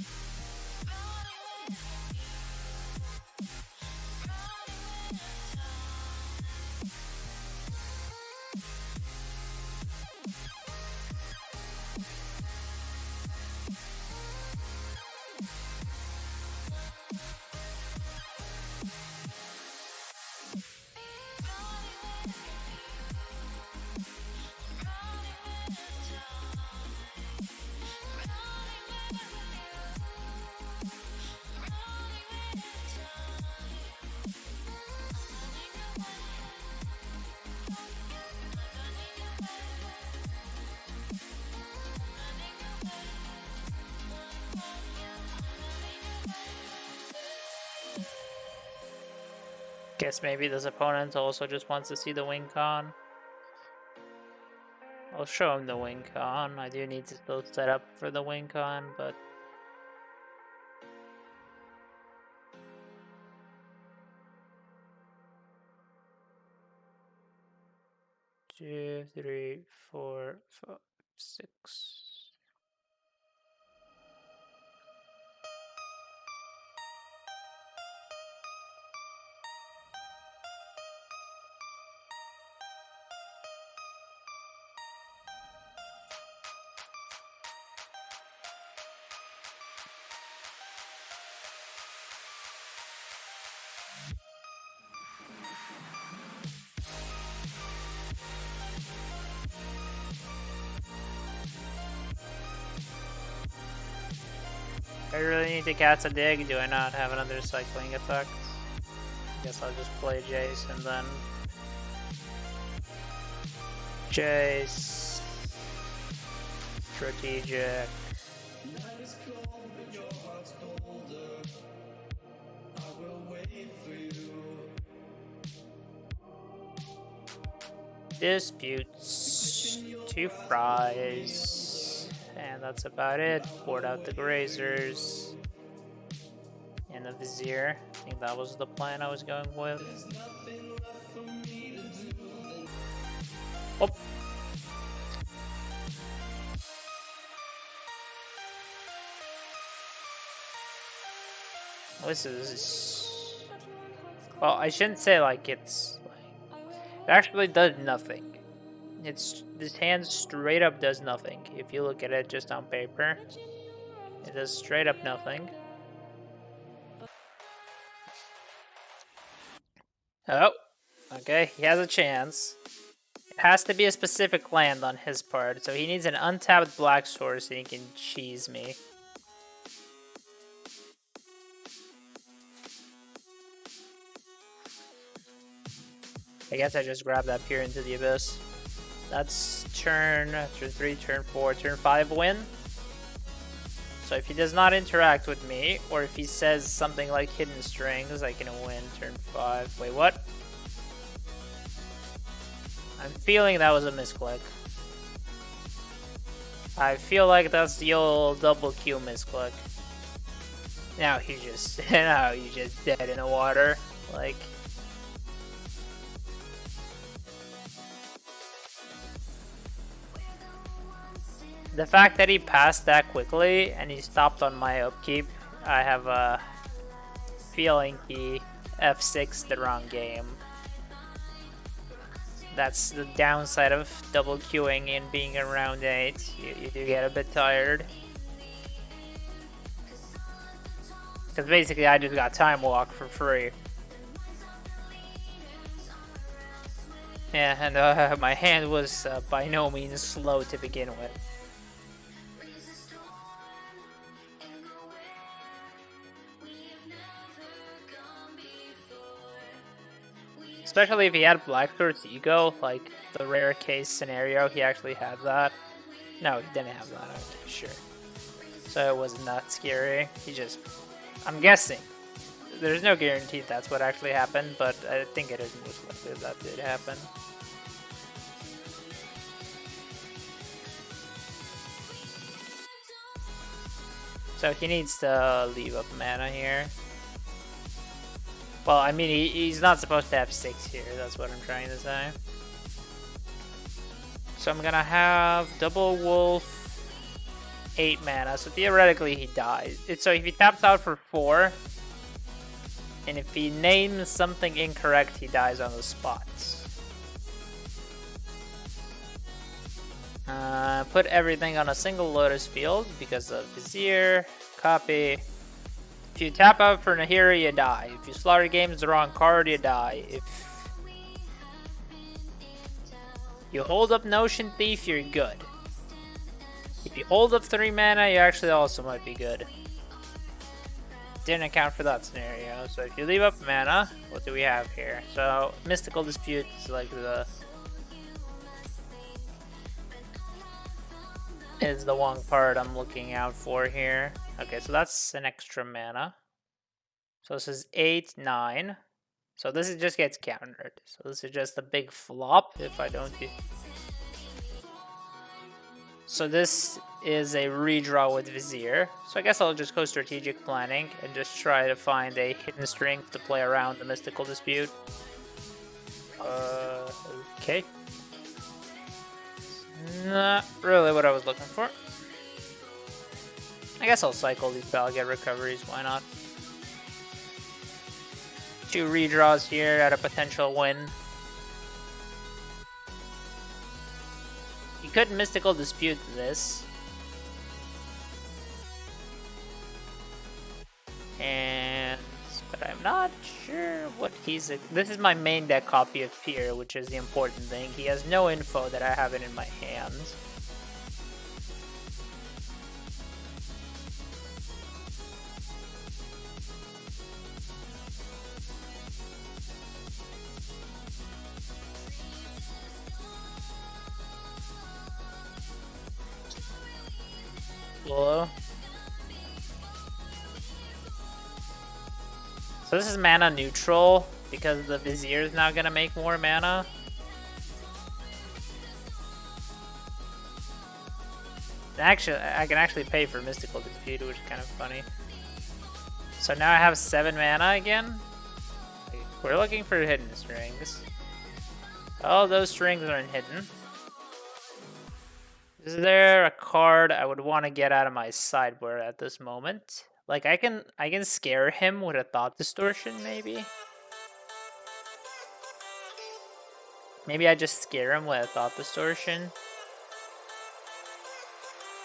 Guess maybe this opponent also just wants to see the win con. I'll show him the win con. I do need to still set up for the win con, but 2, 3, 4, 5, 6. I really need to cast a dig. Do I not have another cycling effect? Guess I'll just play Jace and then Jace strategic. Disputes, 2 fries, and that's about it. Board out the grazers and the vizier. I think that was the plan I was going with. Oh. This is, well, I shouldn't say like it's like, it actually does nothing. This hand straight up does nothing. If you look at it just on paper, it does straight up nothing. Oh, okay, he has a chance. It has to be a specific land on his part, so he needs an untapped black source so he can cheese me. I guess I just grab that Peer into the Abyss. That's turn 3, turn 4, turn 5 win. So if he does not interact with me, or if he says something like Hidden Strings, I can win turn 5. Wait, what? I'm feeling that was a misclick. I feel like that's the old double Q misclick. Now he just, now he's just dead in the water. Like, the fact that he passed that quickly and he stopped on my upkeep, I have a feeling he F6'd the wrong game. That's the downside of double queuing and being around 8. You do get a bit tired. Because basically I just got Time Walk for free. Yeah, and my hand was by no means slow to begin with. Especially if he had Blackthorn's Ego, like the rare case scenario, he actually had that. No, he didn't have that, I'm sure. So it wasn't that scary. He just, I'm guessing. There's no guarantee that's what actually happened, but I think it is most likely that did happen. So he needs to leave up mana here. Well, I mean, he's not supposed to have 6 here, that's what I'm trying to say. So I'm gonna have Double Wolf, 8 mana, so theoretically he dies. So if he taps out for 4, and if he names something incorrect, he dies on the spot. Put everything on a single Lotus field because of Vizier, copy. If you tap out for Nahiri, you die. If you slaughter games the wrong card, you die. If you hold up Notion Thief, you're good. If you hold up 3 mana, you actually also might be good. Didn't account for that scenario. So if you leave up mana, what do we have here? So Mystical Dispute is like the one part I'm looking out for here. Okay, so that's an extra mana. So this is 8, 9. So this just gets countered. So this is just a big flop if I don't do. So this is a redraw with Vizier. So I guess I'll just go strategic planning and just try to find a hidden strength to play around the Mystical Dispute. Okay. Not really what I was looking for. I guess I'll cycle these battle get recoveries, why not? 2 redraws here at a potential win. You could Mystical Dispute this. But I'm not sure what he's... This is my main deck copy of Pier, which is the important thing. He has no info that I have it in my hands. Hello? So this is mana neutral, because the Vizier is now gonna make more mana. Actually, I can actually pay for Mystical Dispute, which is kind of funny. So now I have 7 mana again. We're looking for hidden strings. Oh, those strings aren't hidden. Is there a card I would want to get out of my sideboard at this moment? Like I can scare him with a Thought Distortion, maybe? Maybe I just scare him with a Thought Distortion.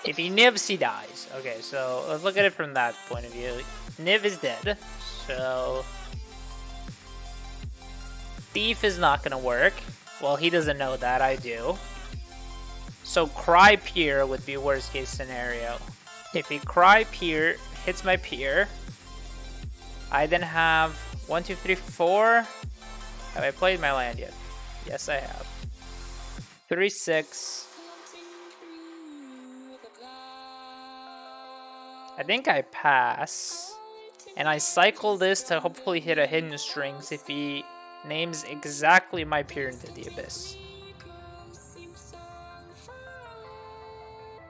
If he nibs, he dies. Okay, so let's look at it from that point of view. Niv is dead, so... Thief is not gonna work. Well, he doesn't know that, I do. So Cry Pier would be worst case scenario. If he Cry Pier hits my Pier, I then have 1, 2, 3, 4. Have I played my land yet? Yes, I have. 3, 6. I think I pass. And I cycle this to hopefully hit a Hidden Strings if he names exactly my Pier into the Abyss.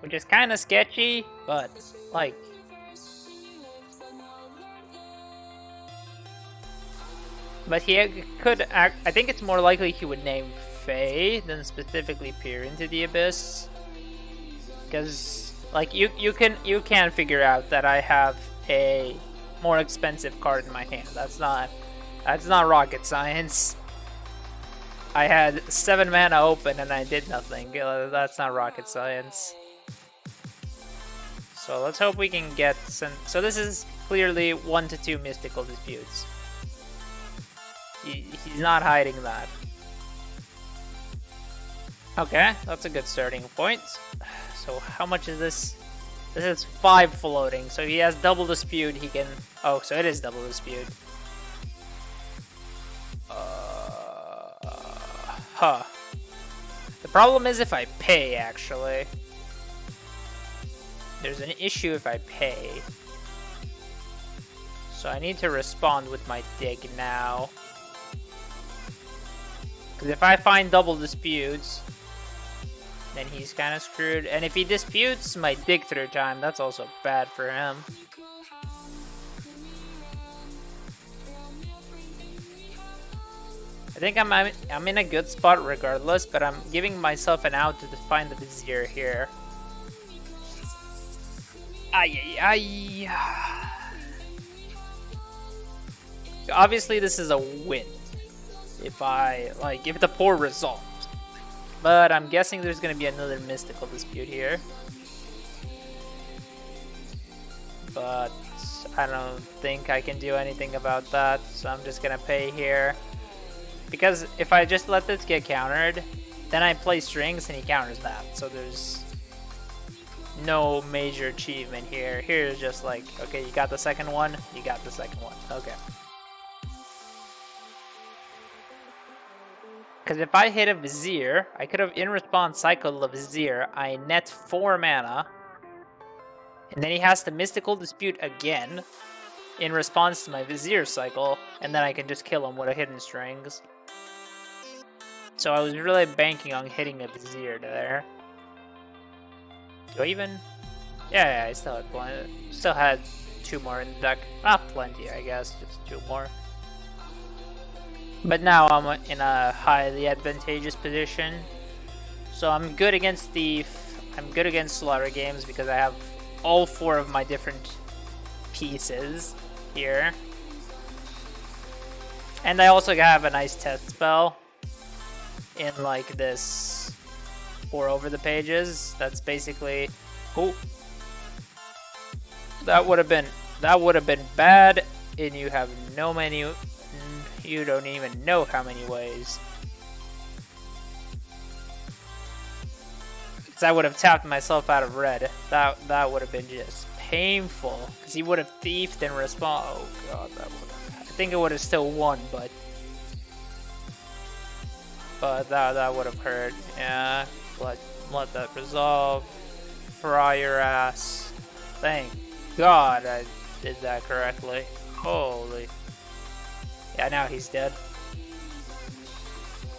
Which is kind of sketchy, but like... But he could act... I think it's more likely he would name Fae than specifically peer into the Abyss. Because, like, you can figure out that I have a more expensive card in my hand. That's not rocket science. I had 7 mana open and I did nothing. That's not rocket science. So let's hope we can get some... So this is clearly 1 to 2 Mystical Disputes. He's not hiding that. Okay, that's a good starting point. So how much is this? This is 5 floating, so he has double dispute, he can... Oh, so it is double dispute. The problem is if I pay, actually. There's an issue if I pay. So I need to respond with my dig now. Because if I find double disputes, then he's kind of screwed. And if he disputes my dig through time, that's also bad for him. I think I'm in a good spot regardless, but I'm giving myself an out to find the Vizier here. Obviously this is a win. If the poor resolved. But I'm guessing there's gonna be another Mystical Dispute here. But I don't think I can do anything about that, so I'm just gonna pay here. Because if I just let this get countered, then I play strings and he counters that. So there's no major achievement here. Here's just like, okay, you got the second one, you got the second one. Okay. Because if I hit a Vizier, I could have in response cycled the Vizier. I net 4 mana. And then he has to Mystical Dispute again in response to my Vizier cycle. And then I can just kill him with a Hidden Strings. So I was really banking on hitting a Vizier there. Do I even? Yeah, I still had plenty. Still had 2 more in the deck. Not plenty, I guess. Just 2 more. But now I'm in a highly advantageous position. So I'm good against I'm good against slaughter games because I have all 4 of my different pieces here. And I also have a nice test spell in like this 4 over the pages. That's basically, oh, that would have been bad, and you have no menu. You don't even know how many ways. Because I would have tapped myself out of red. That would have been just painful. Because he would have thiefed and respawned. Oh god, that would have. I think it would have still won, but that would have hurt. Yeah, let that resolve. Fry your ass. Thank God I did that correctly. Holy. Yeah, now he's dead.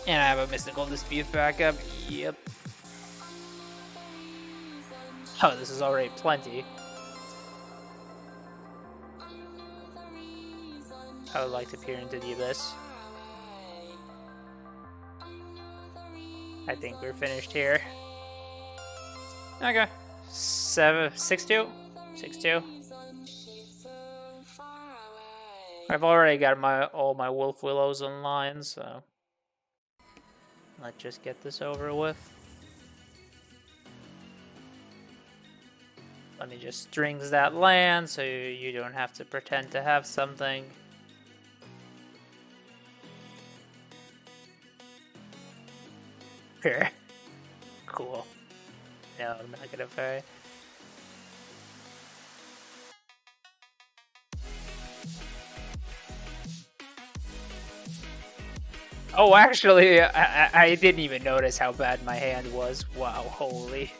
And I have a mystical dispute backup. Yep. Oh, this is already plenty. I would like to peer into the abyss. I think we're finished here. Okay. 6-2? 6-2. I've already got all my Wolf Willows online, so let's just get this over with. Let me just strings that land so you don't have to pretend to have something. Here. Cool. No, I'm not gonna pay. Oh, actually, I didn't even notice how bad my hand was. Wow, holy.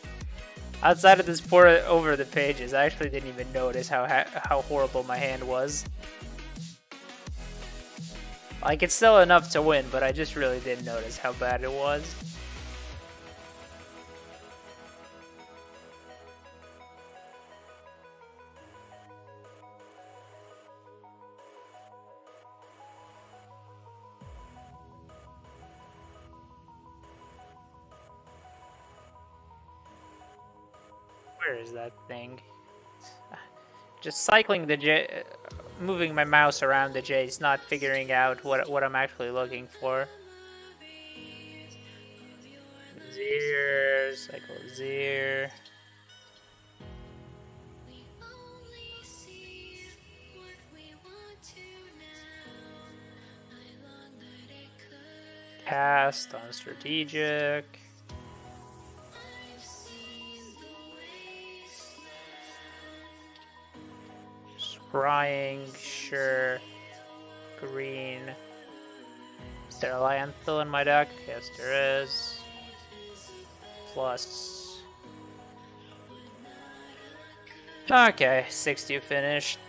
Outside of this pour over the pages, I actually didn't even notice how horrible my hand was. Like, it's still enough to win, but I just really didn't notice how bad it was. Where is that thing? Just cycling the J, moving my mouse around the J is not figuring out what I'm actually looking for. Zir, cycle Zir. Cast on strategic. Scrying, sure. Green. Is there a Lyanthel in my deck? Yes, there is. Plus. Okay, 60 finished.